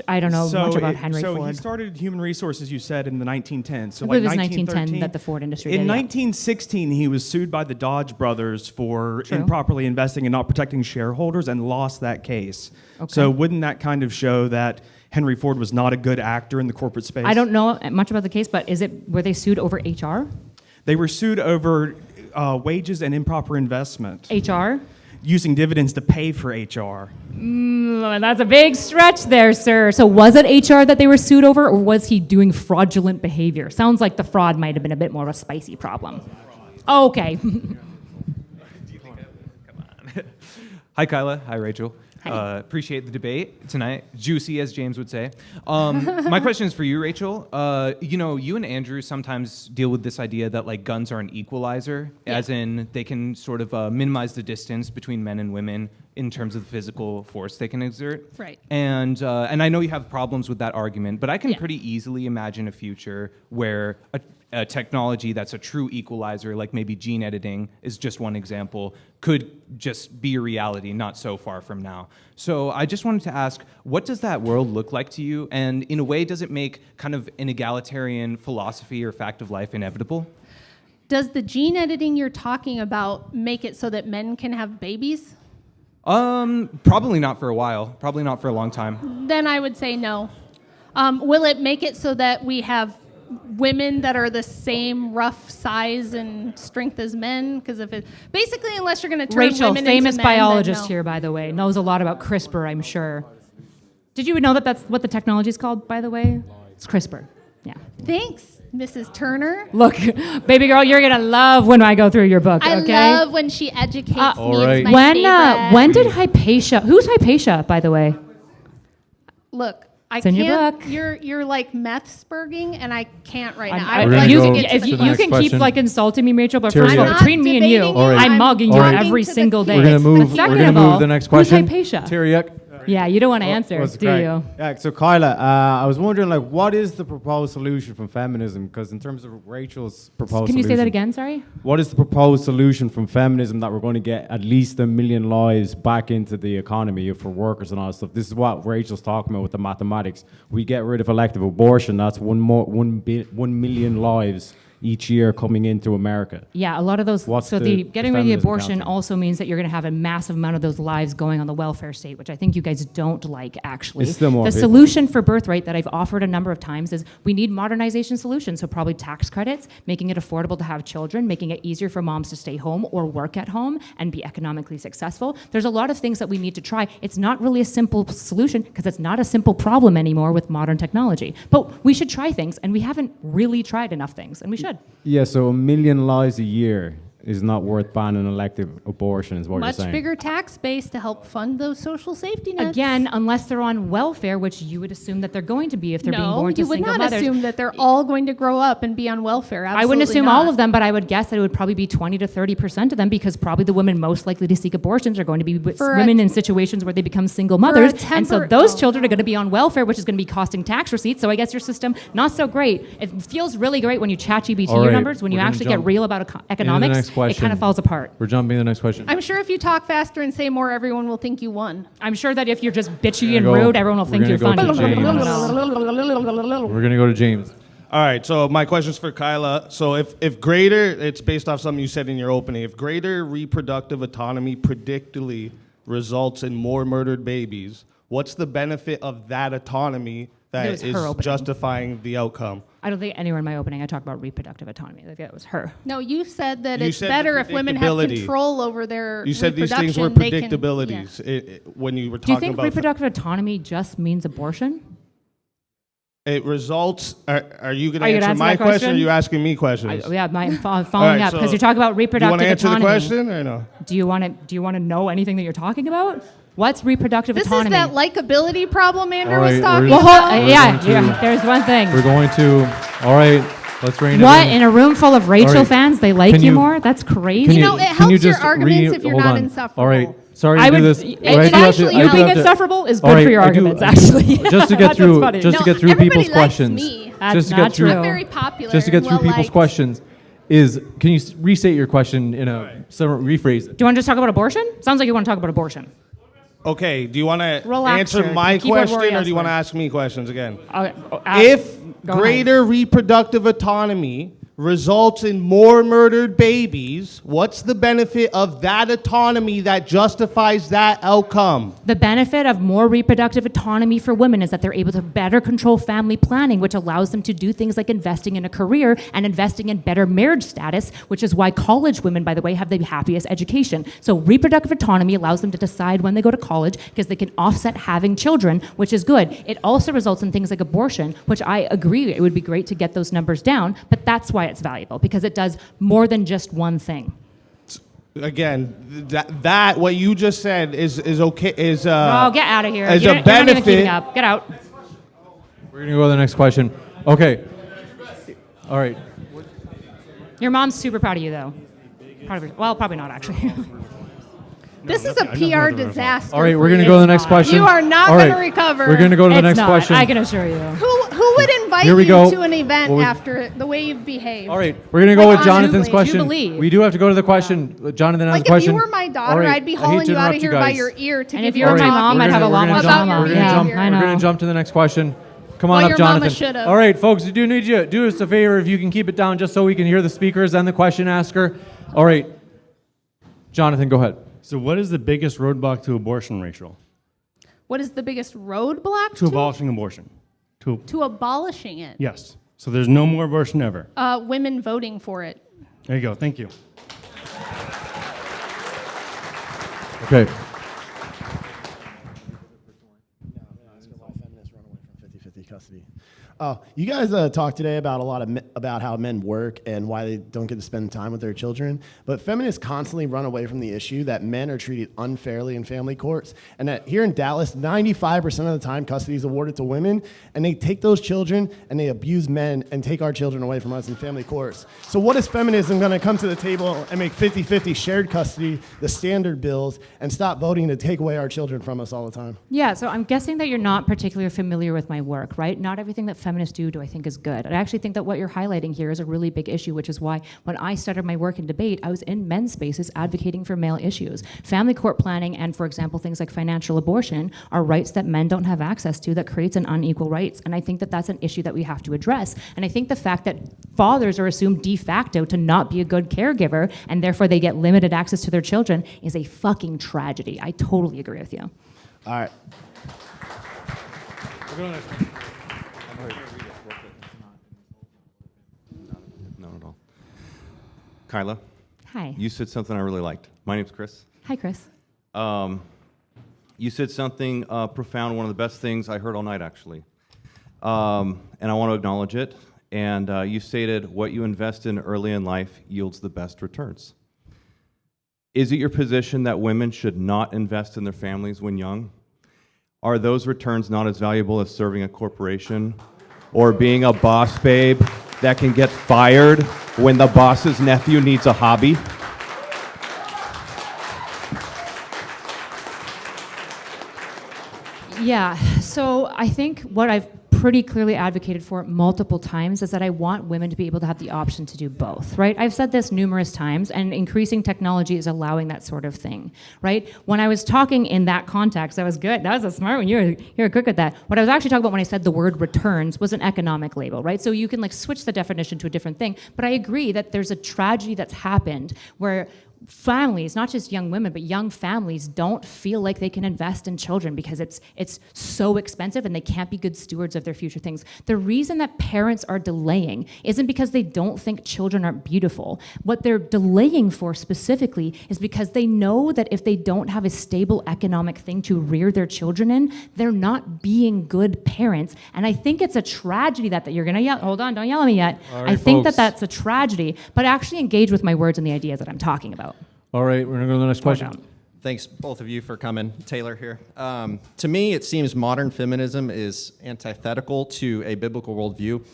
I don't know much about he Henry Ford. he started human resources, you said, in the 1910s. So I believe like it was 1910 1913. that the Ford industry In did, yeah. 1916, he was sued by the Dodge brothers for True. improperly investing and not protecting shareholders, and lost that case. Okay. So wouldn't that kind of show that Henry Ford was not a good actor in the corporate space? I don't know much about the case, but were they sued over HR? They were sued over wages and improper investment, HR? using dividends to pay for HR. That's a big stretch there, sir. So was it HR that they were sued over, or was he doing fraudulent behavior? Sounds like the fraud might have been a bit more of a spicy problem. Okay. Hi, Kyla. Hi, Rachel. Hi. Appreciate the debate tonight. Juicy, as James would say. My question is for you, Rachel. You and Andrew sometimes deal with this idea that like guns are an equalizer, as in they can sort of minimize the distance between men and women in terms of the physical force they can exert. Right. And I know you have problems with that argument, but I can Yeah. pretty easily imagine a future where a technology that's a true equalizer, like maybe gene editing is just one example, could just be a reality not so far from now. So I just wanted to ask, what does that world look like to you? And in a way, does it make kind of an egalitarian philosophy or fact of life inevitable? Does the gene editing you're talking about make it so that men can have babies? Probably not for a while. Probably not for a long time. Then I would say no. Will it make it so that we have women that are the same rough size and strength as men? Because if it basically, unless you're going to turn Rachel, women famous into men, then biologist no. here, by the way, knows a lot about CRISPR, I'm sure. Did you know that that's what the technology is called, by the way? It's CRISPR. Yeah. Thanks, Mrs. Turner. Look, baby girl, you're gonna love when I go through your book. I Okay. love when she educates me. All It's right. my favorite. When did Hypatia? Who's Hypatia, by the way? Look, I It's in your can't. book. You're like meth-spurging, and I can't right now. I- I'd We're like gonna to go get to if the you, the you next can question. keep like insulting me, Rachel, but Terry, first of all, I'm between me and you, debating All right. I'm mugging you All right. every Talking to the single day. We're gonna move. Second We're gonna of move all, the next who's question. Hypatia? Tyriek. Yeah, you don't want to answer, What's do great. you? Yeah, so Kyla, I was wondering, like, what is the proposed solution from feminism? Because in terms of Rachel's proposed Can you say that solution- again? Sorry. What is the proposed solution from feminism that we're going to get at least 1 million lives back into the economy for workers and all that stuff? This is what Rachel's talking about with the mathematics. We get rid of elective abortion, that's 1 million lives each year coming into America. Yeah, a lot of those. What's so the getting rid of the feminism abortion counter? also means that you're going to have a massive amount of those lives going on the welfare state, which I think you guys don't like, actually. It's still more the people. solution for birthright that I've offered a number of times is we need modernization solutions. So probably tax credits, making it affordable to have children, making it easier for moms to stay home or work at home and be economically successful. There's a lot of things that we need to try. It's not really a simple solution because it's not a simple problem anymore with modern technology. But we should try things, and we haven't really tried enough things, and we should. Yeah, so 1 million lives a year is not worth banning elective abortion, is what Much you're saying. bigger tax base to help fund those social safety nets. Again, unless they're on welfare, which you would assume that they're going to be if they're being no, born to you would single not mothers. assume that they're all going to grow up and be on welfare. Absolutely I wouldn't assume not. all of them, but I would guess that it would probably be 20 to 30% of them, because probably the women most likely to seek abortions are going to be For a- women in situations where they become single mothers, and so those oh. children are going to be on welfare, which is going to be costing tax receipts. So I guess your system not so great. It feels really great when you ChatGPT All your right, numbers. When you we're gonna actually get jump real about economics, next it question. kind of falls apart. We're jumping to the next question. I'm sure if you talk faster and say more, everyone will think you won. I'm sure that if you're just bitchy We're and gonna go- rude, everyone will we're think you're gonna go funny. to James. No. We're gonna go to James. All right, so my question's for Kyla. So if greater, it's based off something you said in your opening, if greater reproductive autonomy predictably results in more murdered babies, what's the benefit of that autonomy that was is her opening. justifying the outcome. I don't think anywhere in my opening I talked about reproductive autonomy. I think that was her. No, you said that You it's said the better if women have predictability. control over their You said these things were reproduction, they can- predictabilities when you were Do you talking think about. reproductive autonomy just means abortion? It results. Are you going to Are you gonna answer answer my that question? Or question? are you asking me questions? I'm following All right, up because so you're talking about Do you reproductive want to answer autonomy. the question or no? Do you want to know anything that you're talking about? What's reproductive This autonomy? is that likability problem Andrew All was right, talking we're- about. We're yeah, going to- there's one thing. We're going to. All right. Let's rein What, it in a room full of Rachel All right. fans, they like Can you you- more? That's crazy. Can You know, it helps your just arguments if you're hold not on. insufferable. All right. Sorry I to do would. this. It, All right, it I do have actually- to- I you do being have to- insufferable is All good right, for your I do- arguments, actually. Just to get That's through, funny. just to No, get through everybody people's likes questions. me. That's just to not get through. true. I'm very popular. Just to get and through people's well-liked. questions. Can you restate your question in a rephrase it? Do you want to just talk about abortion? Sounds like you want to talk about abortion. Okay. Do you want to Relax, answer sir. my Keyboard question warrior or do you want to elsewhere. ask me questions again? Okay, If go ahead. greater reproductive autonomy results in more murdered babies, what's the benefit of that autonomy that justifies that outcome? The benefit of more reproductive autonomy for women is that they're able to better control family planning, which allows them to do things like investing in a career and investing in better marriage status, which is why college women, by the way, have the happiest education. So reproductive autonomy allows them to decide when they go to college because they can offset having children, which is good. It also results in things like abortion, which I agree it would be great to get those numbers down, but that's why it's valuable, because it does more than just one thing. Again, that what you just said is okay. Is Oh, get out of here. as You're a not even benefit. keeping up. Get out. We're going to go to the next question. Okay. All right. Your mom's super proud of you, though. Proud of her. Well, probably not, actually. This is a PR disaster. All right, we're for going to you. go to the next question. You are not All going right, to recover. We're going to go to the It's next not, question. I can assure you. Who would invite Here we you go. to an event What was- after the way you've behaved? All right, we're going to go Like with Jonathan's Jubilee. question. Jubilee. We do have to go to the question. Jonathan has Like a question. if you were my daughter, All right, I'd be I hate hauling to you out interrupt of here by guys. your ear to And give if you you were a my talk. mom, I'd have a lot more About drama. your We're going to Yeah, jump. behavior. I We're going know. to jump to the next question. Come on Well, up, your mama Jonathan. should've. All right, folks, I do need you do us a favor if you can keep it down just so we can hear the speakers and the question asker. All right, Jonathan, go ahead. So, what is the biggest roadblock to abortion, Rachel? What is the biggest roadblock To abolishing abortion? to abolishing it? Yes. So there's no more abortion ever. Women voting for it. There you go. Thank you. Okay. You guys talked today about a lot of about how men work and why they don't get to spend time with their children. But feminists constantly run away from the issue that men are treated unfairly in family courts, and that here in Dallas, 95% of the time custody is awarded to women, and they take those children and they abuse men and take our children away from us in family courts. So what is feminism going to come to the table and make 50-50 shared custody the standard bills and stop voting to take away our children from us all the time? Yeah, so I'm guessing that you're not particularly familiar with my work, right? Not everything that feminists do I think is good. I actually think that what you're highlighting here is a really big issue, which is why when I started my work in debate, I was in men's spaces advocating for male issues. Family court planning and, for example, things like financial abortion are rights that men don't have access to that creates an unequal rights. And I think that that's an issue that we have to address. And I think the fact that fathers are assumed de facto to not be a good caregiver and therefore they get limited access to their children is a fucking tragedy. I totally agree with you. All right. Not at all. Kyla, Hi. you said something I really liked. My name's Chris. Hi, Chris. You said something profound, one of the best things I heard all night, actually. And I want to acknowledge it. And you stated, what you invest in early in life yields the best returns. Is it your position that women should not invest in their families when young? Are those returns not as valuable as serving a corporation or being a boss babe that can get fired when the boss's nephew needs a hobby? Yeah, so I think what I've pretty clearly advocated for multiple times is that I want women to be able to have the option to do both, right? I've said this numerous times, and increasing technology is allowing that sort of thing, right? When I was talking in that context, that was good. That was a smart one. You were quick with that. What I was actually talking about when I said the word returns was an economic label, right? So you can like switch the definition to a different thing, but I agree that there's a tragedy that's happened where families, not just young women, but young families don't feel like they can invest in children because it's so expensive and they can't be good stewards of their future things. The reason that parents are delaying isn't because they don't think children aren't beautiful. What they're delaying for specifically is because they know that if they don't have a stable economic thing to rear their children in, they're not being good parents. And I think it's a tragedy that you're gonna yell, hold on, don't yell at me yet. All right, I think folks. that's a tragedy, but actually engage with my words and the ideas that I'm talking about. All right, we're going to go to the next question. down. Thanks, both of you, for coming. Taylor here. To me, it seems modern feminism is antithetical to a biblical worldview.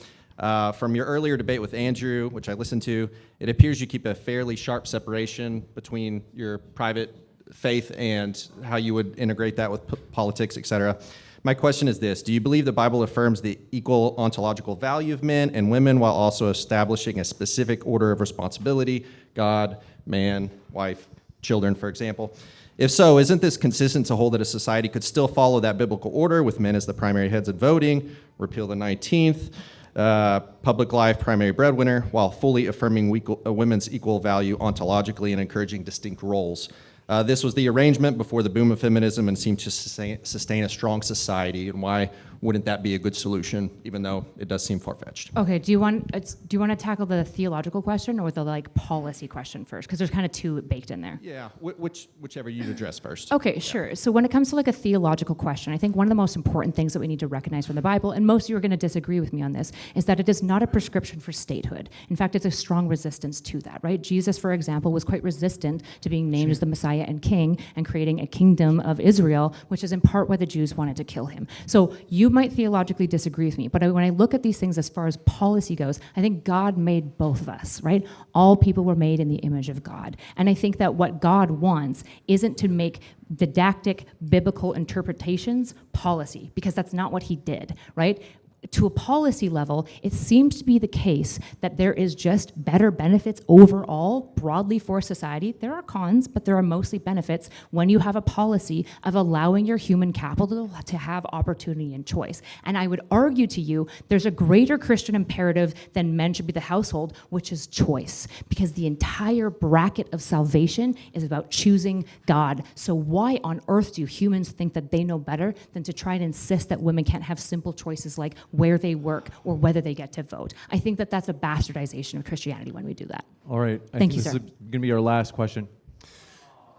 From your earlier debate with Andrew, which I listened to, it appears you keep a fairly sharp separation between your private faith and how you would integrate that with politics, et cetera. My question is this: do you believe the Bible affirms the equal ontological value of men and women while also establishing a specific order of responsibility, God, man, wife, children, for example? If so, isn't this consistent to hold that a society could still follow that biblical order with men as the primary heads of voting, repeal the 19th, public life, primary breadwinner, while fully affirming women's equal value ontologically and encouraging distinct roles? This was the arrangement before the boom of feminism and seemed to sustain a strong society. And why wouldn't that be a good solution, even though it does seem far-fetched? Okay, do you want to tackle the theological question or the policy question first? Because there's kind of two baked in there. Yeah, whichever you'd address first. Okay, sure. So when it comes to a theological question, I think one of the most important things that we need to recognize from the Bible, and most of you are going to disagree with me on this, is that it is not a prescription for statehood. In fact, it's a strong resistance to that, right? Jesus, for example, was quite resistant to being named as the Messiah and King and creating a kingdom of Israel, which is in part why the Jews wanted to kill him. So you might theologically disagree with me, but when I look at these things as far as policy goes, I think God made both of us, right? All people were made in the image of God. And I think that what God wants isn't to make didactic biblical interpretations policy, because that's not what he did, right? To a policy level, it seems to be the case that there is just better benefits overall, broadly for society. There are cons, but there are mostly benefits when you have a policy of allowing your human capital to have opportunity and choice. And I would argue to you, there's a greater Christian imperative than men should be the household, which is choice, because the entire bracket of salvation is about choosing God. So why on earth do humans think that they know better than to try and insist that women can't have simple choices like where they work or whether they get to vote? I think that that's a bastardization of Christianity when we do that. All right. Thank you, this sir. is going to be our last question.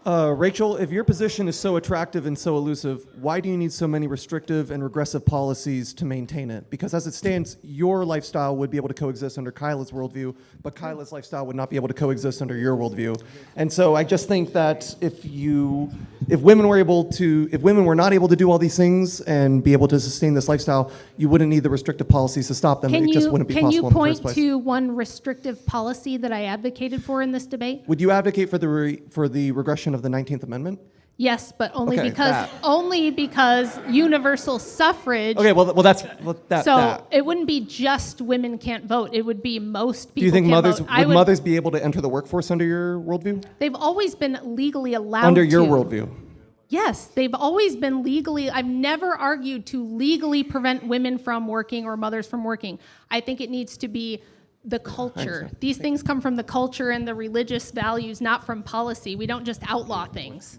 Rachel, if your position is so attractive and so elusive, why do you need so many restrictive and regressive policies to maintain it? Because as it stands, your lifestyle would be able to coexist under Kyla's worldview, but Kyla's lifestyle would not be able to coexist under your worldview. And so I just think that if women were not able to do all these things and be able to sustain this lifestyle, you wouldn't need the restrictive policies to stop them. Can It just wouldn't be possible in the first point place. to one restrictive policy that I advocated for in this debate? Would you advocate for the regression of the 19th Amendment? Yes, but only Okay, because universal suffrage. Okay, well that's that. So that. it wouldn't be just women can't vote. It would be most people. Do you think can't mothers vote. would mothers be able to enter the workforce under your worldview? They've always been legally allowed Under your to. worldview. Yes, they've always been legally. I've never argued to legally prevent women from working or mothers from working. I think it needs to be the culture. These things come from the culture and the religious values, not from policy. We don't just outlaw things.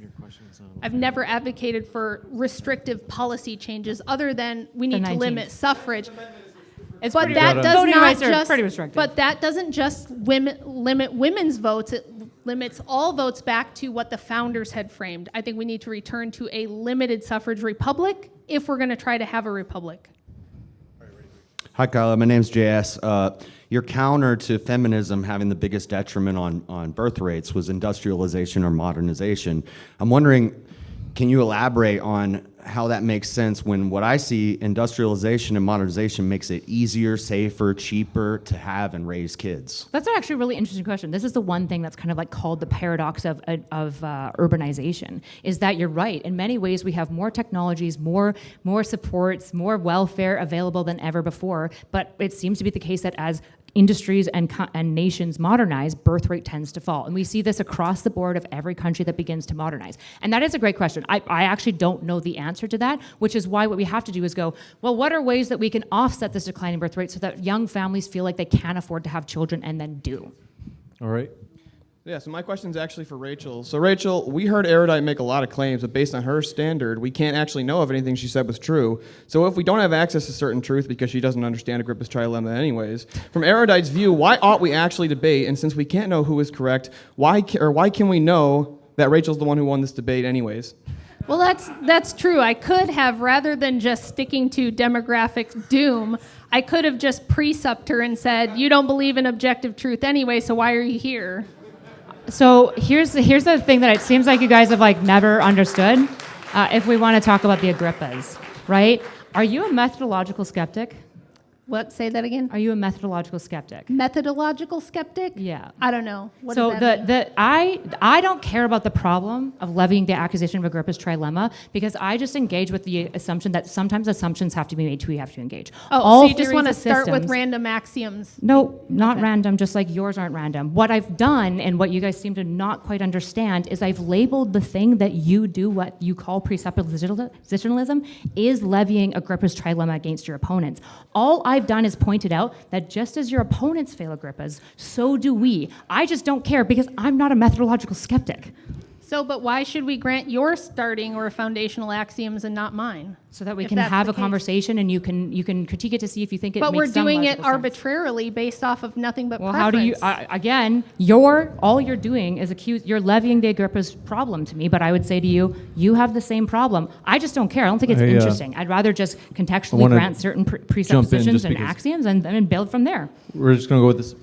I've never advocated for restrictive policy changes other than we need to limit suffrage. But that does not just. But that doesn't just limit women's votes. It limits all votes back to what the founders had framed. I think we need to return to a limited suffrage republic if we're going to try to have a republic. Hi, Kyla. My name's JS. Your counter to feminism having the biggest detriment on birth rates was industrialization or modernization. I'm wondering, can you elaborate on how that makes sense when what I see, industrialization and modernization makes it easier, safer, cheaper to have and raise kids? That's actually a really interesting question. This is the one thing that's kind of called the paradox of urbanization, is that you're right. In many ways, we have more technologies, more supports, more welfare available than ever before, but it seems to be the case that as industries and nations modernize, birth rate tends to fall. And we see this across the board of every country that begins to modernize. And that is a great question. I actually don't know the answer to that, which is why what we have to do is go, well, what are ways that we can offset this declining birth rate so that young families feel like they can afford to have children and then do? All right. Yeah, so my question is actually for Rachel. So Rachel, we heard Erudite make a lot of claims, but based on her standard, we can't actually know if anything she said was true. So if we don't have access to certain truth because she doesn't understand Agrippa's trilemma anyways, from Erudite's view, why ought we actually debate? And since we can't know who is correct, why can we know that Rachel's the one who won this debate anyways? Well, that's true. I could have, rather than just sticking to demographic doom, I could have just precepted her and said, you don't believe in objective truth anyway, so why are you here? So here's the thing that it seems like you guys have like never understood. If we want to talk about the Agrippas, right? Are you a methodological skeptic? What? Say that again? Are you a methodological skeptic? Methodological skeptic? Yeah. I don't know. What So does that mean? I don't care about the problem of levying the accusation of Agrippa's trilemma because I just engage with the assumption that sometimes assumptions have to be made we have to engage. So you just want to theories of start with systems- random axioms? No, not random, just like yours aren't random. What I've done and what you guys seem to not quite understand is I've labeled the thing that you do, what you call presuppositionalism, is levying Agrippa's trilemma against your opponents. All I've done is pointed out that just as your opponents fail Agrippa's, so do we. I just don't care because I'm not a methodological skeptic. So, but why should we grant your starting or foundational axioms and not mine? So that we If can that's have the a case. conversation and you can critique it to see if you think it But makes we're some doing it logical sense. arbitrarily based off of nothing but Well, preference. how do you, again, all you're doing is you're levying the Agrippa's problem to me, but I would say to you, you have the same problem. I just don't care. I don't think it's interesting. I'd rather just contextually wanna grant certain jump in presuppositions just and because- axioms and then build from there. We're just going to go with this.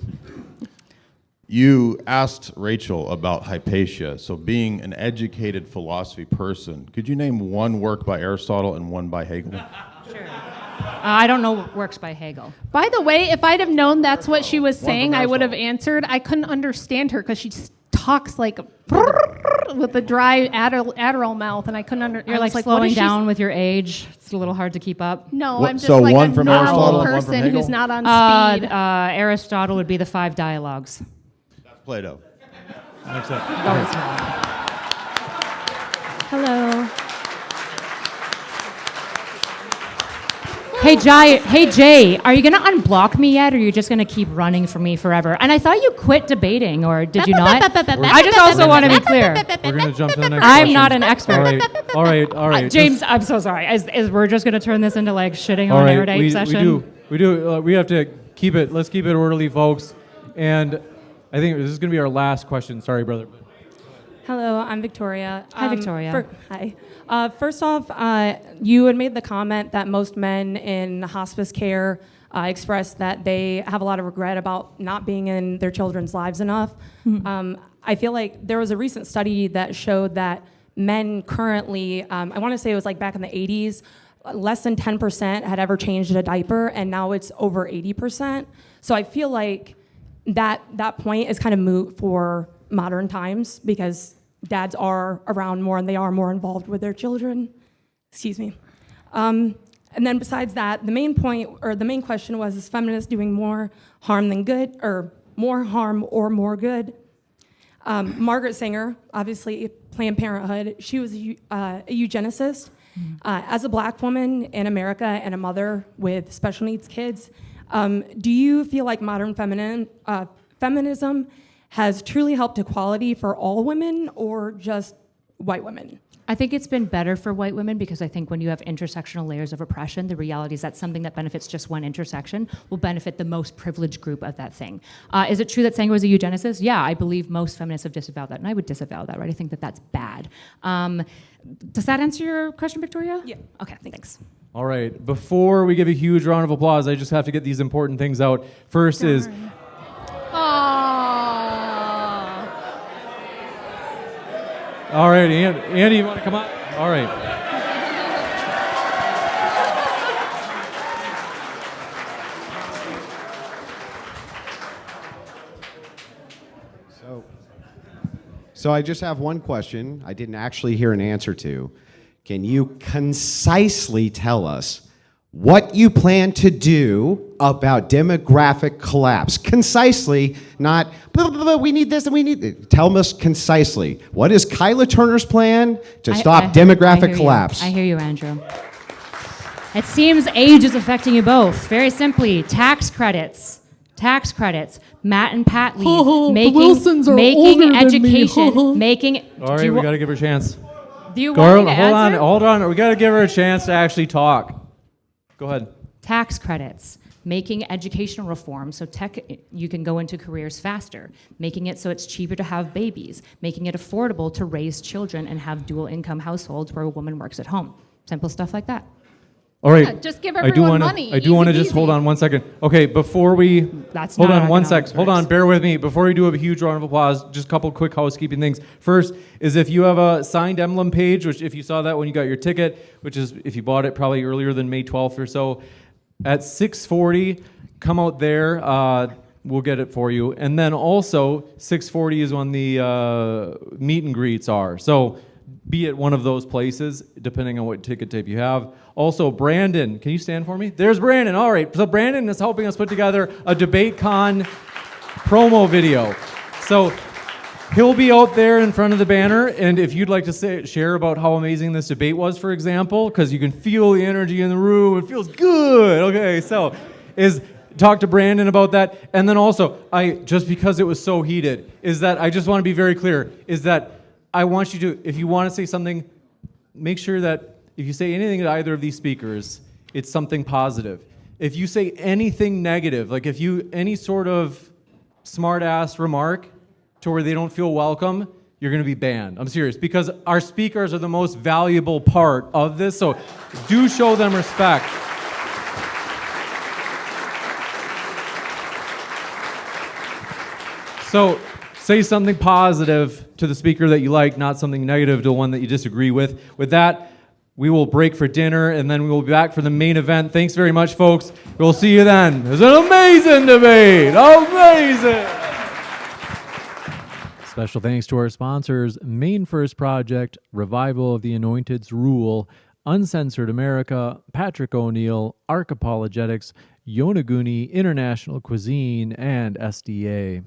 You asked Rachel about Hypatia. So being an educated philosophy person, could you name one work by Aristotle and one by Hegel? I don't know what works by Hegel. By the way, if I'd have known that's what she was saying, I would have answered. I couldn't understand her because she just talks like with a dry Adderall mouth, and I couldn't understand. You're like slowing down with your age. It's a little hard to keep up. No, I'm just like a normal person who's not on speed. Aristotle would be the 5 dialogues. Plato. Hello. Hey Jay, are you gonna unblock me yet, or are you just gonna keep running from me forever? And I thought you quit debating, or did you not? I just also want to be clear. We're going to jump to the next I'm question. not an expert. All right. James, I'm so sorry. Is we're just gonna turn this into like shitting All on right, Erudite session? We have to keep it. Let's keep it orderly, folks. And I think this is going to be our last question. Sorry, brother. Hello, I'm Victoria. Hi, Victoria. Hi. First off, you had made the comment that most men in hospice care express that they have a lot of regret about not being in their children's lives enough. I feel like there was a recent study that showed that men currently, I want to say it was like back in the 80s, less than 10% had ever changed a diaper, and now it's over 80%. So I feel like that point is kind of moot for modern times because dads are around more and they are more involved with their children. Excuse me. And then besides that, the main point or the main question was, is feminists doing more harm than good, or more harm or more good? Margaret Sanger, obviously Planned Parenthood, she was a eugenicist. As a black woman in America and a mother with special needs kids, do you feel like modern feminism has truly helped equality for all women or just white women? I think it's been better for white women because I think when you have intersectional layers of oppression, the reality is that something that benefits just one intersection will benefit the most privileged group of that thing. Is it true that Sanger was a eugenicist? Yeah, I believe most feminists have disavowed that, and I would disavow that, right? I think that that's bad. Does that answer your question, Victoria? Yeah. Okay, thanks. All right. Before we give a huge round of applause, I just have to get these important things out. First is... All right, Andy, you want to come on? All right. So I just have one question I didn't actually hear an answer to. Can you concisely tell us what you plan to do about demographic collapse? Concisely, not, blah, blah, blah, we need this and we need this. Tell us concisely. What is Kyla Turner's plan to stop demographic collapse? I hear you, Andrew. It seems age is affecting you both. Very simply, tax credits Tax credits, Matt and Pat leave, The making, Wilsons are making older than me. education, making. All right, we got to give her a chance. Do you want me to answer? Hold on. We got to give her a chance to actually talk. Go ahead. Tax credits, making educational reform so you can go into careers faster, making it so it's cheaper to have babies, making it affordable to raise children and have dual income households where a woman works at home. Simple stuff like that. All right. Yeah, just give everyone money. I do want to Easy just peasy. hold on one second. Okay, before we That's hold not on one economics sec. Hold on, works. bear with me. Before we do a huge round of applause, just a couple quick housekeeping things. First is if you have a signed emblem page, which if you saw that when you got your ticket, which is if you bought it probably earlier than May 12th or so, at 6:40, come out there. We'll get it for you. And then also 6:40 is when the meet and greets are. So be at one of those places, depending on what ticket type you have. Also, Brandon, can you stand for me? There's Brandon. All right. So Brandon is helping us put together a DebateCon promo video. So he'll be out there in front of the banner, and if you'd like to share about how amazing this debate was, for example, because you can feel the energy in the room, it feels good. Okay, so talk to Brandon about that. And then also, just because it was so heated, is that I just want to be very clear, is that I want you to, if you want to say something, make sure that if you say anything to either of these speakers, it's something positive. If you say anything negative, like any sort of smart-ass remark to where they don't feel welcome, you're going to be banned. I'm serious, because our speakers are the most valuable part of this, so do show them respect. So say something positive to the speaker that you like, not something negative to the one that you disagree with. With that, we will break for dinner, and then we will be back for the main event. Thanks very much, folks. We'll see you then. It was an amazing debate. Amazing. Special thanks to our sponsors, Maine First Project, Revival of the Anointed's Rule, Uncensored America, Patrick O'Neill, Ark Apologetics, Yonaguni International Cuisine, and SDA.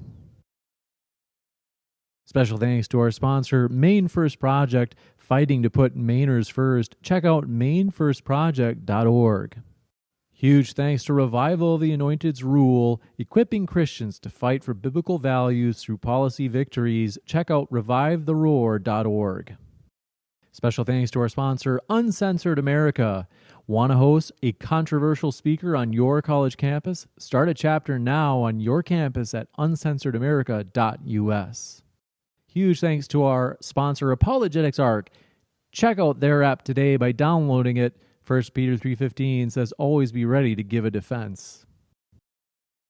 Special thanks to our sponsor, Maine First Project, fighting to put Mainers first. Check out mainfirstproject.org. Huge thanks to Revival of the Anointed's Rule, equipping Christians to fight for biblical values through policy victories. Check out revivetheroar.org. Special thanks to our sponsor, Uncensored America. Want to host a controversial speaker on your college campus? Start a chapter now on your campus at uncensoredamerica.us. Huge thanks to our sponsor, Apologetics Ark. Check out their app today by downloading it. 1 Peter 3:15 says, always be ready to give a defense.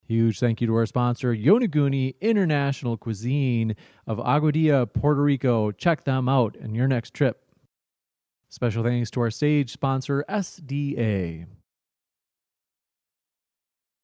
Huge thank you to our sponsor, Yonaguni International Cuisine of Aguadilla, Puerto Rico. Check them out on your next trip. Special thanks to our stage sponsor, SDA.